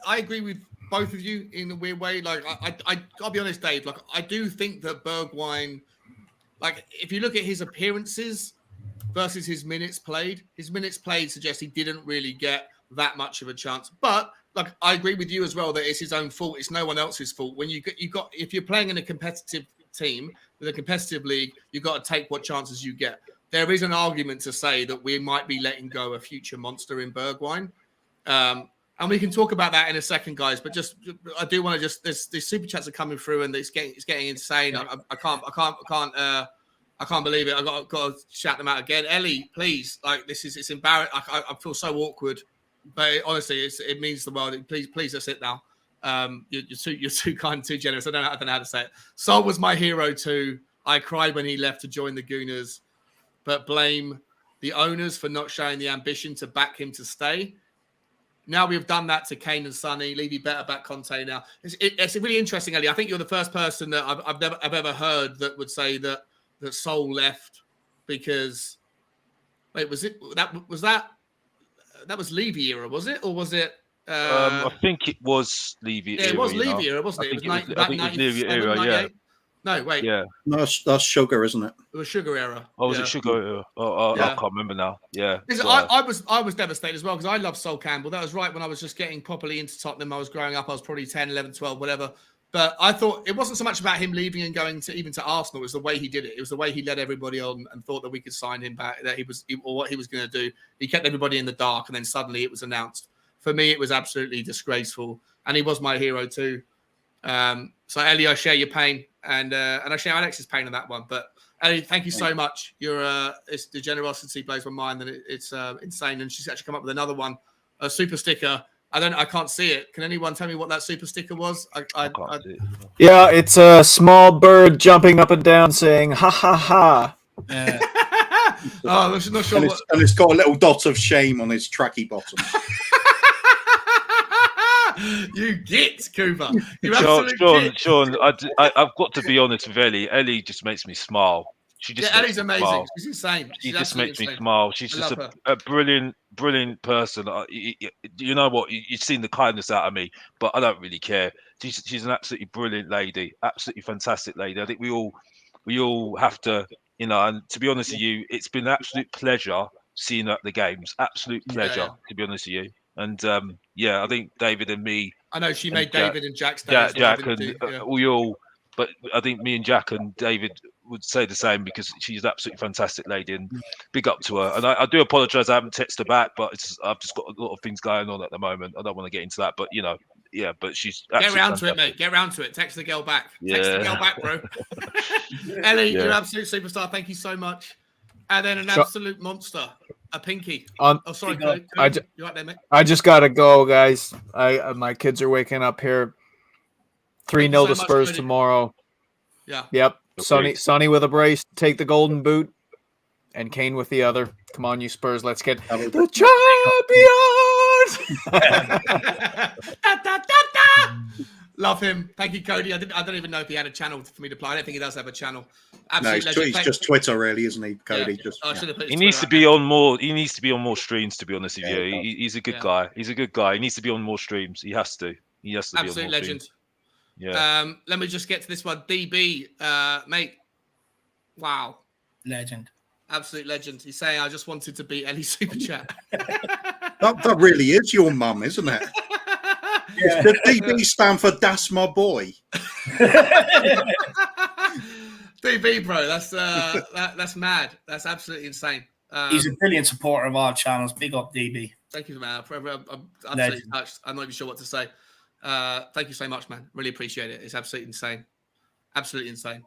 agree with both of you in a weird way. Like, I'll be honest, Dave. Like, I do think that Bergwijn, like, if you look at his appearances versus his minutes played suggests he didn't really get that much of a chance. But like, I agree with you as well that it's his own fault. It's no one else's fault. When you got if you're playing in a competitive team with a competitive league, you've got to take what chances you get. There is an argument to say that we might be letting go a future monster in Bergwijn. And we can talk about that in a second, guys. But I do want to these super chats are coming through, and it's getting insane. I can't believe it. I got to shout them out again. Ellie, please, like, it's embarrassing. I feel so awkward, but honestly, it means the world. Please just sit now. You're too kind, too generous. I don't know how to say it. Sol was my hero too. I cried when he left to join the Gooners, but blame the owners for not showing the ambition to back him to stay. Now we've done that to Kane and Sonny. Levy better back Conte now. It's really interesting, Ellie. I think you're the first person that I've ever heard that would say that Sol left because wait, was that was Levy era, was it, or was it? I think it was Levy. Yeah, it was Levy era, wasn't it? I think it was Levy era. Yeah. No, wait. Yeah. No, that's Sugar, isn't it? It was Sugar era. Oh, was it Sugar era? I can't remember now. Yeah. I was devastated as well because I love Sol Campbell. That was right when I was just getting properly into Tottenham. I was growing up. I was probably 10, 11, 12, whatever. But I thought it wasn't so much about him leaving and going to Arsenal. It was the way he did it. It was the way he led everybody on and thought that we could sign him back, or what he was going to do. He kept everybody in the dark, and then suddenly it was announced. For me, it was absolutely disgraceful, and he was my hero too. So Ellie, I share your pain, and I share Alex's pain on that one. But Ellie, thank you so much. It's the generosity blows my mind, and it's insane. And she's actually come up with another one, a super sticker. I can't see it. Can anyone tell me what that super sticker was? I can't see it. Yeah, it's a small bird jumping up and down saying "ha ha ha." I'm not sure. And it's got a little dot of shame on his tracky bottom. You get Cooper. Sean, I've got to be honest with Ellie. Ellie just makes me smile. Ellie's amazing. Smile. She's insane. She just makes me smile. She's just a brilliant person. You know what? You've seen the kindness out of me, but I don't really care. She's an absolutely brilliant lady, absolutely fantastic lady. I think we all have to, and to be honest with you, it's been an absolute pleasure seeing her at the games. Absolute pleasure, to be honest with you. And I think David and me. I know she made David and Jack's day. Jack and we all. But I think me and Jack and David would say the same because she's an absolutely fantastic lady and big up to her. And I do apologise I haven't texted her back, but I've just got a lot of things going on at the moment. I don't want to get into that, but but she's get around to it, mate. Get around to it. Text the girl back. Text the girl back, bro. Ellie, you're an absolute superstar. Thank you so much. And then an absolute monster, a pinky. Sorry, Cody. You right there, mate? I just gotta go, guys. My kids are waking up here. 3-0 to Spurs tomorrow. Yeah. Yep. Sonny with a brace, take the golden boot, and Kane with the other. Come on, you Spurs. Let's get the champions. Love him. Thank you, Cody. I don't even know if he had a channel for me to play. I don't think he does have a channel. Absolutely. No, he's just Twitter, really, isn't he, Cody? Yeah. He needs to be on more. He needs to be on more streams. To be honest with you, he's a good guy. He's a good guy. He needs to be on more streams. He has to. He has to. Absolute be on more legend. Streams. Yeah. Let me just get to this one. DB, mate. Wow. Legend. Absolute legend. He's saying, I just wanted to beat Ellie Super Chat. that really is your mum, isn't it? Yeah. The DB stand for "That's my boy." DB, bro. That's mad. That's absolutely insane. He's a brilliant supporter of our channels. Big up, DB. Thank you, man. I'm absolutely touched. I'm not even sure what to say. Thank you so much, man. Really appreciate it. It's absolutely insane. Absolutely insane.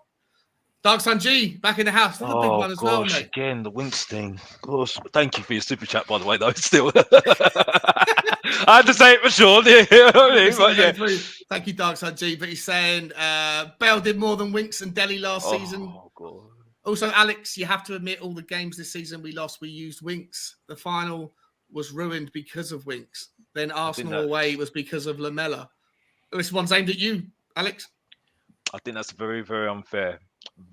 Dark Sun G back in the house. Another big one as well, mate. Again, the Winks thing. Of course. Thank you for your super chat, by the way, though. Still. I had to say it for sure. Thank you, Dark Sun G. But he's saying Bale did more than Winks and Delhi last season. God. Also, Alex, you have to admit all the games this season we lost, we used Winks. The final was ruined because of Winks. Then Arsenal away was because of Lamella. This one's aimed at you, Alex. I think that's very, very unfair.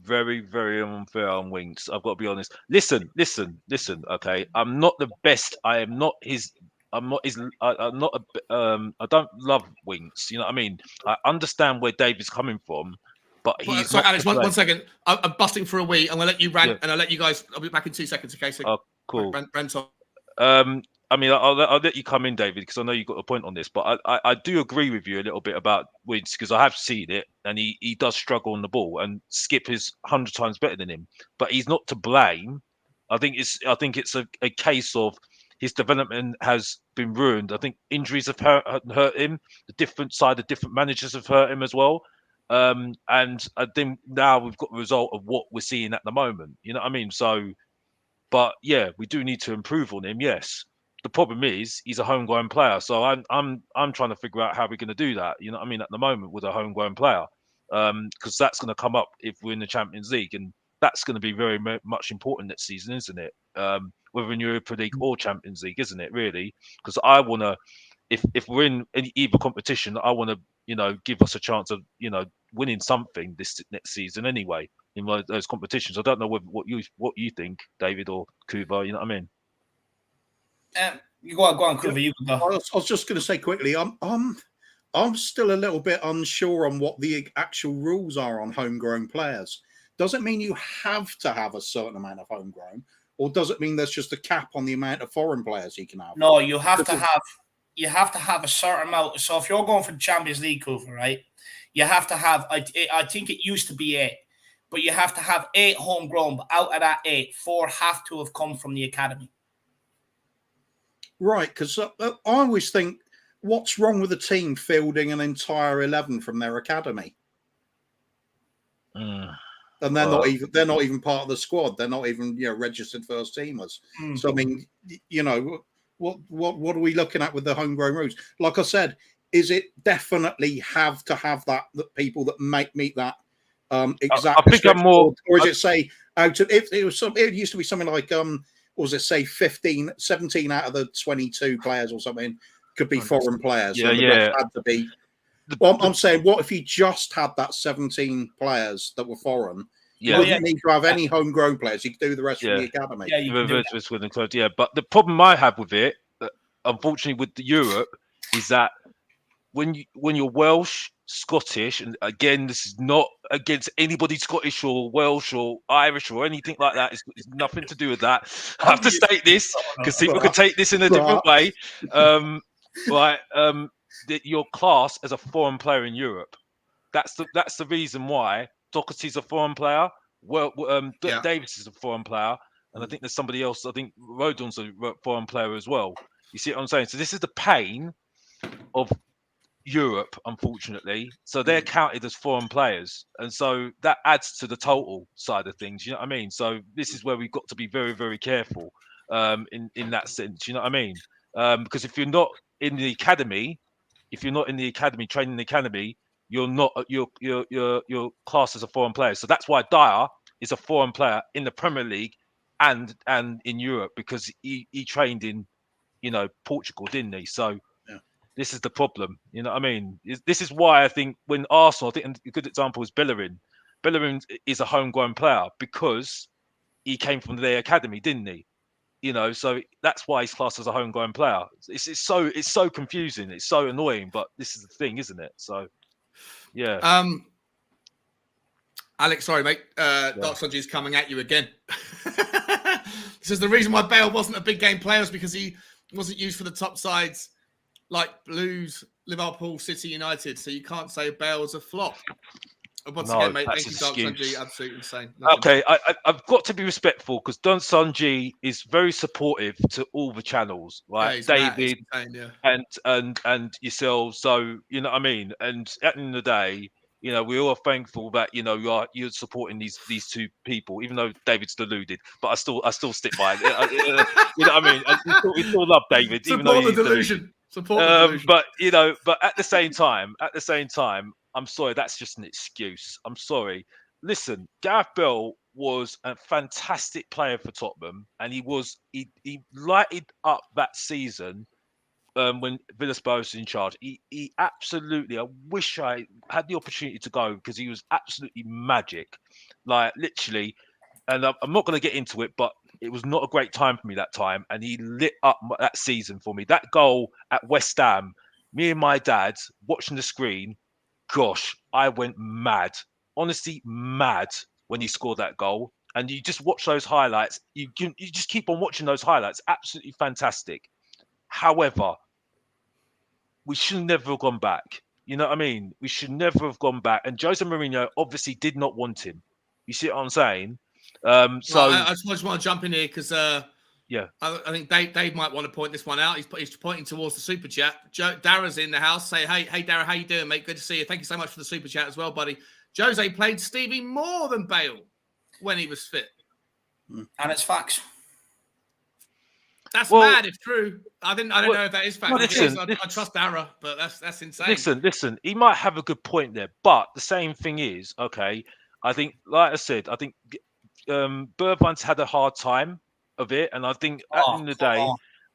Very, very unfair on Winks. I've got to be honest. Listen. Okay, I'm not the best. I don't love Winks. You know what I mean? I understand where David's coming from, but he's. Sorry, Alex. One second. I'm busting for a wee. I'm gonna let you rant, and I'll let you guys. I'll be back in 2 seconds. Okay. So cool. Rant on. I mean, I'll let you come in, David, because I know you've got a point on this. But I do agree with you a little bit about Winks because I have seen it, and he does struggle on the ball. And Skip is 100 times better than him, but he's not to blame. I think it's a case of his development has been ruined. I think injuries have hurt him. The different managers have hurt him as well. And I think now we've got the result of what we're seeing at the moment. You know what I mean? So, but yeah, we do need to improve on him. Yes. The problem is he's a homegrown player, so I'm trying to figure out how we're going to do that. You know what I mean? At the moment with a homegrown player, because that's going to come up if we're in the Champions League, and that's going to be very much important next season, isn't it? Whether in Europa League or Champions League, isn't it? Really, because I want to if we're in either competition, I want to give us a chance of winning something this next season anyway in those competitions. I don't know what you think, David or Kuba. You know what I mean? You go on, Kuba. You can go. I was just going to say quickly. I'm still a little bit unsure on what the actual rules are on homegrown players. Does it mean you have to have a certain amount of homegrown, or does it mean there's just a cap on the amount of foreign players you can have? No, you have to have a certain amount. So if you're going for the Champions League, Kuba, right, you have to have. I think it used to be 8, but you have to have 8 homegrown. But out of that 8, 4 have to have come from the academy. Right, because I always think, what's wrong with a team fielding an entire 11 from their academy? And they're not even part of the squad. They're not even registered first teamers. So I mean, what are we looking at with the homegrown rules? Like I said, is it definitely have to have that people that meet that exact? I think I'm more, or is it say out of if it was it used to be something like or was it say 17 out of the 22 players or something could be foreign players? Yeah, so the rest had to be. Well, I'm saying, what if you just had that 17 players that were foreign? You wouldn't need to have any homegrown players. You could do the rest from the academy. Yeah, you can do that. Yeah, but the problem I have with it, unfortunately, with Europe, is that when you're Welsh, Scottish, and again, this is not against anybody Scottish or Welsh or Irish or anything like that. It's nothing to do with that. I have to state this because people could take this in a different way. That your class as a foreign player in Europe. That's the reason why Doherty's a foreign player. Well, Davis is a foreign player, and I think there's somebody else. I think Rodon's a foreign player as well. You see what I'm saying? So this is the pain of Europe, unfortunately. So they're counted as foreign players, and so that adds to the total side of things. You know what I mean? So this is where we've got to be very, very careful in that sense. You know what I mean? Because if you're not in the academy, training in the academy, you're not your class as a foreign player. So that's why Dyer is a foreign player in the Premier League and in Europe, because he trained in Portugal, didn't he? So this is the problem. You know what I mean? This is why I think when Arsenal, I think a good example is Bellerin. Bellerin is a homegrown player because he came from their academy, didn't he? So that's why he's classed as a homegrown player. It's so confusing. It's so annoying, but this is the thing, isn't it? So, yeah. Alex, sorry, mate. Dark Sunji is coming at you again. This is the reason why Bale wasn't a big game player, was because he wasn't used for the top sides like Blues, Liverpool, City, United. So you can't say Bale's a flop. Once again, mate, thank you, Dark Sunji. Absolutely insane. Okay, I've got to be respectful because Don Sunji is very supportive to all the channels, right? David and yourselves. So you know what I mean. And at the end of the day, we all are thankful that you're supporting these two people, even though David's deluded. But I still stick by it. You know what I mean? We still love David, support even though the delusion. Support the delusion. But at the same time. I'm sorry, that's just an excuse. I'm sorry. Listen, Gareth Bale was a fantastic player for Tottenham, and he lighted up that season when Villas-Boas was in charge. He absolutely, I wish I had the opportunity to go, because he was absolutely magic. Like, literally, and I'm not going to get into it, but it was not a great time for me that time, and he lit up that season for me. That goal at West Ham, me and my dad watching the screen, gosh, I went mad. Honestly, mad when he scored that goal. And you just watch those highlights. You just keep on watching those highlights. Absolutely fantastic. However, we should never have gone back. You know what I mean? We should never have gone back. And Jose Mourinho obviously did not want him. You see what I'm saying? I just want to jump in here because I think Dave might want to point this one out. He's pointing towards the super chat. Dara's in the house. Say, hey, Dara, how you doing, mate? Good to see you. Thank you so much for the super chat as well, buddy. Jose played Stevie more than Bale when he was fit. And it's facts. That's mad if true. I don't know if that is fact. I trust Dara, but that's insane. Listen. He might have a good point there, but the same thing is, okay, I think, like I said, I think Bergwijn's had a hard time of it, and I think at the end of the day,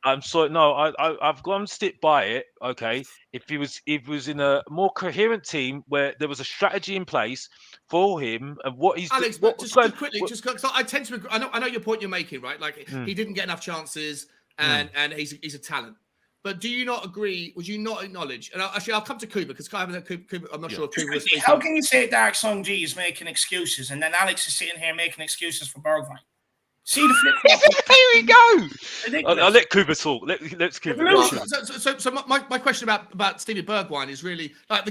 I'm sorry. No, I've gone stick by it. Okay, if he was in a more coherent team where there was a strategy in place for him and what he's Alex, what but was just going. quickly, just because I tend to agree. I know your point you're making, right? Like he didn't get enough chances, and he's a talent. But do you not agree? Would you not acknowledge? And I'll come to Kuba because I'm not sure if Kuba was speaking. How can you say Dark Song G is making excuses and then Alex is sitting here making excuses for Bergwijn? See the flip. Here we go. Ridiculous. I'll let Kuba talk. Let's Kuba. Well, so my question about Stevie Bergwijn is really like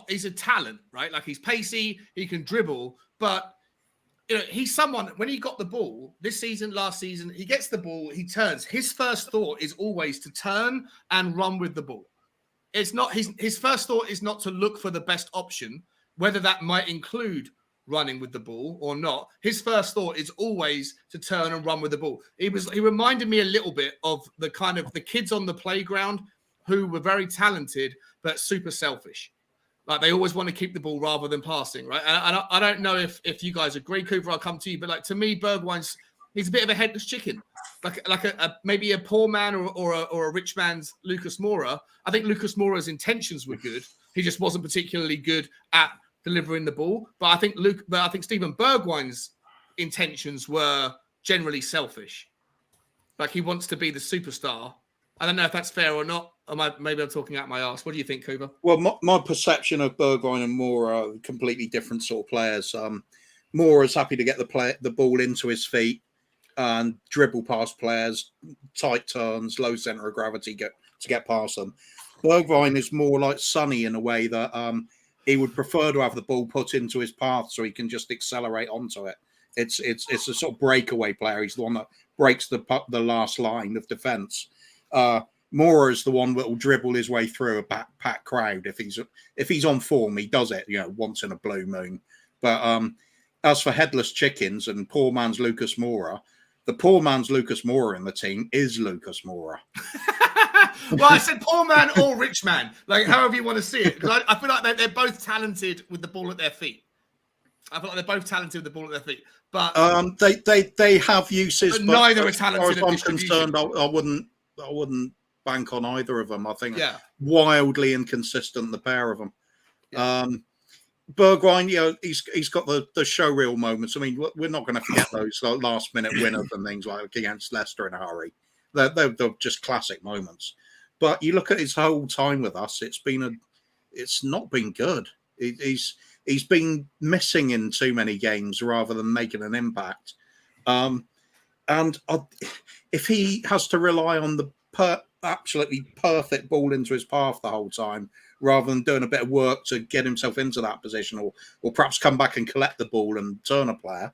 he's a talent, right? Like he's pacey, he can dribble, but he's someone when he got the ball this season, last season, he gets the ball, he turns. His first thought is always to turn and run with the ball. It's not his first thought is not to look for the best option, whether that might include running with the ball or not. His first thought is always to turn and run with the ball. He reminded me a little bit of the kids on the playground who were very talented but super selfish. Like they always want to keep the ball rather than passing, right? And I don't know if you guys agree, Cooper. I'll come to you, but like to me, Bergwijn's he's a bit of a headless chicken, like a maybe a poor man or a rich man's Lucas Moura. I think Lucas Moura's intentions were good. He just wasn't particularly good at delivering the ball. But I think Steven Bergwijn's intentions were generally selfish. Like he wants to be the superstar. I don't know if that's fair or not. Maybe I'm talking out my arse. What do you think, Cooper? Well, my perception of Bergwijn and Moura are completely different sort of players. Moura's happy to get the ball into his feet and dribble past players, tight turns, low centre of gravity to get past them. Bergwijn is more like Sonny in a way that he would prefer to have the ball put into his path so he can just accelerate onto it. It's a sort of breakaway player. He's the one that breaks the last line of defence. Moura is the one that will dribble his way through a packed crowd. If he's on form, he does it, once in a blue moon. But as for headless chickens and poor man's Lucas Moura, the poor man's Lucas Moura in the team is Lucas Moura. Well, I said poor man or rich man, like however you want to see it. Because I feel like they're both talented with the ball at their feet. I feel like they're both talented with the ball at their feet. But they have uses. But neither are talented. As far as I'm concerned, I wouldn't bank on either of them. I think wildly inconsistent, the pair of them. Yeah. Bergwijn, he's got the show reel moments. I mean, we're not going to forget those last minute winners and things like against Leicester in a hurry. They're just classic moments. But you look at his whole time with us; it's not been good. He's been missing in too many games rather than making an impact. If he has to rely on the absolutely perfect ball into his path the whole time, rather than doing a bit of work to get himself into that position, or perhaps come back and collect the ball and turn a player,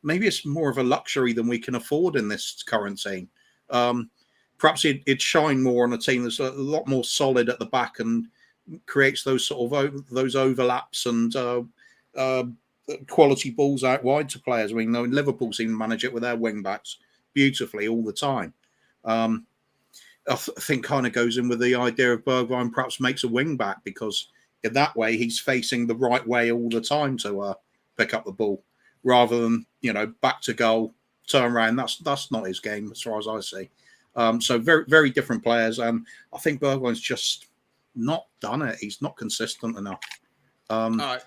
maybe it's more of a luxury than we can afford in this current team. Perhaps it'd shine more on a team that's a lot more solid at the back and creates those sort of those overlaps and quality balls out wide to players. I mean, Liverpool seem to manage it with their wing backs beautifully all the time. I think kind of goes in with the idea of Bergwijn perhaps makes a wing back because in that way he's facing the right way all the time to pick up the ball rather than back to goal, turn around. That's not his game as far as I see. So very, very different players, and I think Bergwijn's just not done it. He's not consistent enough. All right.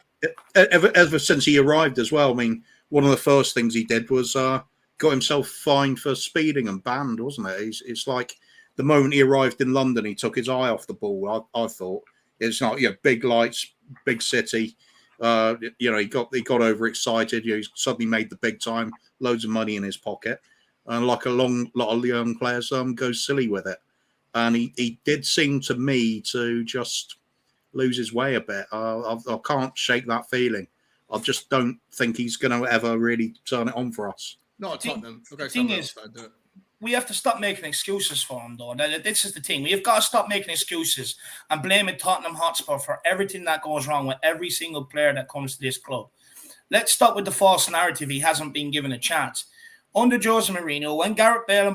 Ever since he arrived as well. I mean, one of the first things he did was got himself fined for speeding and banned, wasn't it? It's like the moment he arrived in London, he took his eye off the ball. I thought it's not big lights, big city. He got overexcited. He suddenly made the big time, loads of money in his pocket, and like a lot of young players, go silly with it. And he did seem to me to just lose his way a bit. I can't shake that feeling. I just don't think he's going to ever really turn it on for us. Not at Tottenham. The thing is, we have to stop making excuses for him, though. This is the thing. We have got to stop making excuses and blaming Tottenham Hotspur for everything that goes wrong with every single player that comes to this club. Let's stop with the false narrative he hasn't been given a chance. Under Jose Mourinho, when Gareth Bale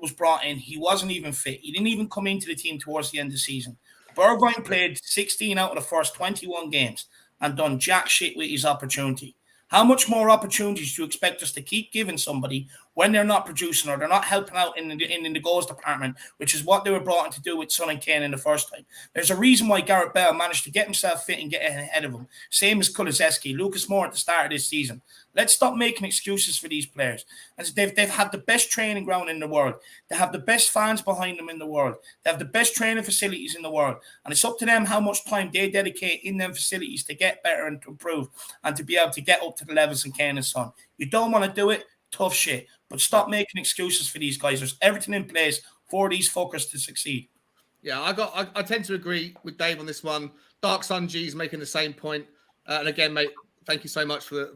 was brought in, he wasn't even fit. He didn't even come into the team towards the end of the season. Bergwijn played 16 out of the first 21 games and done jack shit with his opportunity. How much more opportunities do you expect us to keep giving somebody when they're not producing or they're not helping out in the goals department, which is what they were brought in to do with Son and Kane in the first time. There's a reason why Gareth Bale managed to get himself fit and get ahead of him. Same as Kulusevski, Lucas Moore at the start of this season. Let's stop making excuses for these players. And they've had the best training ground in the world. They have the best fans behind them in the world. They have the best training facilities in the world. And it's up to them how much time they dedicate in them facilities to get better and to improve and to be able to get up to the levels in Kane and Son. You don't want to do it, tough shit. But stop making excuses for these guys. There's everything in place for these fuckers to succeed. Yeah, I tend to agree with Dave on this one. Dark Sun G's making the same point. And again, mate, thank you so much for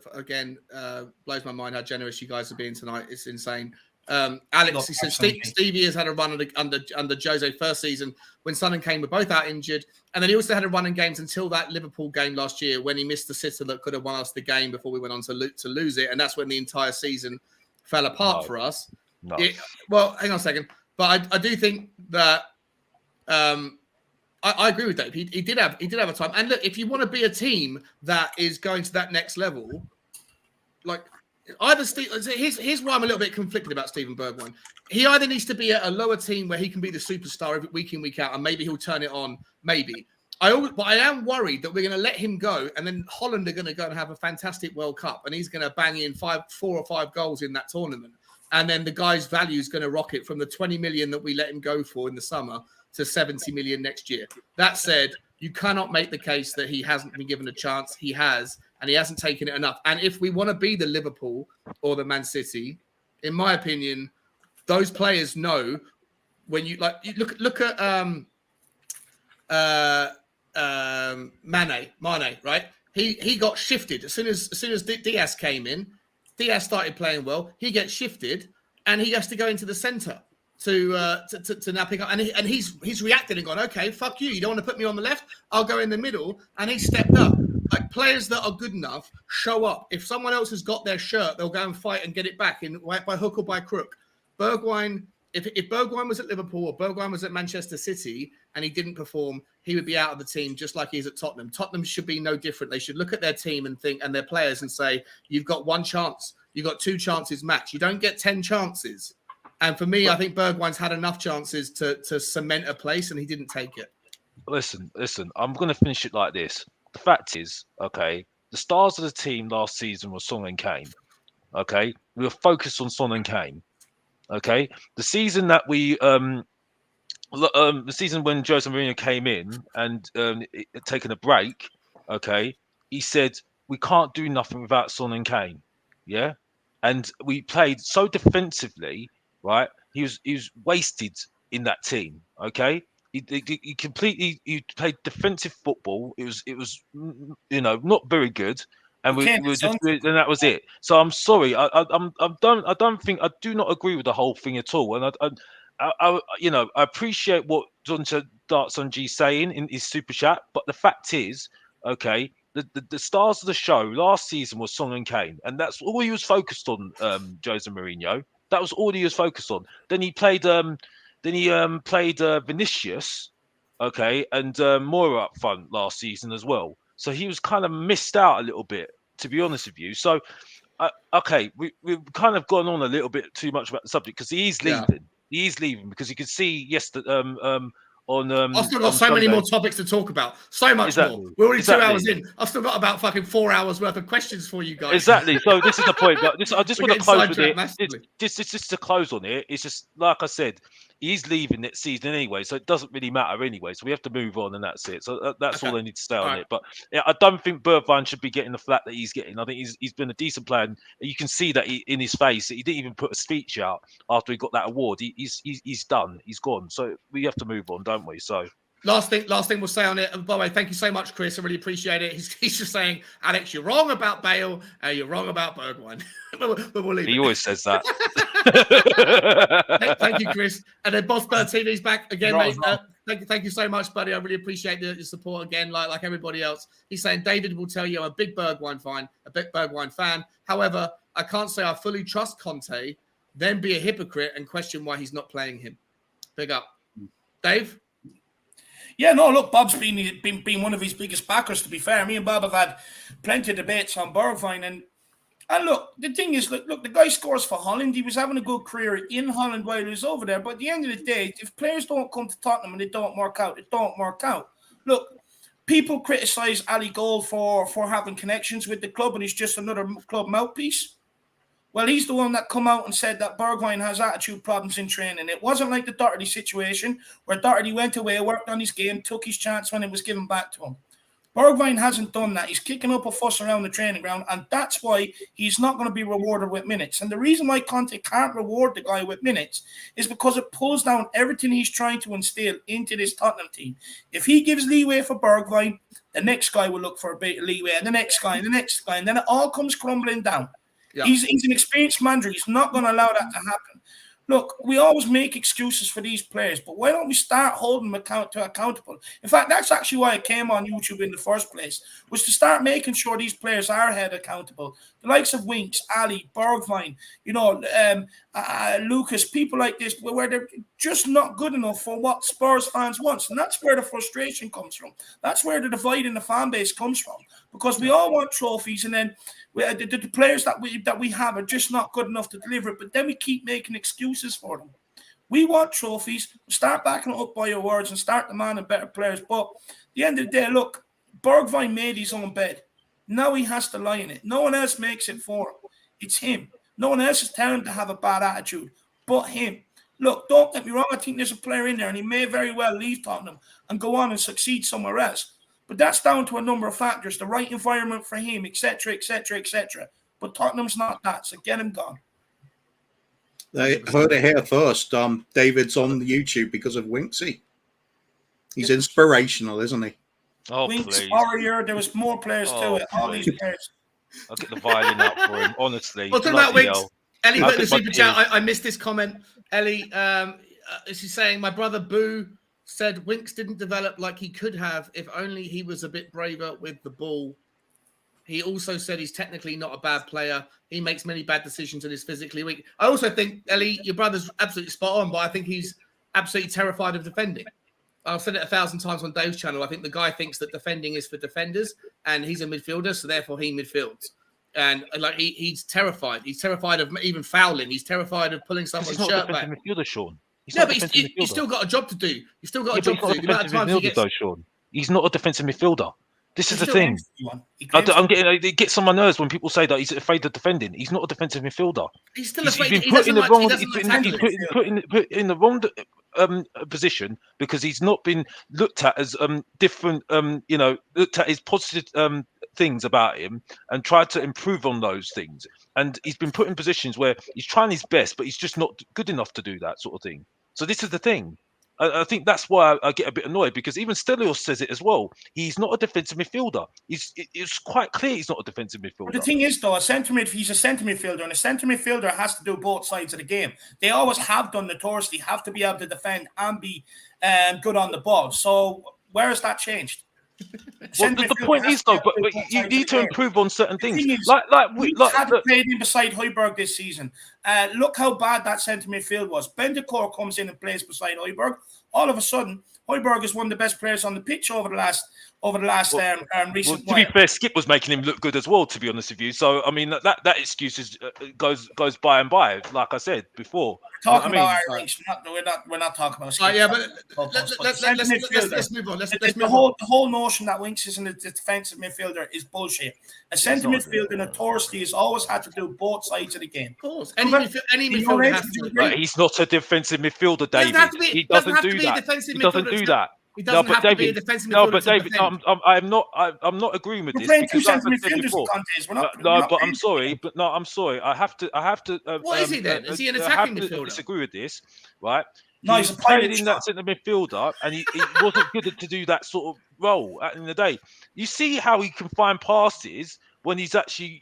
blows my mind how generous you guys are being tonight. It's insane. Alex, he said Stevie has had a run under Jose first season when Son and Kane were both out injured. And then he also had a run in games until that Liverpool game last year when he missed the sitter that could have won us the game before we went on to lose it. And that's when the entire season fell apart for us. No. Well, hang on a second. But I do think that I agree with Dave. He did have a time. And look, if you want to be a team that is going to that next level, like either here's why I'm a little bit conflicted about Steven Bergwijn. He either needs to be at a lower team where he can be the superstar every week in, week out, and maybe he'll turn it on. Maybe. But I am worried that we're going to let him go, and then Holland are going to go and have a fantastic World Cup, and he's going to bang in 4 or 5 goals in that tournament. And then the guy's value is going to rocket from the 20 million that we let him go for in the summer to 70 million next year. That said, you cannot make the case that he hasn't been given a chance. He has, and he hasn't taken it enough. And if we want to be the Liverpool or the Man City, in my opinion, those players know when you look at Mane, right? He got shifted as soon as Diaz came in. Diaz started playing well. He gets shifted, and he has to go into the centre to now pick up. And he's reacted and gone, okay, fuck you. You don't want to put me on the left? I'll go in the middle. And he stepped up. Like players that are good enough show up. If someone else has got their shirt, they'll go and fight and get it back by hook or by crook. Bergwijn. If Bergwijn was at Liverpool or Bergwijn was at Manchester City and he didn't perform, he would be out of the team just like he is at Tottenham. Tottenham should be no different. They should look at their team and their players and say, you've got 1 chance. You've got 2 chances max. You don't get 10 chances. And for me, I think Bergwijn's had enough chances to cement a place and he didn't take it. Listen. I'm going to finish it like this. The fact is, okay, the stars of the team last season were Son and Kane. Okay, we were focused on Son and Kane. Okay, the season that the season when Jose Mourinho came in and taken a break, okay, he said we can't do nothing without Son and Kane, yeah, and we played so defensively, right? He was wasted in that team, okay. He played defensive football. It was not very good. And that was it. So I'm sorry. I do not agree with the whole thing at all. And I appreciate what Dark Sun G saying in his super chat, but the fact is, okay, the stars of the show last season was Son and Kane, and that's all he was focused on. Jose Mourinho. That was all he was focused on. Then he played Vinicius, okay, and Moura up front last season as well. So he was kind of missed out a little bit, to be honest with you. So, okay, we've kind of gone on a little bit too much about the subject because he's leaving. Yeah. He is leaving because you could see yesterday I've still got so many more topics to talk about. So much more. We're already 2 hours in. I've still got about fucking 4 hours worth of questions for you guys. Exactly. So this is the point. I just want to close with it. Just to close on it. It's just like I said. He's leaving next season anyway, so it doesn't really matter anyway. So we have to move on, and that's it. So that's all I need to say on it. But yeah, I don't think Bergwijn should be getting the flack that he's getting. I think he's been a decent player, and you can see that in his face. He didn't even put a speech out after he got that award. He's done. He's gone. So we have to move on, don't we? So. Last thing we'll say on it. And by the way, thank you so much, Chris. I really appreciate it. He's just saying, Alex, you're wrong about Bale. You're wrong about Bergwijn. but we'll leave He always says that. Thank you, Chris. And then Boss Bird TV's back again, mate. Thank you so much, buddy. I really appreciate the support again, like everybody else. He's saying David will tell you I'm a big Bergwijn fan. However, I can't say I fully trust Conte, then be a hypocrite and question why he's not playing him. Big up. Dave? Yeah, no, look, Bob's been one of his biggest backers, to be fair. Me and Bob have had plenty of debates on Bergwijn, and And look, the thing is, look, the guy scores for Holland. He was having a good career in Holland while he was over there. But at the end of the day, if players don't come to Tottenham and they don't work out, it don't work out. Look, people criticise Ali Gold for having connections with the club and he's just another club mouthpiece. Well, he's the one that come out and said that Bergwijn has attitude problems in training. It wasn't like the Doherty situation where Doherty went away, worked on his game, took his chance when it was given back to him. Bergwijn hasn't done that. He's kicking up a fuss around the training ground, and that's why he's not going to be rewarded with minutes. And the reason why Conte can't reward the guy with minutes is because it pulls down everything he's trying to instill into this Tottenham team. If he gives leeway for Bergwijn, the next guy will look for a bit of leeway, and the next guy, and the next guy, and then it all comes crumbling down. Yeah. He's an experienced manager. He's not going to allow that to happen. Look, we always make excuses for these players, but why don't we start holding them accountable? In fact, that's actually why I came on YouTube in the first place, was to start making sure these players are held accountable. The likes of Winks, Ali, Bergwijn, Lucas, people like this, where they're just not good enough for what Spurs fans want. And that's where the frustration comes from. That's where the divide in the fan base comes from. Because we all want trophies, and then the players that we have are just not good enough to deliver it, but then we keep making excuses for them. We want trophies. Start backing it up by your words and start demanding better players. But at the end of the day, look, Bergwijn made his own bed. Now he has to lie in it. No one else makes it for him. It's him. No one else is telling him to have a bad attitude but him. Look, don't get me wrong. I think there's a player in there and he may very well leave Tottenham and go on and succeed somewhere else. But that's down to a number of factors, the right environment for him, etc., etc., etc. But Tottenham's not that, so get him gone. They heard it here first. David's on YouTube because of Winksy. He's inspirational, isn't he? Oh, Winks, please. Warrior, there was more players to it. All these players. I'll get the violin out for him, honestly. Well, talking about Winks, Ellie put in the super chat. I missed this comment. Ellie, she's saying, my brother Boo said Winks didn't develop like he could have if only he was a bit braver with the ball. He also said he's technically not a bad player. He makes many bad decisions and is physically weak. I also think, Ellie, your brother's absolutely spot on, but I think he's absolutely terrified of defending. I've said it 1,000 times on Dave's channel. I think the guy thinks that defending is for defenders and he's a midfielder, so therefore he midfields. And like he's terrified. He's terrified of even fouling. He's terrified of pulling someone's shirt back. Midfielder, Sean. But he's still got a job to do. You've still got a job to do. Sean. He's not a defensive midfielder. This is the thing. It gets on my nerves when people say that he's afraid of defending. He's not a defensive midfielder. He's still afraid. He's put in the wrong position because he's not been looked at as different. Looked at his positive things about him and tried to improve on those things. And he's been put in positions where he's trying his best, but he's just not good enough to do that sort of thing. So this is the thing. I think that's why I get a bit annoyed because even Stelios says it as well. He's not a defensive midfielder. It's quite clear he's not a defensive midfielder. But the thing is, though, he's a centre midfielder, and a centre midfielder has to do both sides of the game. They always have done notoriously, have to be able to defend and be good on the ball. So where has that changed? Well, the point is, though, but you need to improve on certain things. We haven't played in beside Højbjerg this season. Look how bad that centre midfield was. Bentancur comes in and plays beside Højbjerg. All of a sudden, Højbjerg is one of the best players on the pitch over the last recent. To be fair, Skip was making him look good as well. To be honest with you, so I mean that excuse goes by and by. Like I said before, talking about Irish, we're not talking about Skip. Yeah, but let's move on. The whole notion that Winks isn't a defensive midfielder is bullshit. A centre midfielder notoriously has always had to do both sides of the game. Of course, any midfielder has to do. He's not a defensive midfielder, David. He doesn't do that. He doesn't do that. He doesn't have to be a defensive midfielder. No, but David, I'm not agreeing with this. Playing two centre midfielders I'm sorry, I'm sorry. I have to. What is he then? Is he an attacking midfielder? Disagree with this, right? No, he's played in that centre midfielder, and he wasn't good to do that sort of role at the end of the day. You see how he can find passes when he's actually,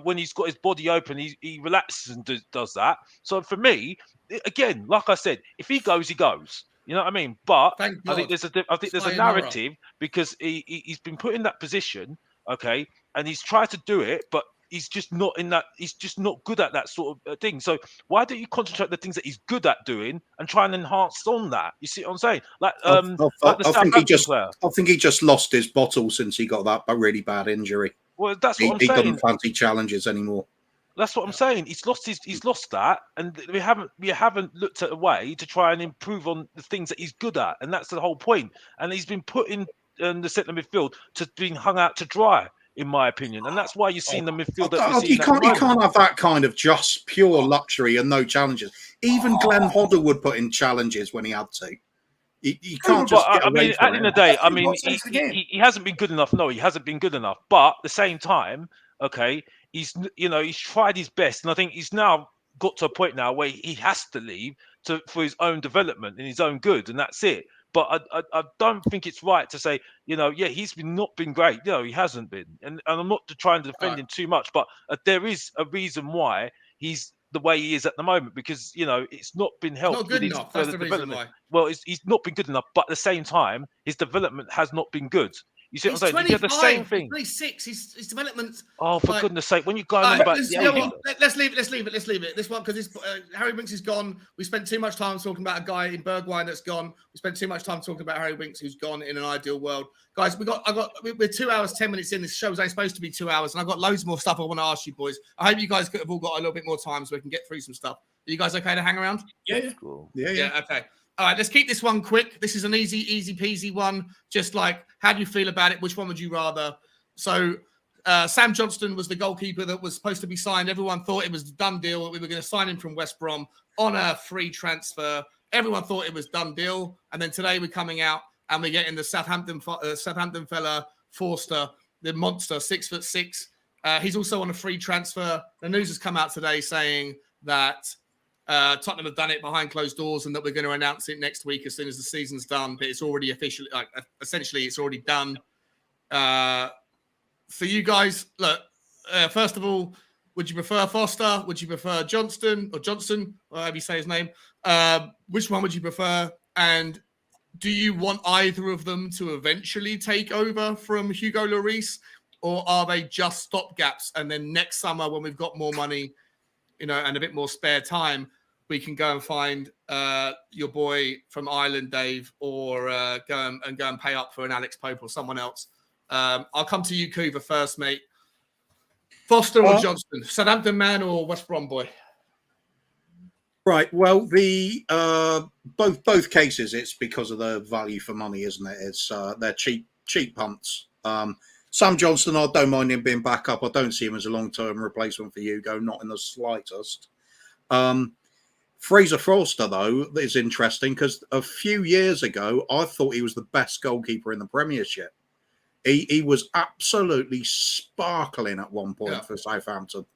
when he's got his body open, he relaxes and does that. So for me, again, like I said, if he goes, he goes. You know what I mean? But I think there's a narrative because he's been put in that position, okay, and he's tried to do it, but he's just not in that. He's just not good at that sort of thing. So why don't you concentrate on the things that he's good at doing and try and enhance on that? You see what I'm saying? Like, I think he just lost his bottle since he got that really bad injury. Well, that's what I'm saying. He doesn't fancy challenges anymore. That's what I'm saying. He's lost that, and we haven't looked at a way to try and improve on the things that he's good at, and that's the whole point. And he's been put in the centre midfield to being hung out to dry, in my opinion, and that's why you're seeing the midfield that we're seeing. You can't have that kind of just pure luxury and no challenges. Even Glenn Hodder would put in challenges when he had to. You can't just get away from it. At the end of the day, I mean, he hasn't been good enough. No, he hasn't been good enough. But at the same time, okay, he's tried his best, and I think he's now got to a point now where he has to leave for his own development and his own good, and that's it. But I don't think it's right to say, he's not been great. No, he hasn't been, and I'm not trying to defend him too much, but there is a reason why he's the way he is at the moment, because it's not been helped. Not good enough. That's the reason why. Well, he's not been good enough, but at the same time, his development has not been good. You see what I'm saying? He did the same thing. 26. His development. Oh, for goodness' sake! When you go on about let's leave it. This one, because Harry Winks is gone. We spent too much time talking about a guy in Bergwijn that's gone. We spent too much time talking about Harry Winks, who's gone in an ideal world. Guys, we're 2 hours 10 minutes in. This show's only supposed to be 2 hours, and I've got loads more stuff I want to ask you, boys. I hope you guys could have all got a little bit more time so we can get through some stuff. Are you guys okay to hang around? Yeah. Cool. Yeah. Okay. All right, let's keep this one quick. This is an easy peasy one. Just like, how do you feel about it? Which one would you rather? So, Sam Johnston was the goalkeeper that was supposed to be signed. Everyone thought it was a done deal, that we were going to sign him from West Brom on a free transfer. Everyone thought it was done deal. And then today we're coming out and we're getting the Southampton fella, Forster, the monster, 6'6". He's also on a free transfer. The news has come out today saying that Tottenham have done it behind closed doors and that we're going to announce it next week as soon as the season's done. But it's already officially, essentially, it's already done. For you guys, look, first of all, would you prefer Foster? Would you prefer Johnson, or however you say his name? Which one would you prefer? And do you want either of them to eventually take over from Hugo Lloris, or are they just stopgaps? And then next summer, when we've got more money, and a bit more spare time, we can go and find your boy from Ireland, Dave, or go and pay up for an Alex Pope or someone else. I'll come to you, Coover, first, mate. Foster or Johnston? Southampton man or West Brom boy? Right. Well, the both cases, it's because of the value for money, isn't it? It's they're cheap punts. Sam Johnston, I don't mind him being back up. I don't see him as a long-term replacement for Hugo, not in the slightest. Fraser Forster, though, is interesting because a few years ago, I thought he was the best goalkeeper in the Premiership. He was absolutely sparkling at one point for Southampton.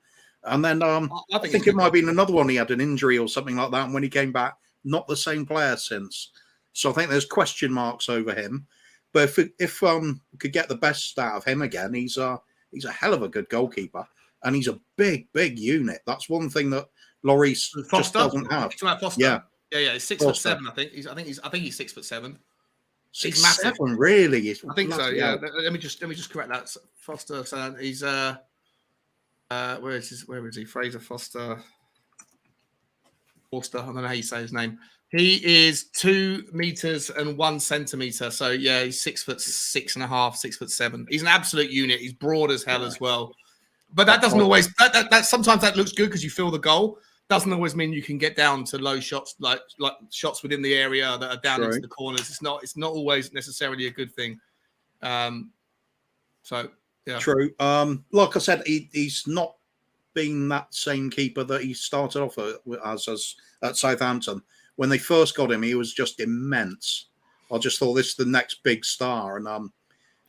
And then I think it might have been another one. He had an injury or something like that. And when he came back, not the same player since. So I think there's question marks over him. But if we could get the best out of him again, he's a hell of a good goalkeeper. And he's a big unit. That's one thing that Lloris just doesn't have. Yeah. He's 6'7", I think. I think he's 6'7". 6'7", really? I think so. Yeah. Let me just correct that. Foster. So he's where is he? Fraser Forster. I don't know how you say his name. He is 2 meters and 1 centimeter. So yeah, he's 6'6.5", 6'7". He's an absolute unit. He's broad as hell as well. But that doesn't always. That sometimes that looks good because you feel the goal. Doesn't always mean you can get down to low shots, like shots within the area that are down into the corners. It's not always necessarily a good thing. So yeah, true. Like I said, he's not been that same keeper that he started off as at Southampton. When they first got him, he was just immense. I just thought this is the next big star, and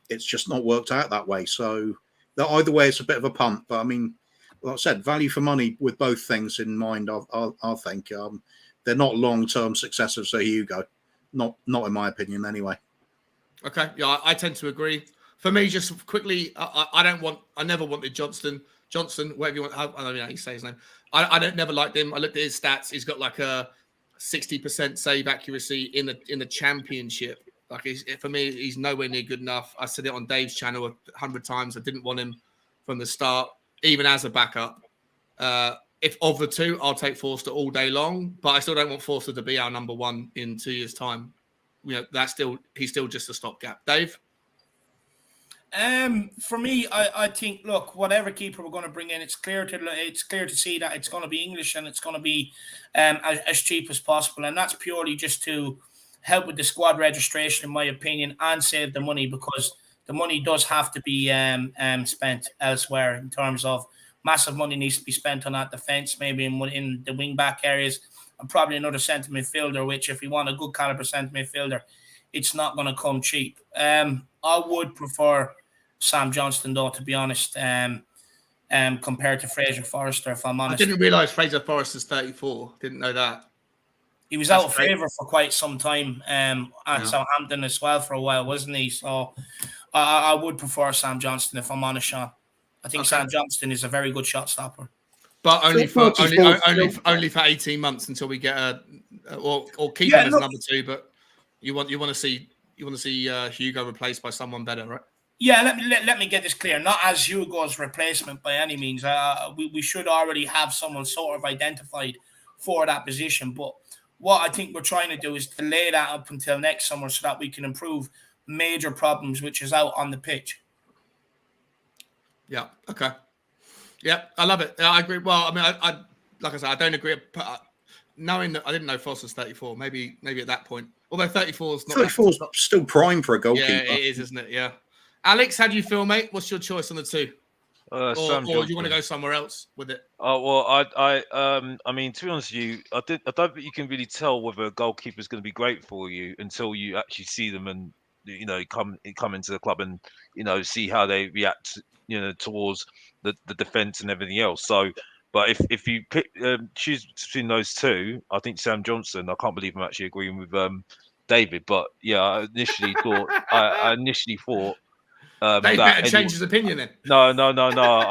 it's just not worked out that way. So either way, it's a bit of a punt. But I mean, like I said, value for money with both things in mind. I think they're not long-term successors to Hugo, not in my opinion, anyway. Okay, yeah, I tend to agree. For me, just quickly, I never wanted Johnson, whatever you want. I don't know how you say his name. I never liked him. I looked at his stats. He's got like a 60% save accuracy in the championship. Like for me, he's nowhere near good enough. I said it on Dave's channel 100 times. I didn't want him from the start, even as a backup. If of the two, I'll take Forster all day long, but I still don't want Forster to be our number one in 2 years' time. He's still just a stopgap. Dave? For me, I think, look, whatever keeper we're going to bring in, it's clear to see that it's going to be English and it's going to be as cheap as possible, and that's purely just to help with the squad registration, in my opinion, and save the money, because the money does have to be spent elsewhere. In terms of massive money needs to be spent on that defence, maybe in the wing back areas, and probably another centre midfielder. Which, if you want a good caliber centre midfielder, it's not going to come cheap. I would prefer Sam Johnston, though, to be honest, compared to Fraser Forrester, if I'm honest. I didn't realise Fraser Forrester's 34. Didn't know that. He was out of favour for quite some time at Southampton as well for a while, wasn't he? So I would prefer Sam Johnston, if I'm honest, Sean. I think Sam Johnston is a very good shot stopper. But only for 18 months until we get or keep him as number 2. But you want to see Hugo replaced by someone better, right? Yeah, let me get this clear. Not as Hugo's replacement by any means. We should already have someone sort of identified for that position. But what I think we're trying to do is delay that up until next summer so that we can improve major problems, which is out on the pitch. Yeah. Okay. Yeah, I love it. I agree. Well, I mean, I like I said, I don't agree. Knowing that I didn't know Foster's 34, maybe at that point. Although 34 is not 34 is still prime for a goalkeeper. Yeah, it is, isn't it? Yeah. Alex, how do you feel, mate? What's your choice on the 2? Or do you want to go somewhere else with it? Oh well, I mean, to be honest with you, I don't think you can really tell whether a goalkeeper is going to be great for you until you actually see them and come into the club and see how they react, towards the defense and everything else. So, but if you choose between those 2, I think Sam Johnson. I can't believe I'm actually agreeing with David, but yeah, I initially thought. They better change his opinion then. No. I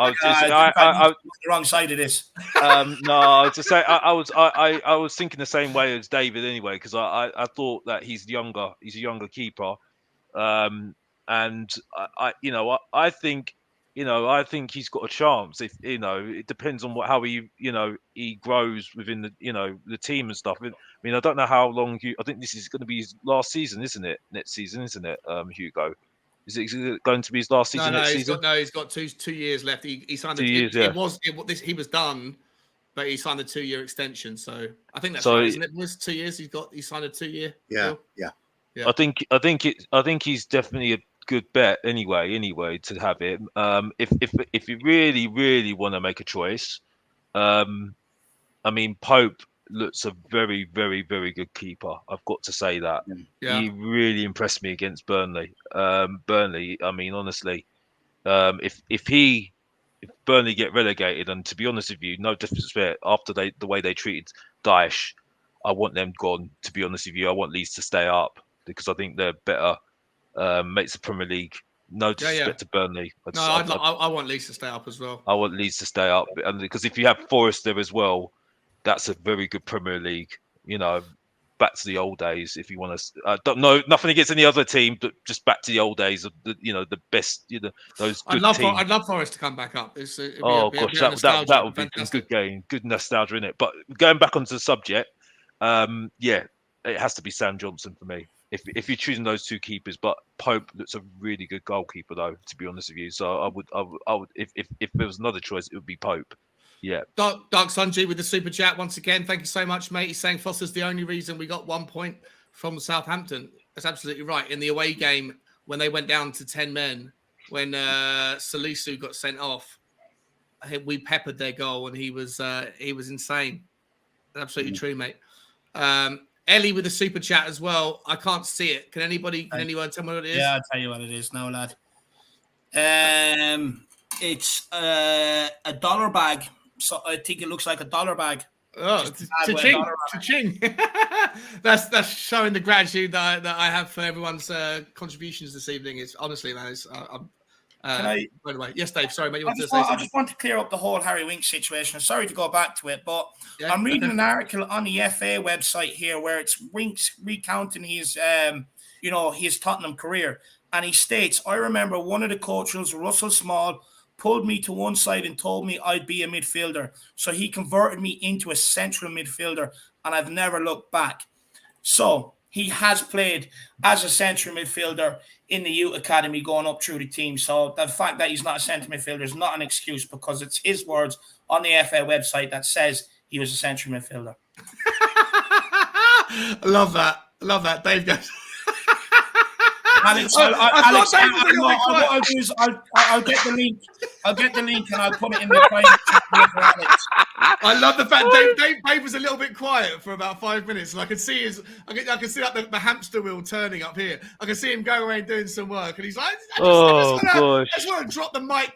was just the wrong side of this. No, I was just saying I was thinking the same way as David anyway, because I thought that he's a younger keeper, and I think he's got a chance. If it depends on how he grows within the team and stuff. I mean, I don't know how long. I think this is going to be his last season, isn't it? Next season, isn't it, Hugo? Is it going to be his last season? He's got two years left. He signed 2 years. He was done, but he signed a 2-year extension. So I think that's right, isn't it? It was 2 years. He signed a 2-year. Yeah. I think he's definitely a good bet anyway to have him. If you really want to make a choice, I mean, Pope looks a very, very, very good keeper. I've got to say that. He really impressed me against Burnley. Burnley, I mean, honestly, if Burnley get relegated, and to be honest with you, no disrespect, after the way they treated Daesh, I want them gone. To be honest with you, I want Leeds to stay up because I think they're better mates of Premier League. No disrespect to Burnley. I want Leeds to stay up as well. I want Leeds to stay up, and because if you have Forest there as well, that's a very good Premier League. Back to the old days. If you want to, don't know nothing against any other team, but just back to the old days of the best. Those good teams. I'd love Forest to come back up. Gosh, that would be a good game, good nostalgia in it. But going back onto the subject, it has to be Sam Johnson for me. If you're choosing those 2 keepers, but Pope looks a really good goalkeeper though. To be honest with you, so I would if there was another choice, it would be Pope. Yeah. Dark Sunji with the super chat once again. Thank you so much, mate. He's saying Foster's the only reason we got 1 point from Southampton. That's absolutely right. In the away game, when they went down to 10 men, when Salisu got sent off, we peppered their goal, and he was insane. Absolutely true, mate. Ellie with the super chat as well. I can't see it. Can anyone tell me what it is? Yeah, I'll tell you what it is now, lad. It's a dollar bag. So I think it looks like a dollar bag. Oh, cha-ching, cha-ching. That's showing the gratitude that I have for everyone's contributions this evening. It's honestly, man. By the way, yes, Dave. Sorry, mate. I just want to clear up the whole Harry Winks situation. Sorry to go back to it, but I'm reading an article on the FA website here where it's Winks recounting his, his Tottenham career, and he states, "I remember one of the coaches, Russell Small, pulled me to one side and told me I'd be a midfielder. So he converted me into a central midfielder, and I've never looked back." So he has played as a central midfielder in the youth academy going up through the team. So the fact that he's not a central midfielder is not an excuse, because it's his words on the FA website that says he was a central midfielder. I love that. I love that. Dave goes. Alex, I'll get the link. I'll get the link and I'll put it in the private chat for Alex. I love the fact Dave was a little bit quiet for about 5 minutes, and I could see I can see like the hamster wheel turning up here. I can see him going away and doing some work, and he's like, I just want to drop the mic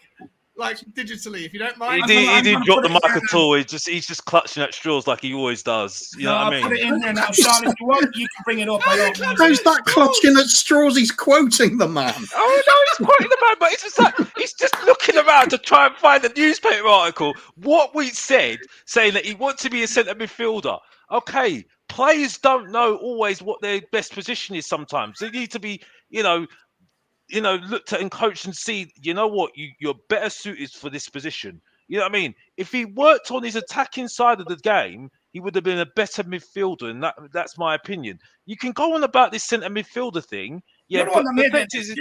like digitally, if you don't mind. He didn't drop the mic at all. He's just clutching at straws like he always does. You know what I mean? I'll put it in there now, Sean. If you want, you can bring it up. How's that clutching at straws? He's quoting the man. Oh no, he's quoting the man, but it's just like he's just looking around to try and find a newspaper article. What we said, saying that he wants to be a centre midfielder. Okay, players don't know always what their best position is. Sometimes they need to be, looked at and coached and see, you know what, you're better suited for this position. You know what I mean? If he worked on his attacking side of the game, he would have been a better midfielder, and that's my opinion. You can go on about this centre midfielder thing. Yeah, but the fact is,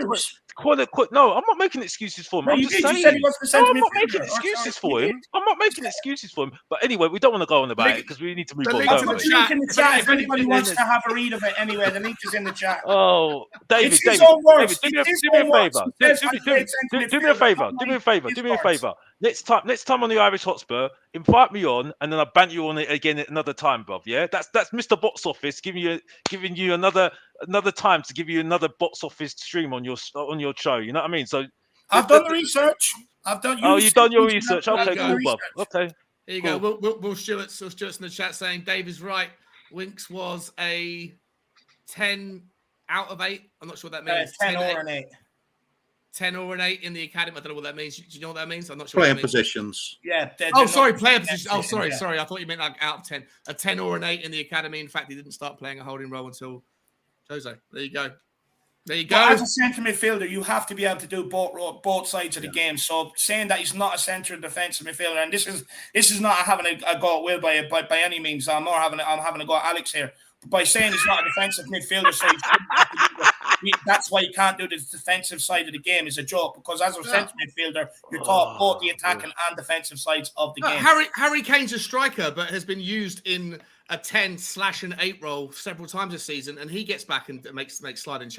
no, I'm not making excuses for him. I'm just saying. I'm not making excuses for him. I'm not making excuses for him. But anyway, we don't want to go on about it because we need to move on. I'll put the link in the chat if anybody wants to have a read of it. Anyway, the link is in the chat. Oh, David, do me a favor. Next time on the Irish Hotspur, invite me on, and then I'll banter you on it again at another time, bruv. Yeah, that's Mr. Box Office giving you another time to give you another box office stream on your show. You know what I mean? So I've done the research. You've done your research. Okay, cool, bruv. Okay. There you go. Will Stewart's in the chat saying Dave is right. Winks was a 10 out of 8. I'm not sure what that means. 10 or an 8. 10 or an 8 in the academy. I don't know what that means. Do you know what that means? I'm not sure. Player positions. Yeah. Player positions. Oh, sorry. I thought you meant like out of 10. A 10 or an 8 in the academy. In fact, he didn't start playing a holding role until Jose. There you go. But as a centre midfielder, you have to be able to do both sides of the game. So saying that he's not a centre defensive midfielder, and this is not having a go at Will by any means. I'm having a go at Alex here. But by saying he's not a defensive midfielder, so that's why you can't do the defensive side of the game is a joke, because as a centre midfielder, you're taught both the attacking and defensive sides of the game. Harry Kane's a striker, but has been used in a 10/8 role several times this season, and he gets back and makes sliding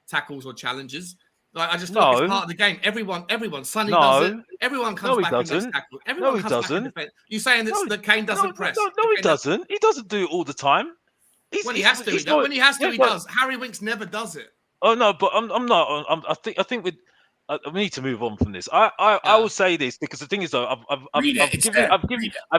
tackles or challenges. Like, I just feel like it's part of the game. Everyone, Sonny does it. Everyone comes back and makes tackles. Everyone comes back and defends. You're saying that Kane doesn't press? No, he doesn't. He doesn't do it all the time. When he has to, he does. Harry Winks never does it. Oh no, but I'm not. I think we need to move on from this. I will say this, because the thing is though, I've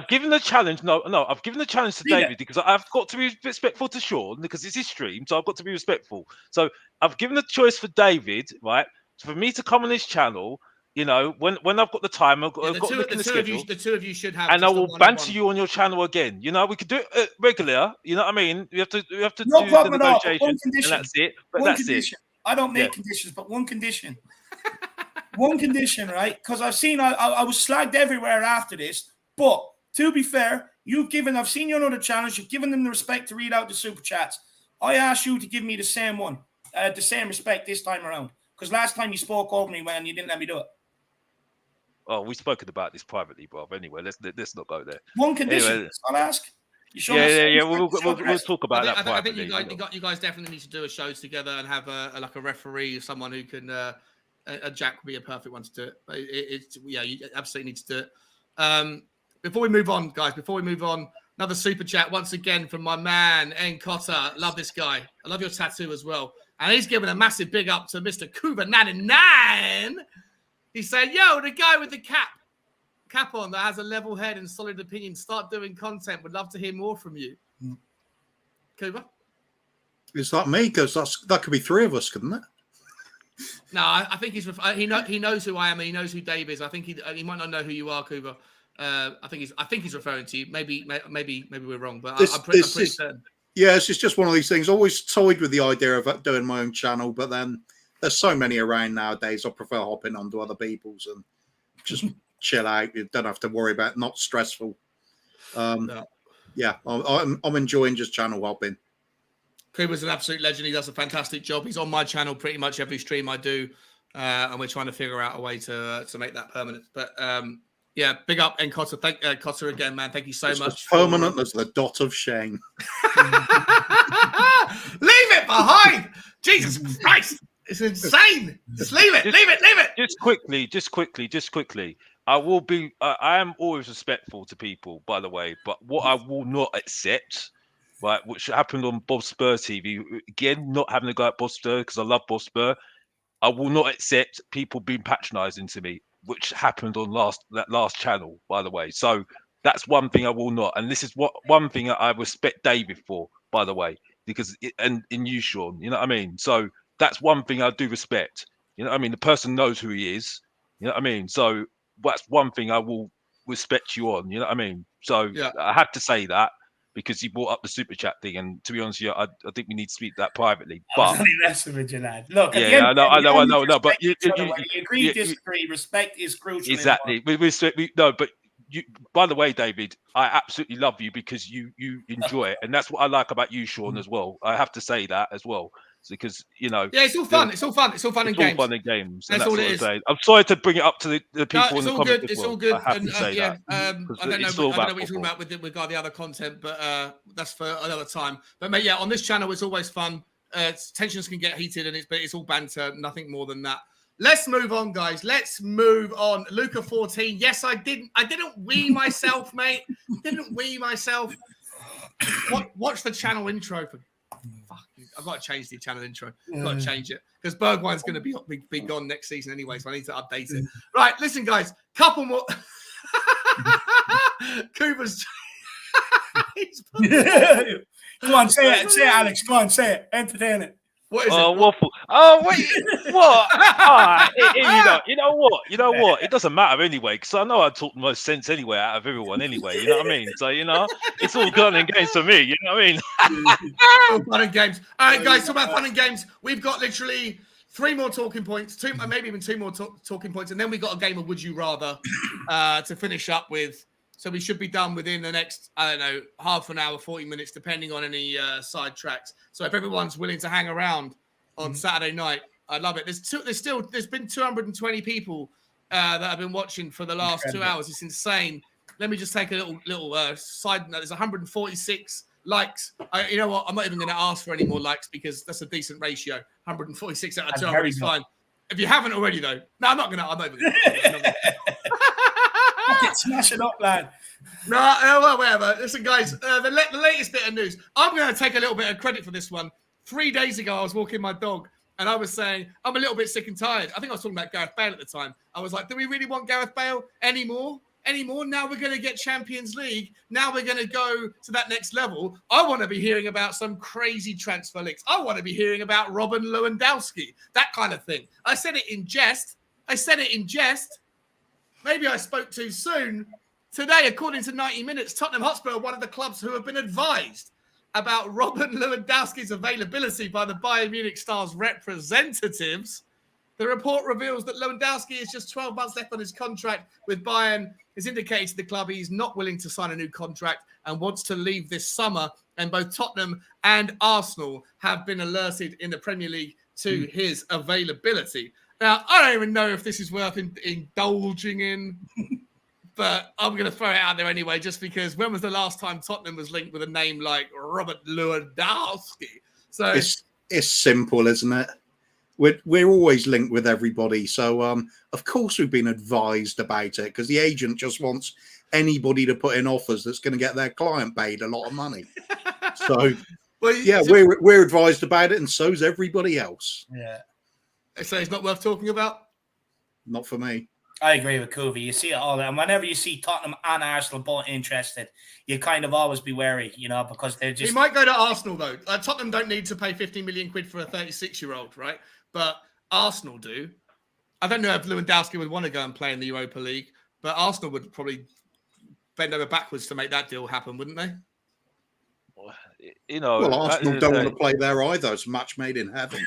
given the challenge. I've given the challenge to David because I've got to be respectful to Sean because it's his stream, so I've got to be respectful. So I've given the choice for David, right, for me to come on his channel. You know, when I've got the time, I've got to look in the schedule. The two of you should have, and I will banter you on your channel again. You know, we could do it regular. You know what I mean? We have to no do the negotiation, and that's it. But that's it. I don't make conditions, but one condition. One condition, right? Because I've seen I was slagged everywhere after this. But to be fair, I've seen you on other channels. You've given them the respect to read out the super chats. I asked you to give me the same respect this time around. Because last time you spoke over me when you didn't let me do it. Oh, we've spoken about this privately, Bob. Anyway, let's not go there. One condition. Anyway, I'll ask. We'll talk about that privately. I think you guys definitely need to do a show together and have a referee, someone who can. Jack would be a perfect one to do it. You absolutely need to do it. Before we move on, guys, another super chat once again from my man N Cotter. Love this guy. I love your tattoo as well. And he's giving a massive big up to Mr. Kuba99. He's saying, "Yo, the guy with the cap on that has a level head and solid opinion. Start doing content. Would love to hear more from you." Kuba? Is that me? Because that could be three of us, couldn't it? No, I think he knows who I am and he knows who Dave is. I think he might not know who you are, Kuba. I think he's referring to you. Maybe we're wrong, but I'm pretty certain. Yes, it's just one of these things. Always toyed with the idea of doing my own channel, but then there's so many around nowadays. I prefer hopping onto other people's and just chill out. You don't have to worry about it. Not stressful. No. Yeah, I'm enjoying just channel hopping. Kuba's an absolute legend. He does a fantastic job. He's on my channel pretty much every stream I do, and we're trying to figure out a way to make that permanent. But yeah, big up and Cotter. Thank Cotter again, man. Thank you so much. As permanent as the dot of shame. Leave it behind. Jesus Christ, it's insane. Just leave it. Leave it. Just quickly. I will be. I am always respectful to people, by the way. But what I will not accept, right, which happened on Bob Spur TV again, not having to go at Bob Spur because I love Bob Spur. I will not accept people being patronising to me, which happened on that last channel, by the way. So that's one thing I will not. And this is one thing I respect David for, by the way, because and in you, Sean, you know what I mean? So that's one thing I do respect. You know what I mean? The person knows who he is. You know what I mean? So that's one thing I will respect you on. You know what I mean? So yeah. I had to say that because he brought up the super chat thing, and to be honest, yeah, I think we need to speak that privately. But look, yeah, I know, but you agree, disagree. Respect is crucial. Exactly. But you. By the way, David, I absolutely love you because you enjoy it, and that's what I like about you, Sean, as well. I have to say that as well. Because yeah, it's all fun. It's all fun. It's all fun and games. All fun and games. That's all it is. I'm sorry to bring it up to the people in the comments. It's all good. I have to say that. I don't know what you're talking about with regard to the other content, but that's for another time. But mate, yeah, on this channel, it's always fun. Tensions can get heated, but it's all banter, nothing more than that. Let's move on, guys. Let's move on. Luca 14. Yes, I didn't wee myself, mate. Didn't wee myself. Watch the channel intro for. Fuck, I've got to change the channel intro. I've got to change it because Bergwijn's going to be gone next season anyway, so I need to update it. Right, listen, guys. Couple more. Kuba's. Come on, say it, Alex. Come on, say it. Entertain it. What is it? Waffle. Oh, wait. What? You know what? It doesn't matter anyway, because I know I talk the most sense anyway out of everyone anyway. You know what I mean? So, it's all fun and games for me. You know what I mean? Fun and games. All right, guys, talk about fun and games. We've got literally 3 more talking points, maybe even 2 more talking points, and then we got a game of Would You Rather to finish up with. So we should be done within the next, I don't know, half an hour, 40 minutes, depending on any side tracks. So if everyone's willing to hang around on Saturday night, I'd love it. There's been 220 people that have been watching for the last 2 hours. It's insane. Let me just take a little side note. There's 146 likes. You know what? I'm not even going to ask for any more likes because that's a decent ratio. 146 out of 200 is fine. If you haven't already, though, no, I'm not even going to. Smash it up, lad. No, well, whatever. Listen, guys, the latest bit of news. I'm going to take a little bit of credit for this one. 3 days ago, I was walking my dog, and I was saying, I'm a little bit sick and tired. I think I was talking about Gareth Bale at the time. I was like, do we really want Gareth Bale anymore? Now we're going to get Champions League. Now we're going to go to that next level. I want to be hearing about some crazy transfer links. I want to be hearing about Robin Lewandowski, that kind of thing. I said it in jest. Maybe I spoke too soon. Today, according to 90 Minutes, Tottenham Hotspur are one of the clubs who have been advised about Robin Lewandowski's availability by the Bayern Munich star's representatives. The report reveals that Lewandowski has just 12 months left on his contract with Bayern. Has indicated to the club he's not willing to sign a new contract and wants to leave this summer. And both Tottenham and Arsenal have been alerted in the Premier League to his availability. Now, I don't even know if this is worth indulging in, but I'm going to throw it out there anyway, just because when was the last time Tottenham was linked with a name like Robert Lewandowski? So it's simple, isn't it? We're always linked with everybody. So, of course, we've been advised about it because the agent just wants anybody to put in offers that's going to get their client paid a lot of money. So, we're advised about it, and so's everybody else. Yeah. So it's not worth talking about? Not for me. I agree with Covey. You see it all, and whenever you see Tottenham and Arsenal both interested, you kind of always be wary, because they're just. He might go to Arsenal though. Tottenham don't need to pay 50 million quid for a 36-year-old, right? But Arsenal do. I don't know if Lewandowski would want to go and play in the Europa League, but Arsenal would probably bend over backwards to make that deal happen, wouldn't they? Well, Arsenal don't want to play there either. It's a match made in heaven.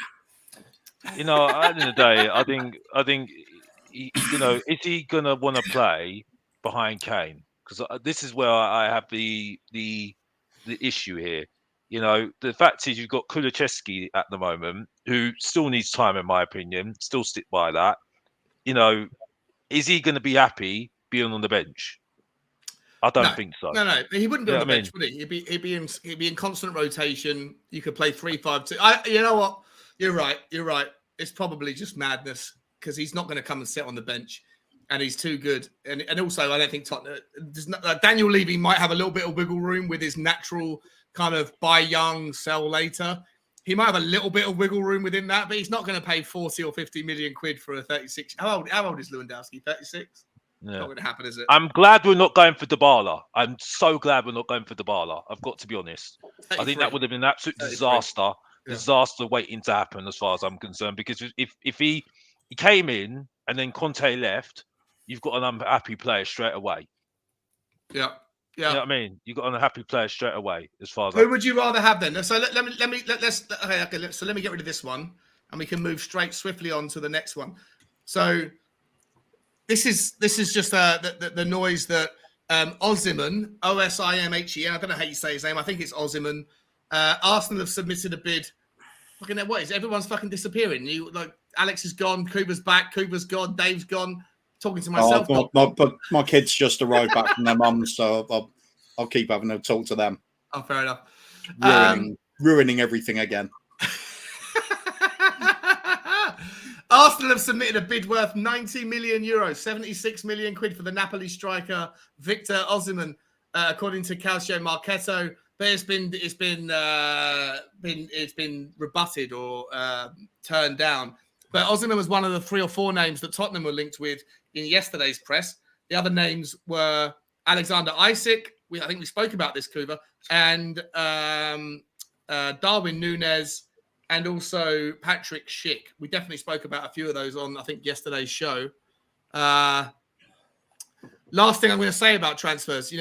At the end of the day, I think, is he gonna want to play behind Kane? Because this is where I have the issue here. You know, the fact is you've got Kulusevski at the moment, who still needs time, in my opinion. Still stick by that. You know, is he going to be happy being on the bench? I don't think so. No. He wouldn't be on the bench, would he? He'd be in constant rotation. You could play 3-5-2. You know what? You're right. It's probably just madness because he's not going to come and sit on the bench, and he's too good. And also, I don't think Tottenham. Daniel Levy might have a little bit of wiggle room with his natural kind of buy young, sell later. He might have a little bit of wiggle room within that, but he's not going to pay 40 or 50 million quid for a 36. How old is Lewandowski? 36. Yeah. Not going to happen, is it? I'm glad we're not going for Dybala. I'm so glad we're not going for Dybala. I've got to be honest. 33. I think that would have been an absolute 33. disaster waiting to happen, as far as I'm concerned. Because if he came in and then Conte left, you've got an unhappy player straight away. Yeah. You know what I mean? You've got an unhappy player straight away. As far as who would you rather have then? So let me so let me get rid of this one, and we can move swiftly on to the next one. So this is just the noise that Osimhen, Osimhen, I don't know how you say his name. I think it's Osimhen. Arsenal have submitted a bid. Fucking what is everyone's fucking disappearing? Alex is gone, Kuba's back, Kuba's gone, Dave's gone. Talking to myself. But my kids just arrived back from their mums, so I'll keep having to talk to them. Oh, fair enough. Ruining everything again. Arsenal have submitted a bid worth 90 million euros, 76 million quid for the Napoli striker Victor Osimhen, according to Calcio Marketo. But it's been rebutted or turned down. But Osimhen was one of the 3 or 4 names that Tottenham were linked with in yesterday's press. The other names were Alexander Isak. I think we spoke about this, Kuba, and Darwin Núñez, and also Patrick Schick. We definitely spoke about a few of those on, I think, yesterday's show. Last thing I'm going to say about transfers,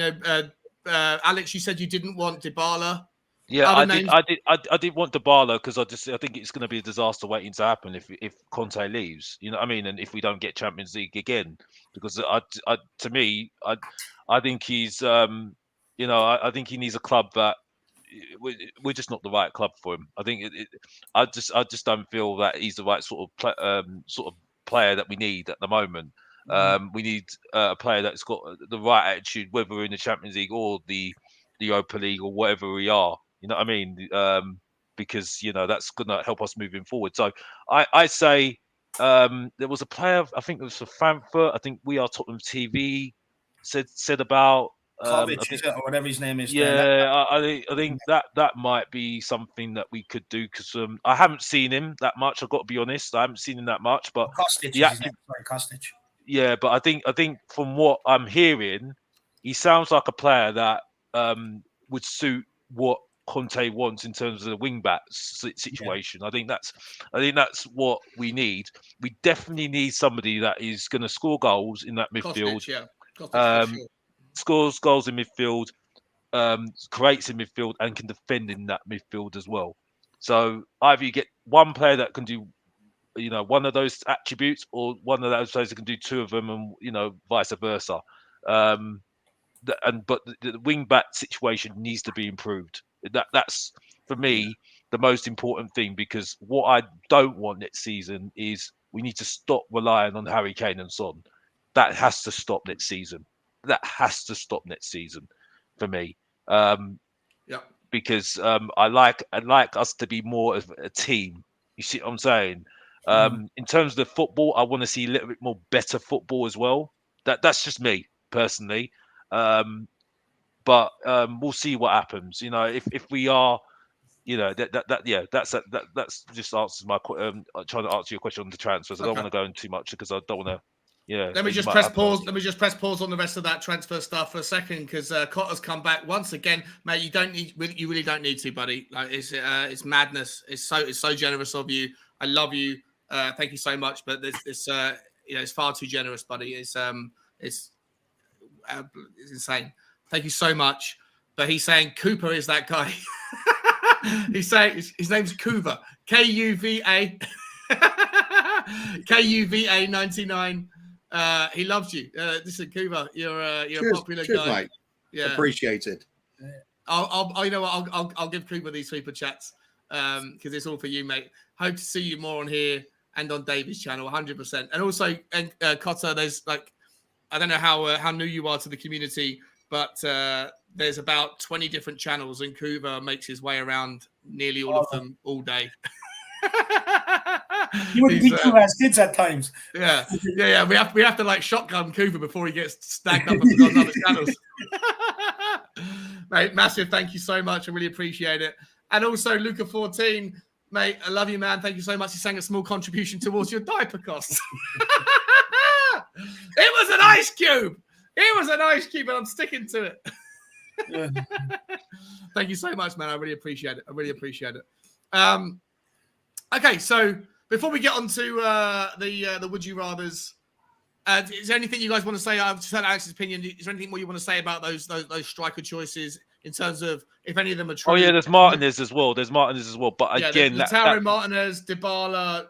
Alex, you said you didn't want Dybala. Yeah, I did want Dybala because I think it's going to be a disaster waiting to happen if Conte leaves. You know what I mean? And if we don't get Champions League again, because to me, I think he's I think he needs a club that we're just not the right club for him. I think I just don't feel that he's the right sort of player that we need at the moment. We need a player that's got the right attitude, whether we're in the Champions League or the Europa League or whatever we are. You know what I mean? Because that's going to help us moving forward. So I say there was a player, I think it was for Frankfurt. I think We Are Tottenham TV said about Kovic, or whatever his name is. Yeah, I think that might be something that we could do because I haven't seen him that much. I've got to be honest, I haven't seen him that much. But Kostic. Yeah, but I think from what I'm hearing, he sounds like a player that would suit what Conte wants in terms of the wing back situation. Yeah. I think that's what we need. We definitely need somebody that is going to score goals in that midfield. Scores goals in midfield, creates in midfield, and can defend in that midfield as well. So either you get one player that can do, one of those attributes, or one of those players that can do 2 of them, and vice versa. But the wing back situation needs to be improved. That's for me the most important thing, because what I don't want next season is we need to stop relying on Harry Kane and Son. That has to stop next season. For me. Because I like us to be more of a team. You see what I'm saying? In terms of the football, I want to see a little bit more better football as well. That's just me personally. But we'll see what happens. If we are, that's just answers my trying to answer your question on the transfers. I don't want to go into too much because I don't want to. Yeah. Let me just press pause. Let me just press pause on the rest of that transfer stuff for a second, because Cotter's come back once again, mate. You really don't need to, buddy. Like it's madness. It's so generous of you. I love you. Thank you so much. But it's far too generous, buddy. It's insane. Thank you so much. But he's saying Cooper is that guy. He's saying his name's Kuva. Kuva. Kuva 99. He loves you. Listen, Kuva, you're a popular guy. Mate. Yeah, appreciated. you know what? I'll give Cooper these super chats because it's all for you, mate. Hope to see you more on here and on Davy's channel, 100%. And also, Cotter, there's like, I don't know how new you are to the community, but there's about 20 different channels, and Cooper makes his way around nearly all of them all day. You wouldn't be too as kids at times. Yeah. We have to like shotgun Cooper before he gets snagged up and put on other channels. Mate, massive thank you so much. I really appreciate it. And also Luca 14, mate, I love you, man. Thank you so much. He sang a small contribution towards your diaper costs. It was an ice cube. It was an ice cube, and I'm sticking to it. Yeah. Thank you so much, man. I really appreciate it. Okay, so before we get on to the Would You Rathers, is there anything you guys want to say? I've just had Alex's opinion. Is there anything more you want to say about those striker choices in terms of if any of them are true? Oh yeah, there's Martinez as well. But again, Lautaro Martinez, Dybala.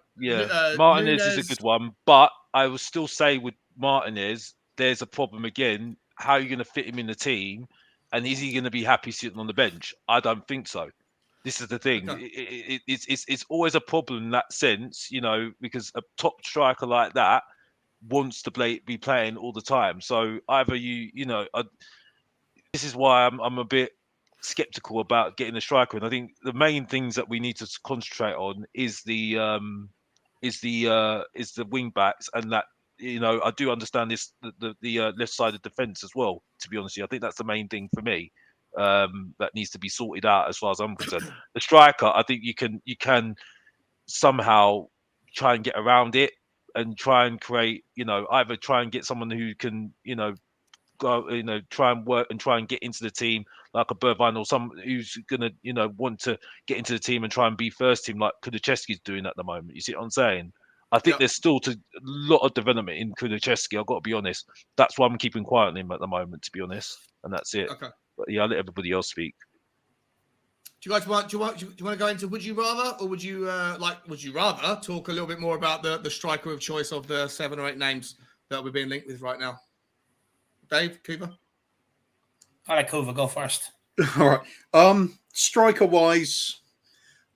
Martinez Nunes. is a good one. But I will still say with Martinez, there's a problem again. How are you going to fit him in the team? And is he going to be happy sitting on the bench? I don't think so. This is the thing. Okay. It's always a problem in that sense, you know, because a top striker like that wants to be playing all the time. So either this is why I'm a bit skeptical about getting a striker. And I think the main things that we need to concentrate on is the wing backs, and that, you know, I do understand the left-sided defence as well. To be honest with you, I think that's the main thing for me. That needs to be sorted out as far as I'm concerned. The striker, I think you can somehow try and get around it and try and create, you know, either try and get someone who can, you know, go, you know, try and work and try and get into the team like a Bergwijn, or someone who's gonna, you know, want to get into the team and try and be first team like Kulusevski's doing at the moment. You see what I'm saying? I think there's still a lot of development in Kulusevski. I've got to be honest. That's why I'm keeping quiet on him at the moment, to be honest. And that's it. Okay. But yeah, I'll let everybody else speak. Do you guys want to go into Would You Rather, or would you rather talk a little bit more about the striker of choice of the 7 or 8 names that we're being linked with right now? Dave, Cooper? All right, Cooper, go first. All right. Striker-wise,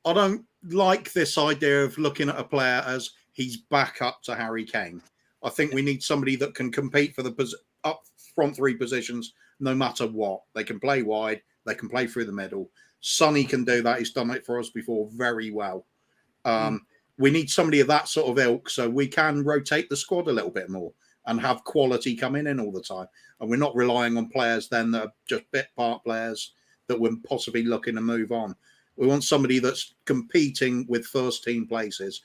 I don't like this idea of looking at a player as he's back up to Harry Kane. I think we need somebody that can compete for the up front 3 positions no matter what. They can play wide. They can play through the middle. Sonny can do that. He's done it for us before very well. We need somebody of that sort of ilk so we can rotate the squad a little bit more and have quality coming in all the time. And we're not relying on players then that are just bit part players that we're possibly looking to move on. We want somebody that's competing with first team places,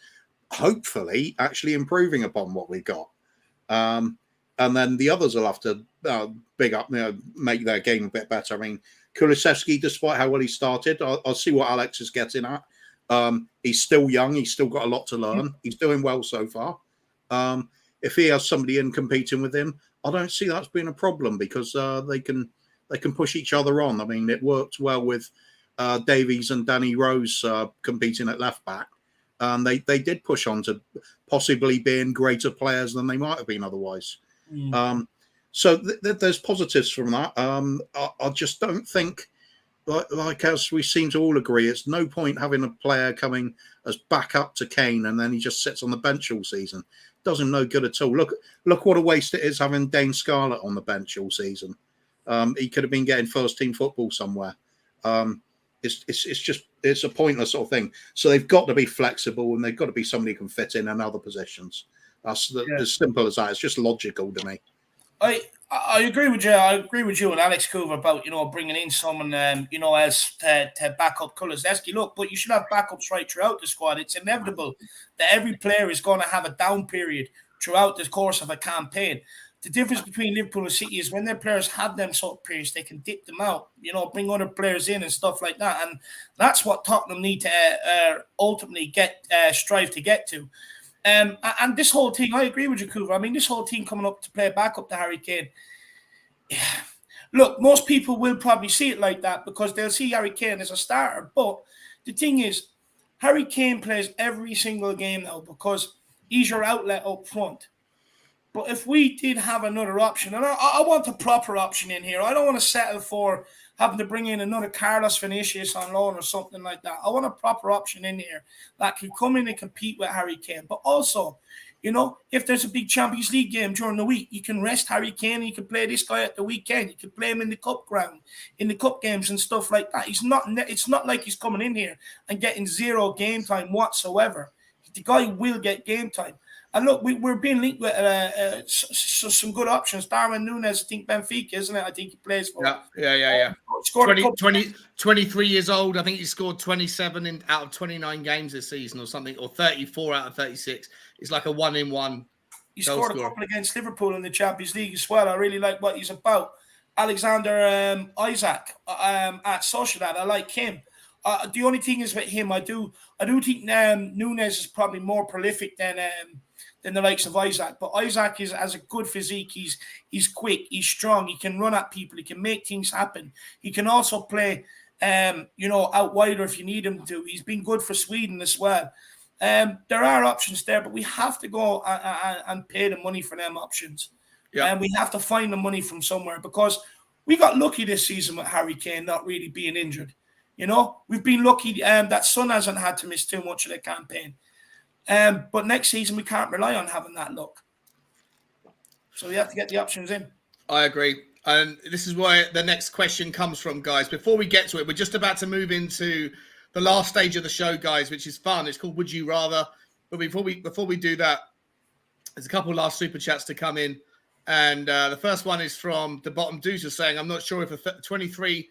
hopefully actually improving upon what we've got. And then the others will have to big up, make their game a bit better. I mean, Kulusevski, despite how well he started, I'll see what Alex is getting at. He's still young. He's still got a lot to learn. He's doing well so far. If he has somebody in competing with him, I don't see that's been a problem because they can push each other on. I mean, it worked well with Davies and Danny Rose competing at left back. They did push on to possibly being greater players than they might have been otherwise. So there's positives from that. I just don't think, like as we seem to all agree, it's no point having a player coming as backup to Kane and then he just sits on the bench all season. Does him no good at all. Look what a waste it is having Dane Scarlett on the bench all season. He could have been getting first team football somewhere. It's a pointless sort of thing. So they've got to be flexible and they've got to be somebody who can fit in other positions. That's as simple as that. It's just logical to me. I agree with you. I agree with you and Alex Coover about, you know, bringing in someone, else to back up Kulusevski. Look, but you should have backups right throughout the squad. It's inevitable that every player is going to have a down period throughout the course of a campaign. The difference between Liverpool and City is when their players have them sort of periods, they can dip them out, you know, bring other players in and stuff like that. And that's what Tottenham need to ultimately strive to get to. And this whole thing, I agree with you, Coover. I mean, this whole team coming up to play back up to Harry Kane. Yeah. Look, most people will probably see it like that because they'll see Harry Kane as a starter. But the thing is, Harry Kane plays every single game now because he's your outlet up front. But if we did have another option, and I want a proper option in here, I don't want to settle for having to bring in another Carlos Vinicius on loan or something like that. I want a proper option in here that can come in and compete with Harry Kane. But also, you know, if there's a big Champions League game during the week, you can rest Harry Kane and you can play this guy at the weekend. You can play him in the cup ground, in the cup games and stuff like that. It's not like he's coming in here and getting zero game time whatsoever. The guy will get game time. And look, we're being linked with some good options. Darwin Núñez, I think Benfica, isn't it? I think he plays for. Yeah. Scored 23 years old. I think he scored 27 out of 29 games this season or something, or 34 out of 36. It's like a 1-in-1. He scored a couple against Liverpool in the Champions League as well. I really like what he's about. Alexander Isaac at Sociedad. I like him. The only thing is with him, I do think Núñez is probably more prolific than the likes of Isaac. But Isaac has a good physique. He's quick. He's strong. He can run at people. He can make things happen. He can also play, out wider if you need him to. He's been good for Sweden as well. There are options there, but we have to go and pay the money for them options. Yeah. And we have to find the money from somewhere, because we got lucky this season with Harry Kane not really being injured. You know, we've been lucky that Son hasn't had to miss too much of the campaign. But next season, we can't rely on having that luck. So we have to get the options in. I agree. And this is where the next question comes from, guys. Before we get to it, we're just about to move into the last stage of the show, guys, which is fun. It's called Would You Rather. But before we do that, there's a couple last super chats to come in. And the first one is from the bottom doozer saying, I'm not sure if a 23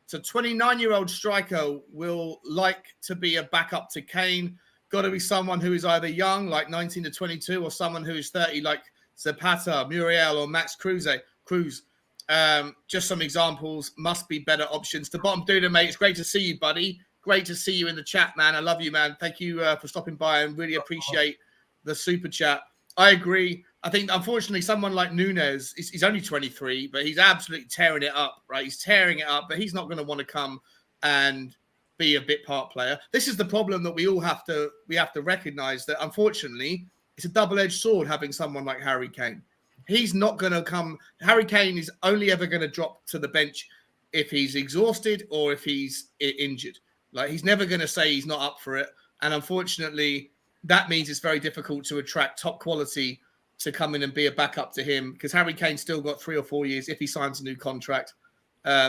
to 29-year-old striker will like to be a backup to Kane. Got to be someone who is either young, like 19 to 22, or someone who is 30, like Zapata, Muriel, or Max Cruz. Just some examples. Must be better options. To bottom doozer, mate, it's great to see you, buddy. Great to see you in the chat, man. I love you, man. Thank you for stopping by and really appreciate the super chat. I agree. I think, unfortunately, someone like Núñez, he's only 23, but he's absolutely tearing it up, right? He's tearing it up, but he's not going to want to come and be a bit part player. This is the problem that we have to recognize, that, unfortunately, it's a double-edged sword having someone like Harry Kane. He's not going to come. Harry Kane is only ever going to drop to the bench if he's exhausted or if he's injured. Like, he's never going to say he's not up for it. And unfortunately, that means it's very difficult to attract top quality to come in and be a backup to him, because Harry Kane's still got 3 or 4 years if he signs a new contract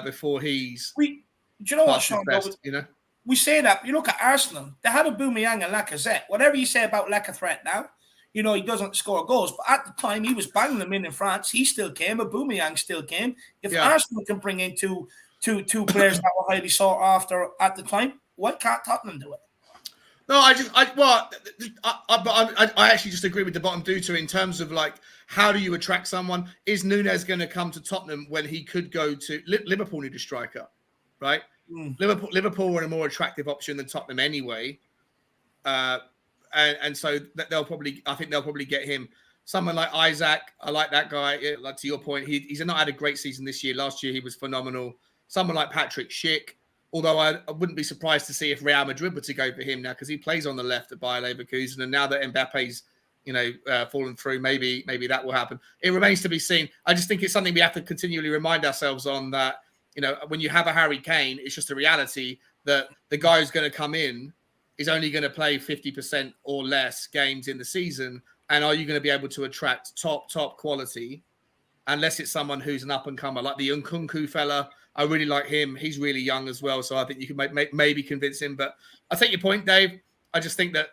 before he's. Do you know what, Sean? Best, you know, we say that. You look at Arsenal; they had a Aubameyang and Lacazette. Whatever you say about Lacazette now, you know he doesn't score goals, but at the time he was banging them in France. He still came. Aubameyang still came. If Arsenal can bring in two players that were highly sought after at the time, why can't Tottenham do it? No, I actually just agree with the bottom doozer in terms of, like, how do you attract someone? Is Núñez going to come to Tottenham when he could go to Liverpool? Need a striker, right? Liverpool were a more attractive option than Tottenham anyway, and so they'll probably get him. Someone like Isaac, I like that guy. Like, to your point, he's not had a great season this year. Last year he was phenomenal. Someone like Patrick Schick. Although I wouldn't be surprised to see if Real Madrid were to go for him now, because he plays on the left at Bayer Leverkusen, and now that Mbappe's, fallen through, maybe that will happen. It remains to be seen. I just think it's something we have to continually remind ourselves on, that, when you have a Harry Kane, it's just a reality that the guy who's going to come in is only going to play 50% or less games in the season, and are you going to be able to attract top quality, unless it's someone who's an up and comer like the Nkunku fella. I really like him. He's really young as well, so I think you can maybe convince him. But I take your point, Dave. I just think that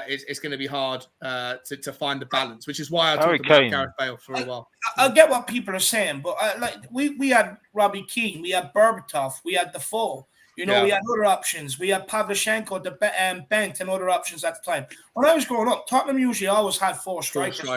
it's going to be hard to find the balance, which is why I talked about Gareth Bale for a while. I get what people are saying, but we had Robbie Keane, we had Berbatov, we had Defoe. We had other options. We had Pavlyuchenko, Bent, and other options at the time. When I was growing up, Tottenham usually always had four strikers.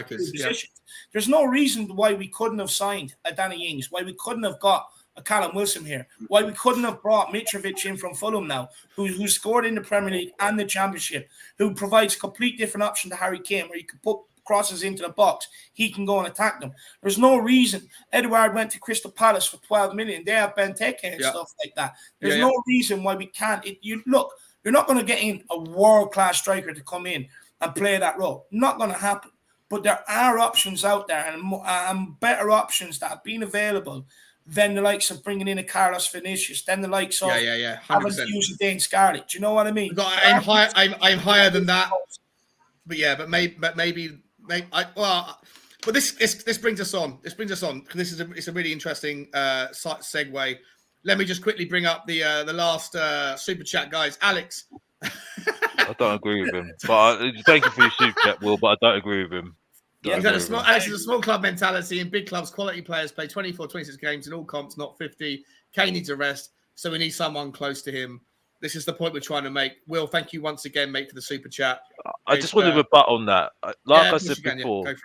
There's no reason why we couldn't have signed a Danny Ings, why we couldn't have got a Callum Wilson here, why we couldn't have brought Mitrovic in from Fulham now, who scored in the Premier League and the Championship, who provides a complete different option to Harry Kane, where you can put crosses into the box, he can go and attack them. There's no reason. Edouard went to Crystal Palace for 12 million. They have Benteke and stuff like that. There's no reason why we can't. You're not going to get in a world-class striker to come in and play that role. Not going to happen. But there are options out there and better options that have been available then the likes of bringing in a Carlos Vinicius, then the likes of yeah, having 100%. to use a Dane Scarlett. Do you know what I mean? I'm higher than that. But yeah, but maybe but this brings us on. This brings us on because it's a really interesting segue. Let me just quickly bring up the last super chat, guys. Alex. I don't agree with him, but thank you for your super chat, Will. But I don't agree with him. Alex is a small club mentality. In big clubs, quality players play 24, 26 games in all comps, not 50. Kane needs a rest, so we need someone close to him. This is the point we're trying to make. Will, thank you once again, mate, for the super chat. I just want to rebut on that. Like I said before,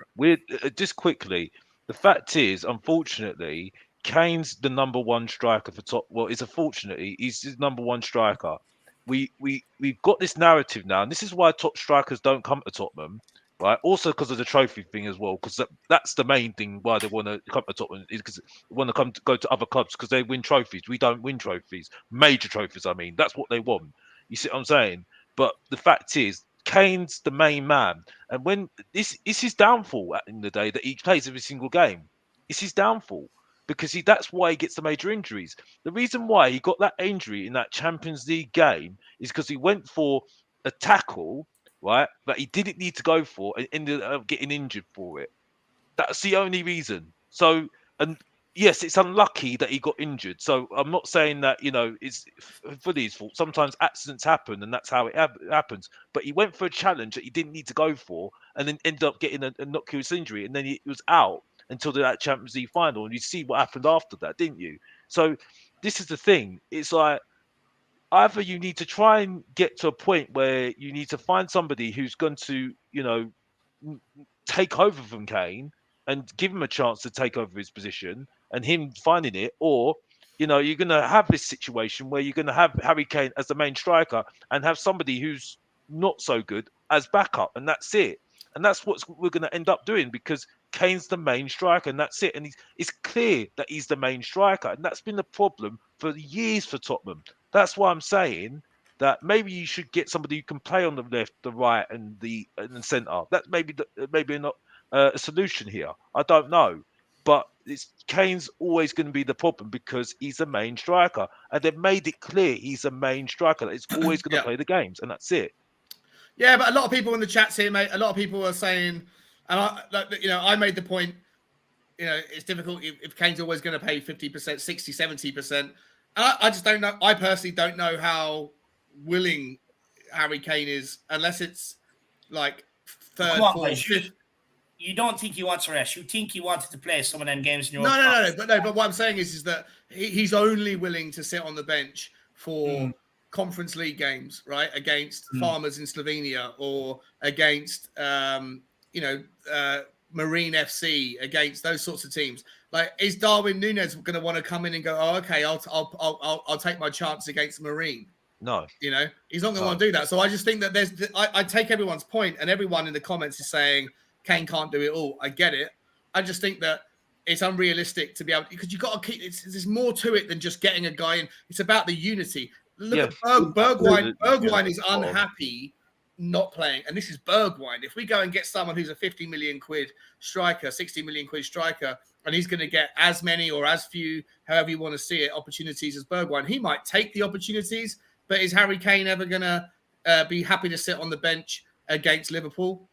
just quickly, the fact is, unfortunately, Kane's the number one striker for top. Well, it's unfortunately he's the number one striker. We've got this narrative now, and this is why top strikers don't come to Tottenham, right? Also because of the trophy thing as well, because that's the main thing why they want to come to Tottenham, is because they want to go to other clubs because they win trophies. We don't win trophies, major trophies. I mean, that's what they want. You see what I'm saying? But the fact is, Kane's the main man, and when it's his downfall at the end of the day that he plays every single game. It's his downfall because that's why he gets the major injuries. The reason why he got that injury in that Champions League game is because he went for a tackle, right, that he didn't need to go for and ended up getting injured for it. That's the only reason. So, and yes, it's unlucky that he got injured. So I'm not saying that, it's fully his fault. Sometimes accidents happen and that's how it happens. But he went for a challenge that he didn't need to go for and then ended up getting a knock-serious injury. And then he was out until that Champions League final. And you see what happened after that, didn't you? So this is the thing. It's like, either you need to try and get to a point where you need to find somebody who's going to, take over from Kane and give him a chance to take over his position and him finding it, or you're going to have this situation where you're going to have Harry Kane as the main striker and have somebody who's not so good as backup, and that's it. And that's what we're going to end up doing because Kane's the main striker, and that's it. And it's clear that he's the main striker, and that's been the problem for years for Tottenham. That's why I'm saying that maybe you should get somebody who can play on the left, the right, and the centre. That maybe not a solution here. I don't know, but Kane's always going to be the problem because he's the main striker, and they've made it clear he's the main striker. That he's always going to play the games, and that's it. Yeah, but a lot of people in the chats here, mate. A lot of people are saying, and I made the point. It's difficult if Kane's always going to pay 50%, 60, 70%. I just don't know. I personally don't know how willing Harry Kane is, unless it's like third, fourth, fifth. You don't think he wants a rest. You think he wanted to play some of them games in your No. But what I'm saying is that he's only willing to sit on the bench for Conference League games, right? Against Farmers in Slovenia or against Marine FC, against those sorts of teams. Like, is Darwin Núñez going to want to come in and go, oh, okay, I'll take my chance against Marine? No. He's not going to want to do that. So I just think that I take everyone's point, and everyone in the comments is saying Kane can't do it all. I get it. I just think that it's unrealistic to be able, because you've got to keep, there's more to it than just getting a guy in. It's about the unity. Look at Bergwijn. Bergwijn is unhappy not playing, and this is Bergwijn. If we go and get someone who's a 50 million quid striker, 60 million quid striker, and he's going to get as many or as few, however you want to see it, opportunities as Bergwijn, he might take the opportunities, but is Harry Kane ever going to be happy to sit on the bench against Liverpool?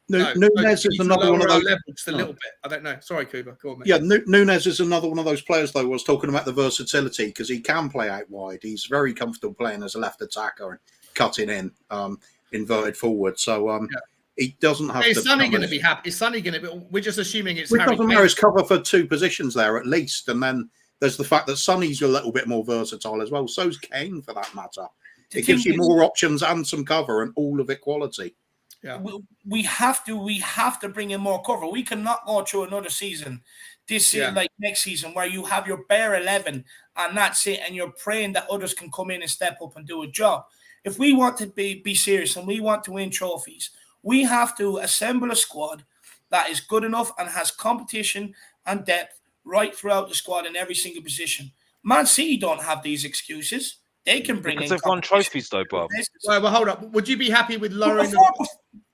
No. Núñez is another one of those. Just a little bit. I don't know. Sorry, Cooper. Go on, mate. Yeah, Núñez is another one of those players, though. I was talking about the versatility because he can play out wide. He's very comfortable playing as a left attacker and cutting in, inverted forward. So he doesn't have. Is Sonny going to be happy? Is Sonny going to be? We're just assuming it's. It Harry doesn't Kane. matter. It's cover for two positions there at least, and then there's the fact that Sonny's a little bit more versatile as well. So's Kane, for that matter. It gives you more options and some cover, and all of it quality. Yeah. We have to bring in more cover. We cannot go through another season this year, like next season, where you have your bare 11 and that's it, and you're praying that others can come in and step up and do a job. If we want to be serious and we want to win trophies, we have to assemble a squad that is good enough and has competition and depth right throughout the squad in every single position. Man City don't have these excuses. They can bring because in they've won trophies though, bro. Well, hold up. Would you be happy with lowering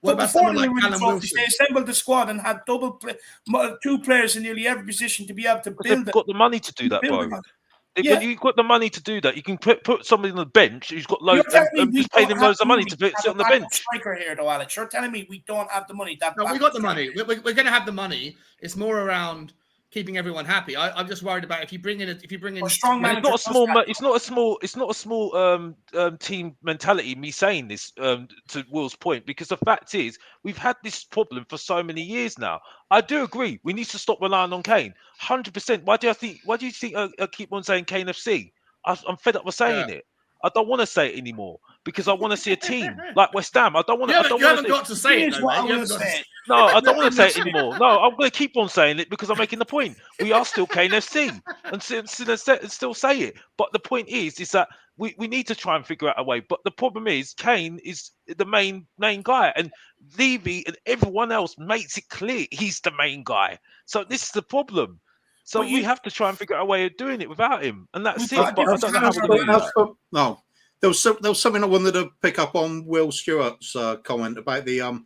But about before someone they like win the Callum trophies, Wilson? they assembled the squad and had two players in nearly every position to be able to But build they've got the money to do that, bro. building on. When you've got the money to do that, you can put somebody on the bench who's got You're loads telling me and we just pay don't them have loads of money to have sit a on the backup bench. striker here, though, Alex. You're telling me we don't have the money. No, we got the money. We're going to have the money. It's more around keeping everyone happy. I'm just worried about if you bring in A strong But manager. it's not a small team mentality. Me saying this to Will's point, because the fact is we've had this problem for so many years now. I do agree. We need to stop relying on Kane. 100%. Why do you think I keep on saying Kane FC? I'm fed up with saying it. I don't want to say it anymore because I want to see a team like West Ham. I don't want to. You haven't got to say it, though, mate. You haven't got to say it. No, I don't want to say it anymore. No, I'm going to keep on saying it because I'm making the point. We are still Kane FC and still say it. But the point is that we need to try and figure out a way. But the problem is Kane is the main guy, and Levy and everyone else makes it clear he's the main guy. So this is the problem. So we have to try and figure out a way of doing it without him, and that's it. But I don't know how we're going to do that. No, there was something I wanted to pick up on Will Stewart's comment about the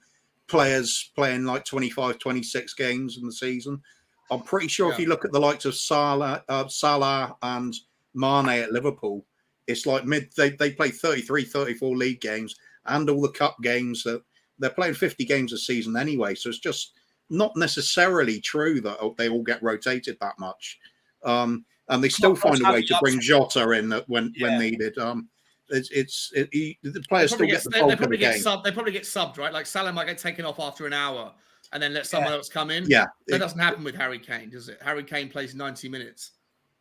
players playing like 25, 26 games in the season. I'm pretty sure if you look at the likes of Salah and Mane at Liverpool, it's like they play 33, 34 league games and all the cup games. That they're playing 50 games a season anyway. So it's just not necessarily true that they all get rotated that much. And they still find a way to bring Jota in when needed. The players still get the bulk of the game. They probably get subbed, right? Like Salah might get taken off after an hour and then let someone else come in. Yeah. That doesn't happen with Harry Kane, does it? Harry Kane plays 90 minutes.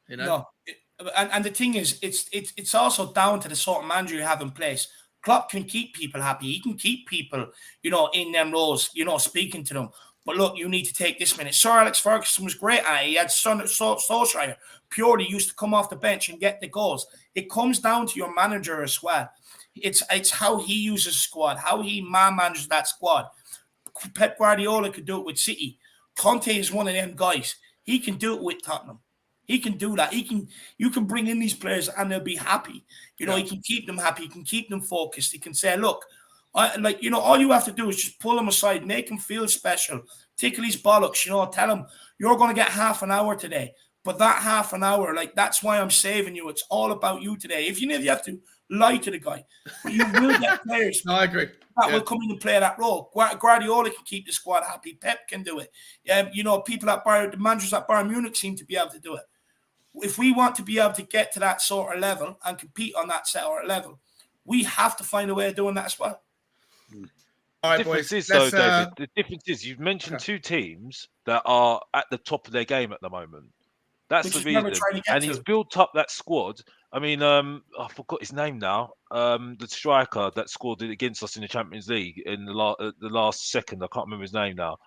You know? No. And the thing is, it's also down to the sort of manager you have in place. Klopp can keep people happy. He can keep people, in them roles, speaking to them. But look, you need to take this minute. Sir Alex Ferguson was great at it. He had Solskjaer purely used to come off the bench and get the goals. It comes down to your manager as well. It's how he uses the squad, how he manages that squad. Pep Guardiola could do it with City. Conte is one of them guys. He can do it with Tottenham. He can do that. You can bring in these players and they'll be happy. He can keep them happy. He can keep them focused. He can say, look, all you have to do is just pull him aside, make him feel special, tickle his bollocks, tell him you're going to get half an hour today. But that half an hour, that's why I'm saving you. It's all about you today. If you have to lie to the guy, but you will get players. No, I agree. That will come in and play that role. Guardiola can keep the squad happy. Pep can do it. People the managers at Bayern Munich seem to be able to do it. If we want to be able to get to that sort of level and compete on that sort of level, we have to find a way of doing that as well. All right, David, the difference is you've mentioned two teams that are at the top of their game at the moment. That's the reason. And he's built up that squad. I mean, I forgot his name now. The striker that scored it against us in the Champions League in the last second. I can't remember his name now.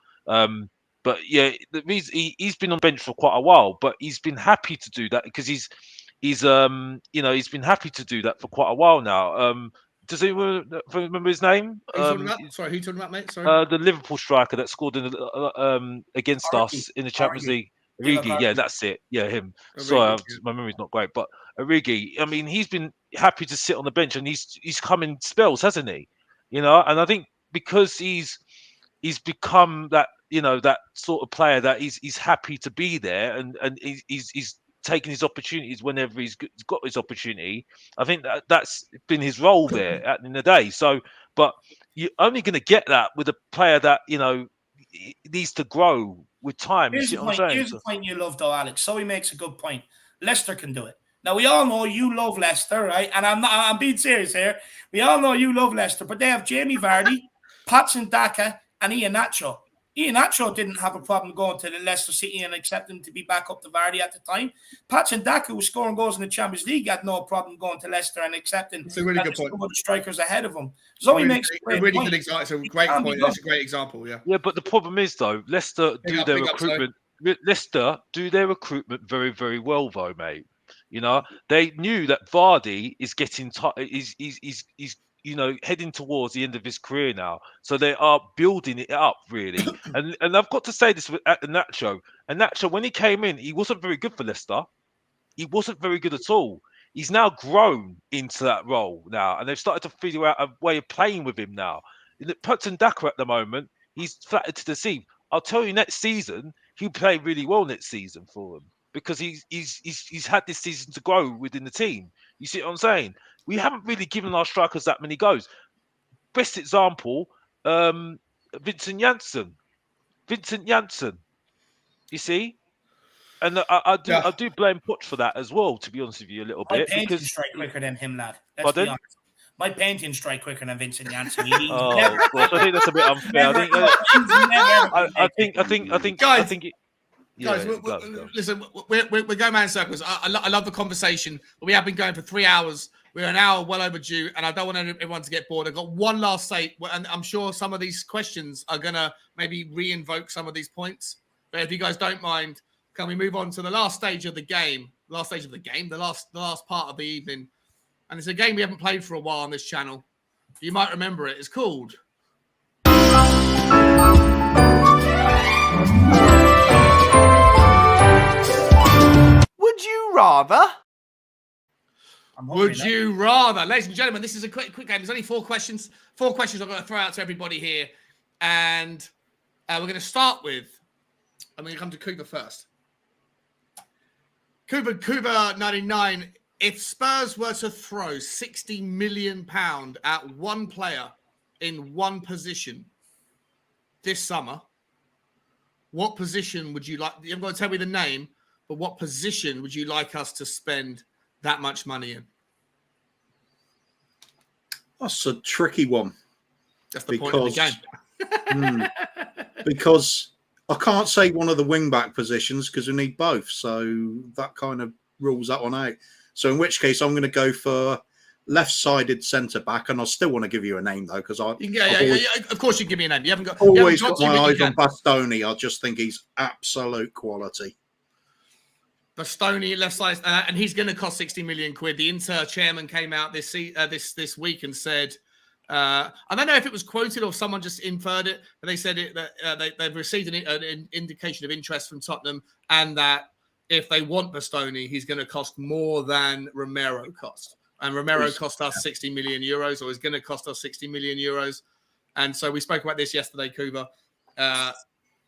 But yeah, the reason he's been on bench for quite a while, but he's been happy to do that because he's been happy to do that for quite a while now. Does anyone remember his name? Sorry, who are you talking about, mate? Sorry. The Liverpool striker that scored against us in the Champions League. Origi, yeah, that's it. Yeah, him. Sorry, my memory's not great, but Origi. I mean, he's been happy to sit on the bench, and he's come in spells, hasn't he? And I think because he's become that that sort of player that he's happy to be there, and he's taking his opportunities whenever he's got his opportunity. I think that's been his role there at the end of the day. So, but you're only going to get that with a player that needs to grow with time. Here's the point you love, though, Alex. So he makes a good point. Leicester can do it. Now we all know you love Leicester, right? And I'm being serious here. We all know you love Leicester, but they have Jamie Vardy, Patson Daka, and Iheanacho. Iheanacho didn't have a problem going to the Leicester City and accepting to be back up to Vardy at the time. Patson Daka, was scoring goals in the Champions League, had no problem going to Leicester and accepting. It's a really good point. The strikers ahead of him. So he makes a really good example. It's a great point. That's a great example. Yeah. Yeah, but the problem is though, Leicester do their recruitment. Leicester do their recruitment very, very well, though, mate. They knew that Vardy is getting he's heading towards the end of his career now. So they are building it up, really. and I've got to say this at Iheanacho. Iheanacho, when he came in, he wasn't very good for Leicester. He wasn't very good at all. he's now grown into that role now, and they've started to figure out a way of playing with him now. Patson Daka at the moment, he's flattered to the seam. I'll tell you, next season he'll play really well next season for them because he's had this season to grow within the team. You see what I'm saying? We haven't really given our strikers that many goes. Best example, Vincent Janssen. You see? And I do blame Poch for that as well, to be honest with you, a little bit. My painting Because strike quicker than him, lad. Let's pardon? be honest. My painting strike quicker than Vincent Janssen. Oh, gosh, I think that's a bit unfair. I think. Guys, listen, we're going around in circles. I love the conversation, but we have been going for 3 hours. We're an hour well overdue, and I don't want everyone to get bored. I've got one last say, and I'm sure some of these questions are going to maybe re-invoke some of these points. But if you guys don't mind, can we move on to the last stage of the game? The last part of the evening. And it's a game we haven't played for a while on this channel. You might remember it. It's called... Would you rather? Would you rather? Ladies and gentlemen, this is a quick game. There's only 4 questions. 4 questions I'm going to throw out to everybody here. And we're going to start with... I'm going to come to Cooper first. Cooper 99... If Spurs were to throw £60 million at one player in one position this summer, what position would you like? You haven't got to tell me the name, but what position would you like us to spend that much money in? That's a tricky one. That's the point of the game. Because I can't say one of the wing-back positions because we need both. So that kind of rules that one out. So in which case, I'm going to go for left-sided centre-back, and I still want to give you a name, though, because of course you can give me a name. You haven't got... Always got my eyes on Bastoni. I just think he's absolute quality. Bastoni, left side, and he's going to cost 60 million quid. The Inter chairman came out this week and said, I don't know if it was quoted or someone just inferred it, but they said that they've received an indication of interest from Tottenham, and that if they want Bastoni, he's going to cost more than Romero cost. And Romero cost us 60 million euros, or is going to cost us 60 million euros. And so we spoke about this yesterday, Kuba. I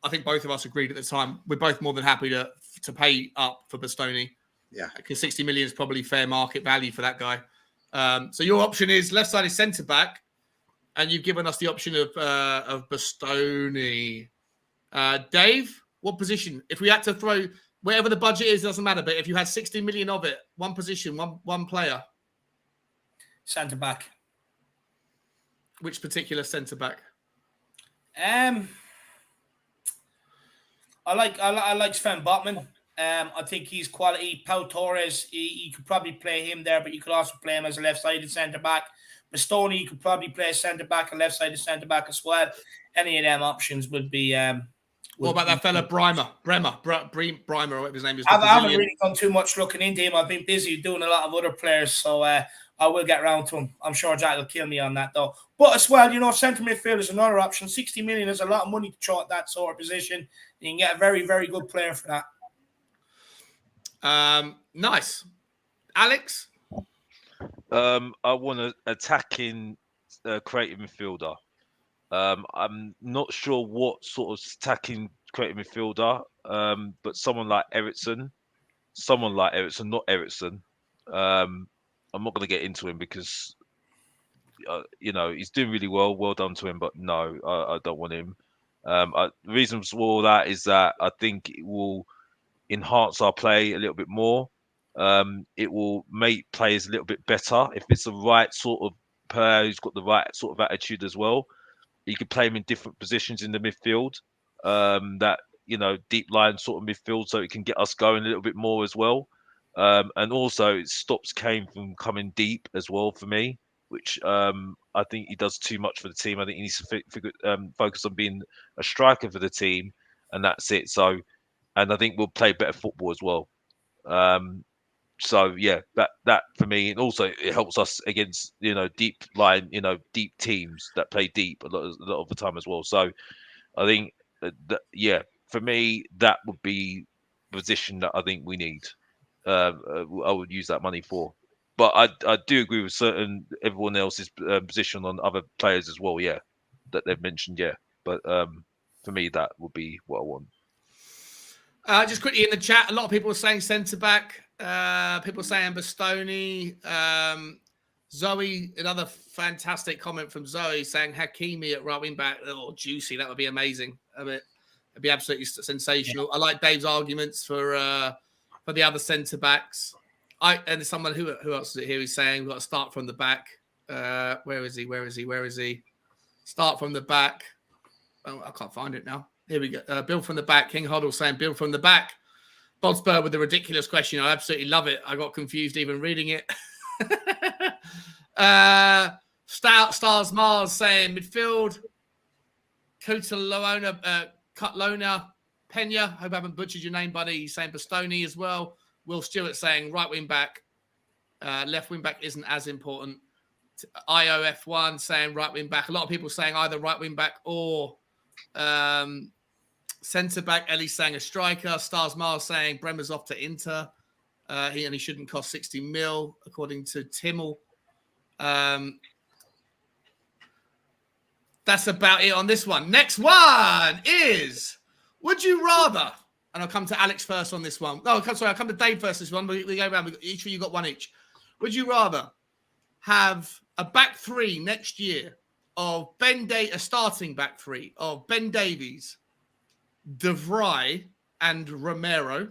think both of us agreed at the time. We're both more than happy to pay up for Bastoni. Yeah. Because 60 million is probably fair market value for that guy. So your option is left-sided centre-back, and you've given us the option of Bastoni. Dave, what position? If we had to throw... Whatever the budget is, doesn't matter. But if you had 60 million of it, one position, one player. Centre back. Which particular centre back? I like Sven Botman. I think he's quality. Pau Torres, you could probably play him there, but you could also play him as a left-sided centre back. Bastoni, you could probably play a centre back, a left-sided centre back as well. Any of them options would be. What about that fella Bremer, or whatever his name is? I haven't really done too much looking into him. I've been busy doing a lot of other players, so I will get around to him. I'm sure Jack will kill me on that, though. But as well, centre midfield is another option. 60 million is a lot of money to throw at that sort of position. You can get a very, very good player for that. Nice. Alex? I want an attacking creative midfielder. I'm not sure what sort of attacking creative midfielder, but someone like Ericsson, not Ericsson. I'm not going to get into him because, he's doing really well. Well done to him, but no, I don't want him. The reason for all that is that I think it will enhance our play a little bit more. It will make players a little bit better if it's the right sort of player who's got the right sort of attitude as well. You could play him in different positions in the midfield, deep line sort of midfield, so it can get us going a little bit more as well. And also it stops Kane from coming deep as well for me, which I think he does too much for the team. I think he needs to focus on being a striker for the team, and that's it. So, and I think we'll play better football as well. So yeah, that for me, and also it helps us against deep line, deep teams that play deep a lot of the time as well. So I think that for me that would be the position that I think we need. I would use that money for. but I do agree with everyone else's position on other players as well. Yeah, that they've mentioned. Yeah, but for me, that would be what I want. Just quickly in the chat, a lot of people are saying centre back. People saying Bastoni. Zoe, another fantastic comment from Zoe saying Hakimi at right wing back. Oh, juicy! That would be amazing. It'd be absolutely sensational. I like Dave's arguments for the other centre backs. And someone who else is it here? He's saying we've got to start from the back. Where is he? Start from the back. Oh, I can't find it now. Here we go. Build from the back. King Hoddle saying build from the back. Bodspur with the ridiculous question. I absolutely love it. I got confused even reading it. Stars Mars saying midfield. Cutlona, Pena. Hope I haven't butchered your name, buddy. He's saying Bastoni as well. Will Stewart saying right wing back. Left wing back isn't as important. IOF1 saying right wing back. A lot of people saying either right wing back or centre back. Ellie saying a striker. Stars Mars saying Bremer's off to Inter. He shouldn't cost 60 mil, according to Timmel. That's about it on this one. Next one is, would you rather, and I'll come to Alex first on this one. I'll come to Dave first this one. We go around. Each of you got one each. Would you rather have a back three next year of a starting back three of Ben Davies, De Vrij, and Romero?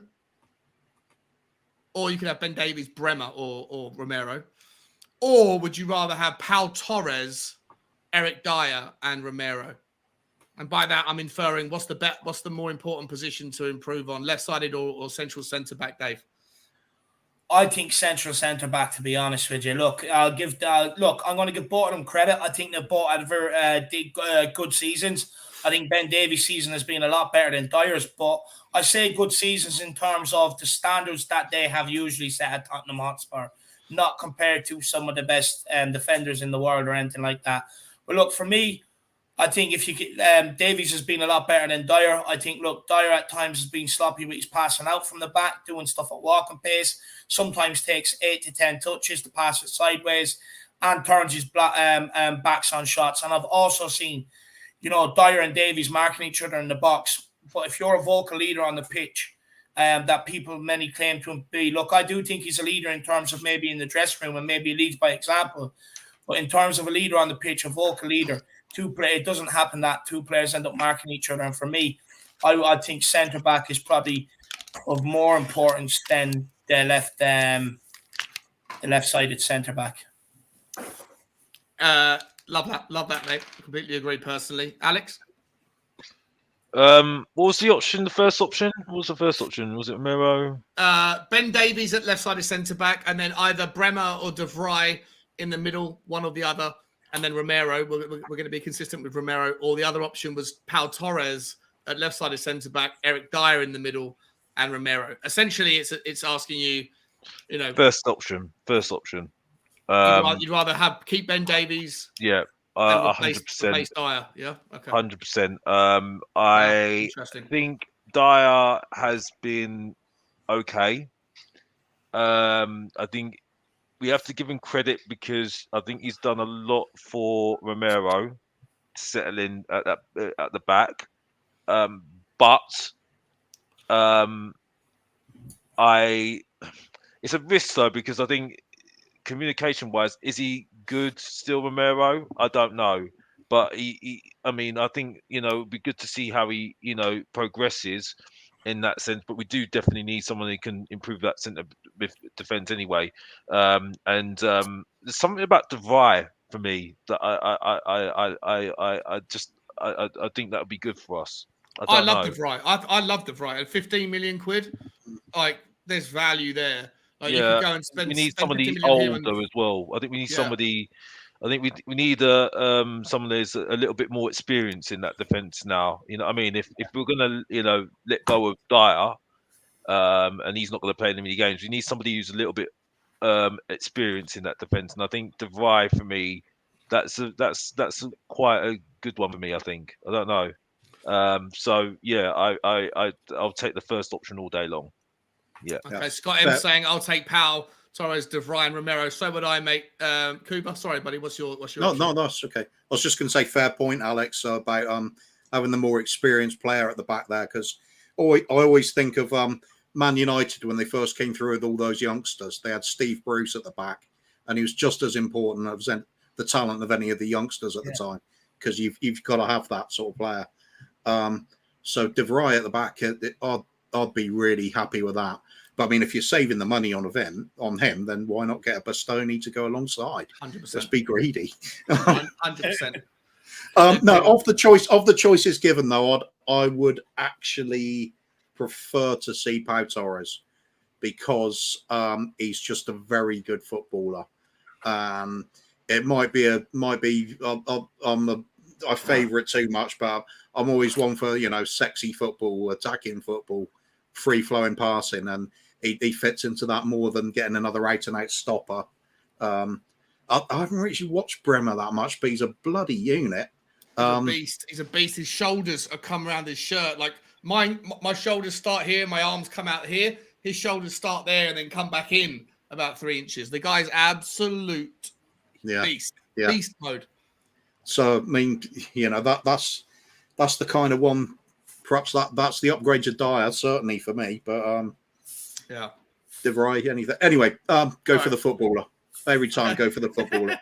Or you could have Ben Davies, Bremer, or Romero. Or would you rather have Pau Torres, Eric Dyer, and Romero? And by that, I'm inferring what's the more important position to improve on, left-sided or central centre-back, Dave? I think central centre-back, to be honest with you. Look, I'm going to give both of them credit. I think they both had very good seasons. I think Ben Davies' season has been a lot better than Dyer's, but I say good seasons in terms of the standards that they have usually set at Tottenham Hotspur, not compared to some of the best defenders in the world or anything like that. But look, for me, I think if you Davies has been a lot better than Dyer. I think, look, Dyer at times has been sloppy with his passing out from the back, doing stuff at walking pace. Sometimes takes 8 to 10 touches to pass it sideways and turns his backs on shots. And I've also seen, Dyer and Davies marking each other in the box. But if you're a vocal leader on the pitch, that many claim to be, look, I do think he's a leader in terms of maybe in the dressing room and maybe leads by example. But in terms of a leader on the pitch, a vocal leader, it doesn't happen that two players end up marking each other. And for me, I think centre back is probably of more importance than the left-sided centre back. Love that, mate. Completely agree personally. Alex? What was the option? The first option? What was the first option? Was it Romero? Ben Davies at left-sided centre-back, and then either Bremer or De Vrij in the middle, one or the other, and then Romero. We're going to be consistent with Romero. Or the other option was Pau Torres at left-sided centre-back, Eric Dyer in the middle, and Romero. Essentially, it's asking you, First option. You'd rather keep Ben Davies. Yeah. 100%. Dyer, yeah, okay. 100%. I think Dyer has been okay. I think we have to give him credit because I think he's done a lot for Romero to settle in at the back. But it's a risk though because I think communication-wise, is he good still, Romero? I don't know, but I think it'd be good to see how he progresses in that sense. But we do definitely need someone who can improve that centre defence anyway. And there's something about De Vrij for me that I think that would be good for us. I love De Vrij. I love De Vrij. At 15 million quid, there's value there. You can go and spend. We need somebody older as well. I think we need somebody. I think we need someone who's a little bit more experience in that defence now. You know what I mean? If we're gonna let go of Dyer, and he's not going to play any games, we need somebody who's a little bit experienced in that defence. And I think De Vrij for me, that's quite a good one for me. I think. I don't know. So yeah, I'll take the first option all day long. Yeah. Okay, Scott M saying I'll take Powell Torres, De Vrij, Romero. So would I, mate. Kuba, sorry, buddy. What's your No, option? that's okay. I was just going to say fair point, Alex, about having the more experienced player at the back there, because I always think of Man United when they first came through with all those youngsters. They had Steve Bruce at the back, and he was just as important as the talent of any of the youngsters at the time, because you've got to have that sort of player. So De Vrij at the back, I'd be really happy with that. But I mean, if you're saving the money on him, then why not get a Bastoni to go alongside? 100%. Let's be greedy. 100%. No, of the choices given though, I would actually prefer to see Pau Torres, because he's just a very good footballer. It might be I favour it too much, but I'm always one for sexy football, attacking football, free flowing passing, and he fits into that more than getting another out and out stopper. I haven't really watched Bremer that much, but he's a bloody unit. He's a beast. He's a beast. His shoulders are come around his shirt. Like my shoulders start here, my arms come out here. His shoulders start there and then come back in about 3 inches. The guy's absolute beast. Yeah. Beast mode. So I mean, that's the kind of one. Perhaps that's the upgrade to Dyer, certainly for me. But yeah, De Vrij, anything. Anyway, go for the footballer. Every time, go for the footballer.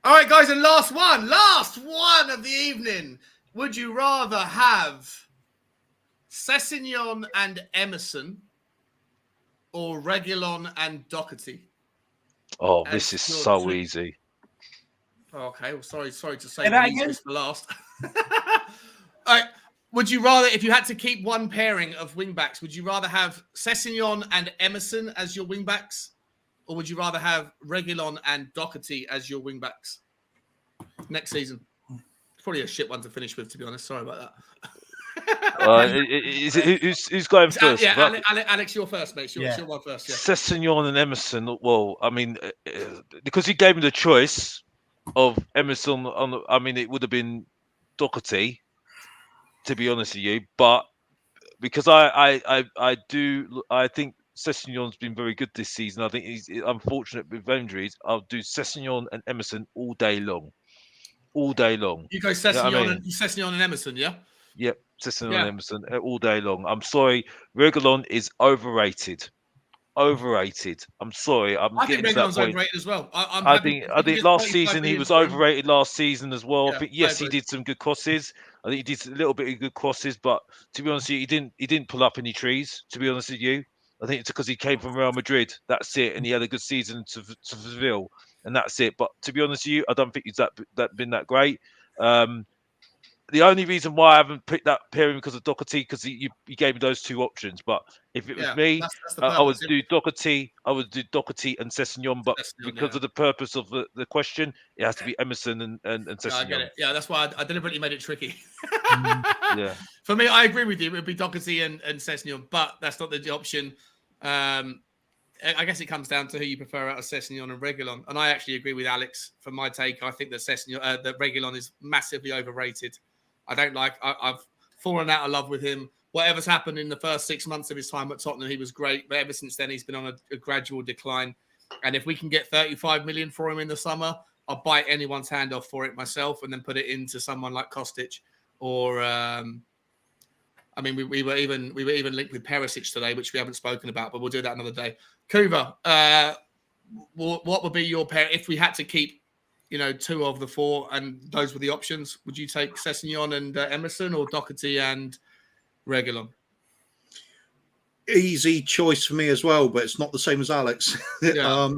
All right, guys, and last one of the evening. Would you rather have Sessegnon and Emerson or Reguilon and Doherty? Oh, this is so easy. Okay, well, sorry to say the easiest for last. All right. Would you rather, if you had to keep one pairing of wingbacks, would you rather have Sessegnon and Emerson as your wingbacks, or would you rather have Reguilon and Doherty as your wingbacks next season? It's probably a shit one to finish with, to be honest. Sorry about that. Who's going first? Alex, you're first, mate. You're one first. Yeah. Sessegnon and Emerson. Well, I mean, because he gave me the choice of Emerson it would have been Doherty, to be honest with you, but because I think Sessegnon's been very good this season. I think he's unfortunate with injuries. I'll do Sessegnon and Emerson all day long. You go Sessegnon and Emerson, yeah? Yep, Sessegnon and Emerson all day long. I'm sorry, Reguilon is overrated. I'm sorry. I think Reguilon's overrated as well. I think last season he was overrated last season as well. I think he did some good crosses. I think he did a little bit of good crosses, but to be honest with you, he didn't pull up any trees, to be honest with you. I think it's because he came from Real Madrid. That's it. And he had a good season to Seville, and that's it. But to be honest with you, I don't think he's been that great. The only reason why I haven't picked that pairing because of Doherty, because he gave me those two options. But if it was me, I would do Doherty. I would do Doherty and Sessegnon. But because of the purpose of the question, it has to be Emerson and Sessegnon. I get it. Yeah, that's why I deliberately made it tricky. Yeah. For me, I agree with you. It would be Doherty and Sessegnon, but that's not the option. I guess it comes down to who you prefer out of Sessegnon and Reguilon. And I actually agree with Alex. For my take, I think that that Reguilon is massively overrated. I've fallen out of love with him. Whatever's happened in the first 6 months of his time at Tottenham, he was great. But ever since then, he's been on a gradual decline. And if we can get 35 million for him in the summer, I'll bite anyone's hand off for it myself and then put it into someone like Kostic. Or, we were even linked with Perisic today, which we haven't spoken about, but we'll do that another day. Kuva, what would be your pair if we had to keep, two of the four, and those were the options? Would you take Sessegnon and Emerson, or Doherty and Reguilon? Easy choice for me as well, but it's not the same as Alex. Yeah.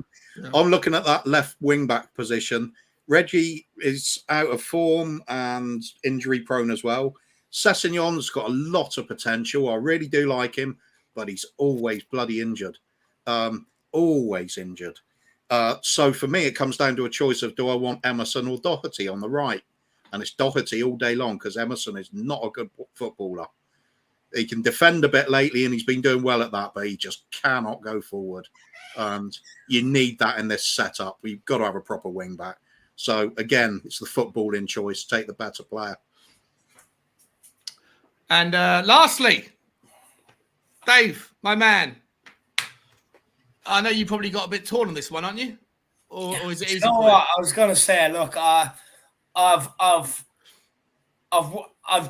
I'm looking at that left wing back position. Reggie is out of form and injury prone as well. Sessegnon's got a lot of potential. I really do like him, but he's always bloody injured. Always injured. So for me, it comes down to a choice of, do I want Emerson or Doherty on the right? And it's Doherty all day long, because Emerson is not a good footballer. He can defend a bit lately, and he's been doing well at that, but he just cannot go forward. And you need that in this setup. You've got to have a proper wing back. So again, it's the footballing choice. Take the better player. And lastly, Dave, my man, I know you probably got a bit torn on this one, aren't you? Or is it easy? You know what? I was going to say, look, I've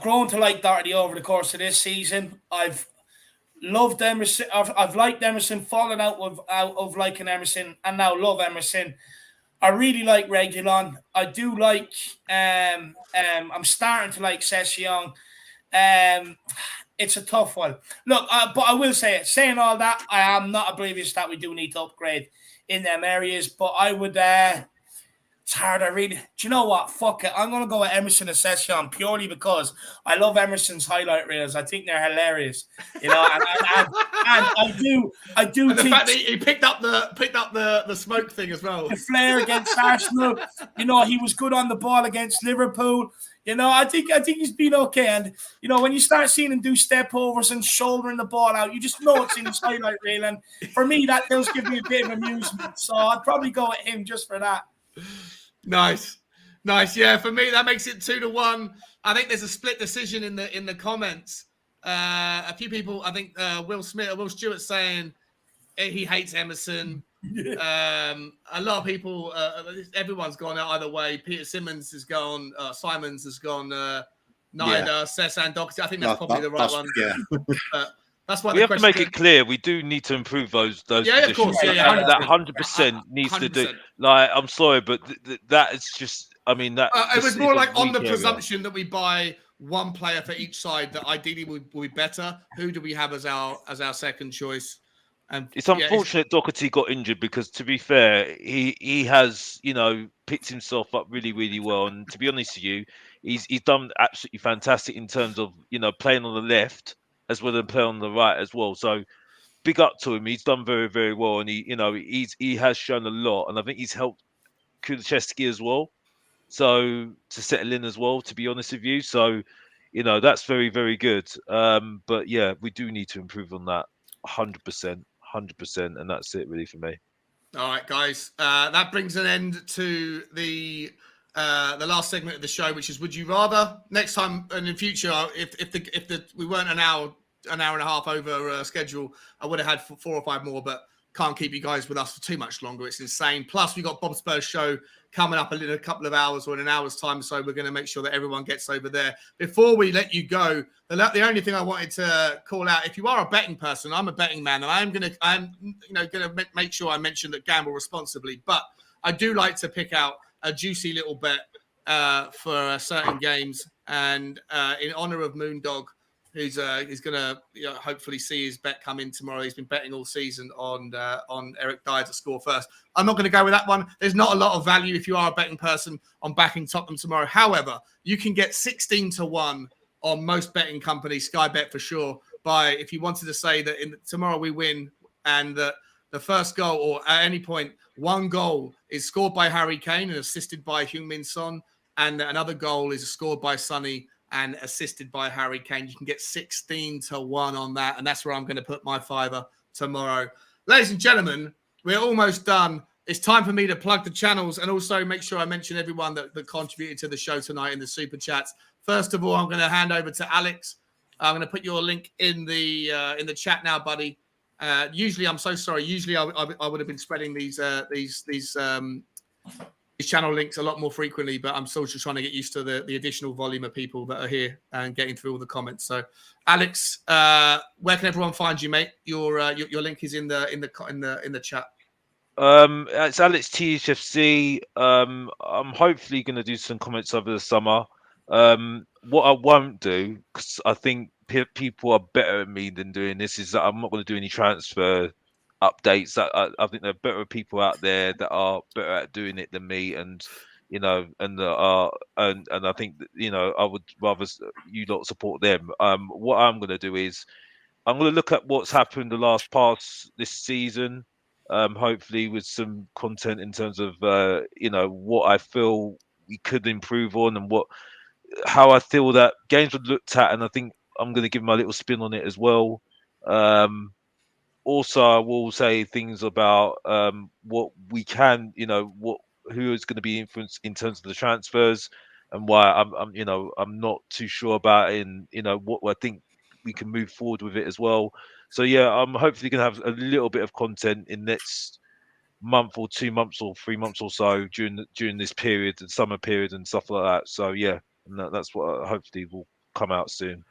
grown to like Doherty over the course of this season. I've loved Emerson. I've liked Emerson, fallen out of liking Emerson, and now love Emerson. I really like Reguilon. I do like. I'm starting to like Session. It's a tough one. Look, but I will say it. Saying all that, I am not oblivious that we do need to upgrade in them areas. But I would. It's hard. Do you know what? Fuck it. I'm gonna go with Emerson and Session purely because I love Emerson's highlight reels. I think they're hilarious. You know, and I do. And the fact that he picked up the smoke thing as well. The flair against Arsenal. You know, he was good on the ball against Liverpool. You know, I think he's been okay. And you know, when you start seeing him do step overs and shouldering the ball out, you just know it's in his highlight reel. And for me, that does give me a bit of amusement. So I'd probably go with him just for that. Nice. Yeah, for me that makes it 2-1. I think there's a split decision in the comments. A few people, I think Will Stewart saying he hates Emerson. A lot of people, everyone's gone out either way. Peter Simmons has gone. Simons has gone. Neither Cesc, Doherty. I think that's probably the right one. Yeah. That's why we have to make it clear we do need to improve those Yeah, of course. Yeah, that 100% needs 100%. To do. Like, I'm sorry, but that is just. I mean, that it was more like on the presumption that we buy one player for each side that ideally would be better. Who do we have as our second choice? And it's unfortunate Doherty got injured because, to be fair, he has picked himself up really, really well. And to be honest with you, he's done absolutely fantastic in terms of playing on the left as well as playing on the right as well. So big up to him. He's done very, very well, and he has shown a lot. And I think he's helped Kulusevski as well. So to settle in as well, to be honest with you. So that's very, very good. But yeah, we do need to improve on that 100%. 100%, and that's it really for me. All right, guys, that brings an end to the last segment of the show, which is Would You Rather. Next time and in future, if we weren't an hour and a half over schedule, I would have had 4 or 5 more, but can't keep you guys with us for too much longer. It's insane. Plus, we got Bob Spurs show coming up in a couple of hours or in an hour's time, so we're going to make sure that everyone gets over there. Before we let you go, the only thing I wanted to call out: if you are a betting person, I'm a betting man, and I'm going to make sure I mention that gamble responsibly. But I do like to pick out a juicy little bet for certain games, and in honor of Moondog, who's going to hopefully see his bet come in tomorrow. He's been betting all season on Eric Dyer to score first. I'm not going to go with that one. There's not a lot of value if you are a betting person on backing Tottenham tomorrow. However, you can get 16-1 on most betting companies, Sky Bet for sure, if you wanted to say that tomorrow we win and that the first goal or at any point, one goal is scored by Harry Kane and assisted by Heung-min Son, and another goal is scored by Sonny and assisted by Harry Kane. You can get 16-1 on that, and that's where I'm going to put my fiver tomorrow. Ladies and gentlemen, we're almost done. It's time for me to plug the channels and also make sure I mention everyone that contributed to the show tonight in the super chats. First of all, I'm going to hand over to Alex. I'm going to put your link in the chat now, buddy. Usually, I'm so sorry. Usually, I would have been spreading these channel links a lot more frequently, but I'm still just trying to get used to the additional volume of people that are here and getting through all the comments. So, Alex, where can everyone find you, mate? Your link is in the chat. It's Alex THFC. I'm hopefully going to do some comments over the summer. What I won't do, because I think people are better at me than doing this, is that I'm not going to do any transfer updates. I think there are better people out there that are better at doing it than me, and and I think that, I would rather you lot support them. What I'm going to do is I'm going to look at what's happened the last parts this season, hopefully with some content in terms of what I feel we could improve on and how I feel that games were looked at, and I think I'm going to give my little spin on it as well. Also, I will say things about what we can, who is going to be influenced in terms of the transfers, and why I'm not too sure about what I think we can move forward with it as well. So yeah, I'm hopefully gonna have a little bit of content in next month or 2 months or 3 months or so during this period, the summer period and stuff like that. So yeah, and that's what hopefully will come out soon.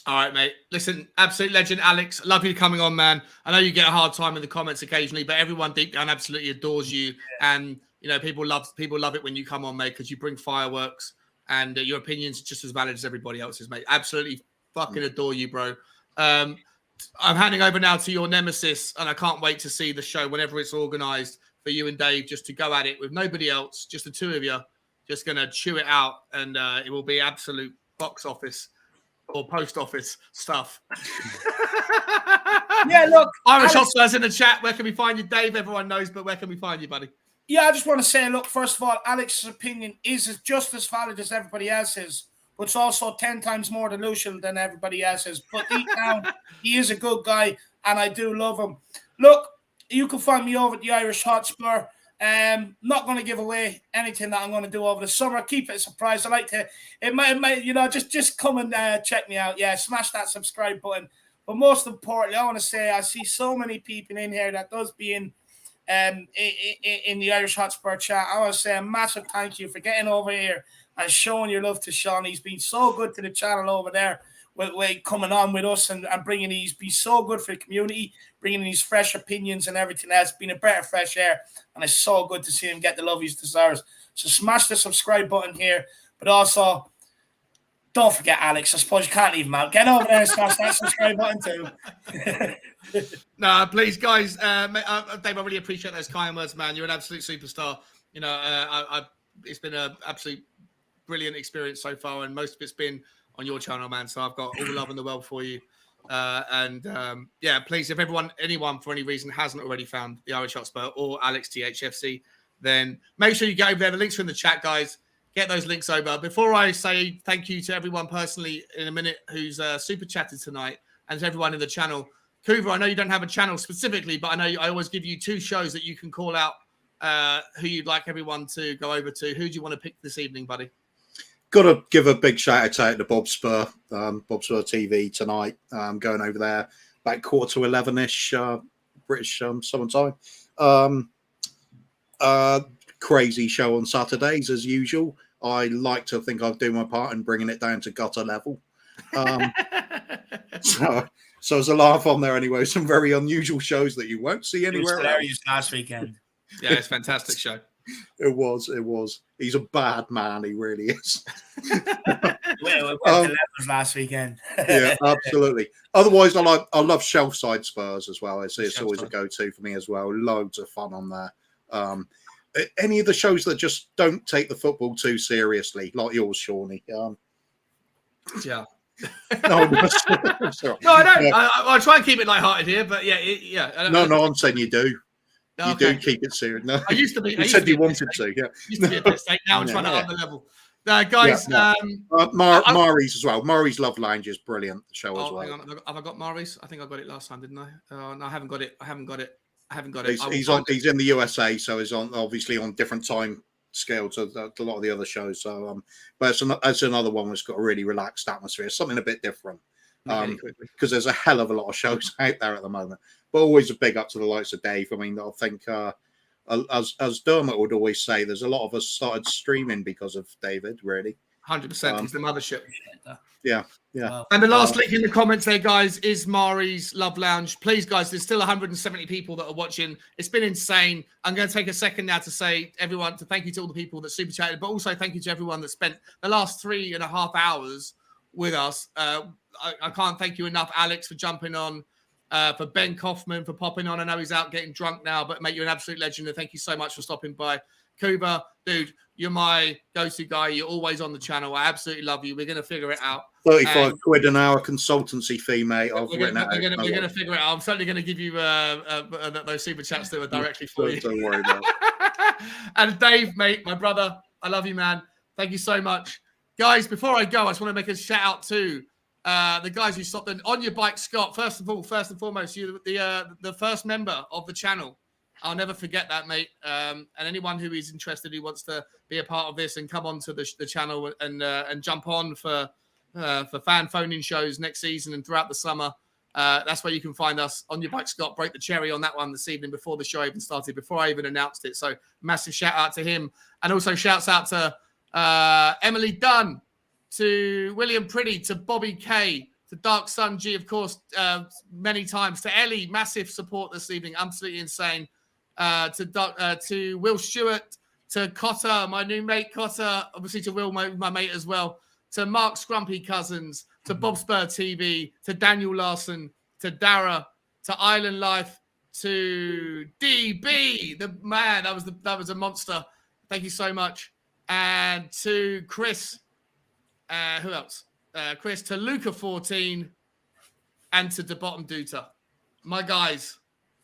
All right, mate. Listen, absolute legend, Alex. Love you coming on, man. I know you get a hard time in the comments occasionally, but everyone deep down absolutely adores you. And you know, people love it when you come on, mate, because you bring fireworks and your opinions are just as valid as everybody else's, mate. Absolutely fucking adore you, bro. I'm handing over now to your nemesis, and I can't wait to see the show whenever it's organised for you and Dave, just to go at it with nobody else, just the two of you, just gonna chew it out, and it will be absolute box office or post office stuff. Yeah, look, Irish Hotspurs in the chat. Where can we find you, Dave? Everyone knows, but where can we find you, buddy? Yeah, I just want to say, look, first of all, Alex's opinion is just as valid as everybody else's, but it's also 10 times more delusional than everybody else's. But deep down, he is a good guy, and I do love him. Look, you can find me over at the Irish Hotspur. Not going to give away anything that I'm going to do over the summer. Keep it a surprise. I like to, it might, you know, just come and check me out. Yeah, smash that subscribe button. But most importantly, I want to say I see so many people in here that does be in the Irish Hotspur chat. I want to say a massive thank you for getting over here and showing your love to Sean. He's been so good to the channel over there with coming on with us and bringing these, be so good for the community, bringing these fresh opinions and everything else, being a breath of fresh air. And it's so good to see him get the love he deserves. So smash the subscribe button here, but also don't forget Alex. I suppose you can't leave him out. Get over there and smash that subscribe button too. No, please, guys. Dave, I really appreciate those kind words, man. You're an absolute superstar. You know, it's been an absolute brilliant experience so far, and most of it's been on your channel, man. So I've got all the love in the world for you. Yeah, please, if anyone for any reason hasn't already found the Irish Hotspur or Alex THFC, then make sure you go over there. The links are in the chat, guys. Get those links over. Before I say thank you to everyone personally in a minute who's super chatted tonight, and to everyone in the channel, Kuva, I know you don't have a channel specifically, but I know I always give you 2 shows that you can call out who you'd like everyone to go over to. Who do you want to pick this evening, buddy? Got to give a big shout out to Bob Spur TV tonight. Going over there about 11:15-ish British summertime. Crazy show on Saturdays as usual. I like to think I'll do my part in bringing it down to gutter level. So there's a laugh on there anyway. Some very unusual shows that you won't see anywhere else. Hilarious last weekend. Yeah, it's a fantastic show. It was. He's a bad man. He really is. Last weekend. Yeah, absolutely. Otherwise, I love Shelfside Spurs as well. It's always a go-to for me as well. Loads of fun on there. Any of the shows that just don't take the football too seriously, like yours, Shawnee. Yeah. No, no, I don't. Yeah. I try and keep it lighthearted here, but yeah. I'm saying you do. You do keep it serious. No, I used to be. You said you wanted to. Yeah. Used to be a piss take. Now I'm trying to up the level. Guys, Mari's as well. Mari's Love Lounge is brilliant. The show as well. Hang on. Have I got Mari's? I think I got it last time, didn't I? No, I haven't got it. He's in the USA, so he's obviously on different time scale to a lot of the other shows. So, but it's another one that's got a really relaxed atmosphere. Something a bit different. Because there's a hell of a lot of shows out there at the moment. But always a big up to the likes of Dave. I mean, I think as Dermot would always say, there's a lot of us started streaming because of David, really. 100%. He's the mothership. Yeah. And the last link in the comments there, guys, is Mari's Love Lounge. Please, guys, there's still 170 people that are watching. It's been insane. I'm going to take a second now to say to thank you to all the people that super chatted, but also thank you to everyone that spent the last 3.5 hours with us. I can't thank you enough, Alex, for jumping on, for Ben Kaufman for popping on. I know he's out getting drunk now, but mate, you're an absolute legend, and thank you so much for stopping by. Kuba, dude, you're my go-to guy. You're always on the channel. I absolutely love you. We're going to figure it out. 35 quid an hour consultancy fee, mate. We're going to figure it out. I'm certainly going to give you those super chats that were directly for you. Don't worry about it. And Dave, mate, my brother, I love you, man. Thank you so much. Guys, before I go, I just want to make a shout out to the guys who stopped in. On Your Bike, Scott, first and foremost, you're the first member of the channel. I'll never forget that, mate. And anyone who is interested, who wants to be a part of this and come onto the channel and jump on for fan phoning shows next season and throughout the summer, That's where you can find us on Your Bike Scott. Broke the cherry on that one this evening before the show even started, before I even announced it. So massive shout out to him. And also shouts out to Emily Dunn, to William Priddy, to Bobby K, to Dark Sun G, of course, many times. To Ellie, massive support this evening. Absolutely insane. To Will Stewart, to Cotter, my new mate Cotter, obviously to Will, my mate as well. To Mark Scrumpy Cousins, to Bob Spur TV, to Daniel Larson, to Dara, to Island Life, to DB, the man, that was a monster. Thank you so much. And to Chris, who else? Chris, to Luca 14, and to the Bottom Duta. My guys,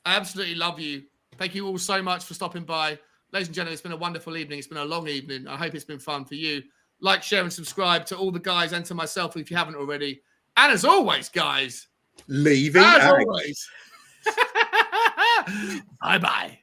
I absolutely love you. Thank you all so much for stopping by. Ladies and gentlemen, it's been a wonderful evening. It's been a long evening. I hope it's been fun for you. Like, share, and subscribe to all the guys and to myself if you haven't already. And as always, guys, leaving as always, bye-bye.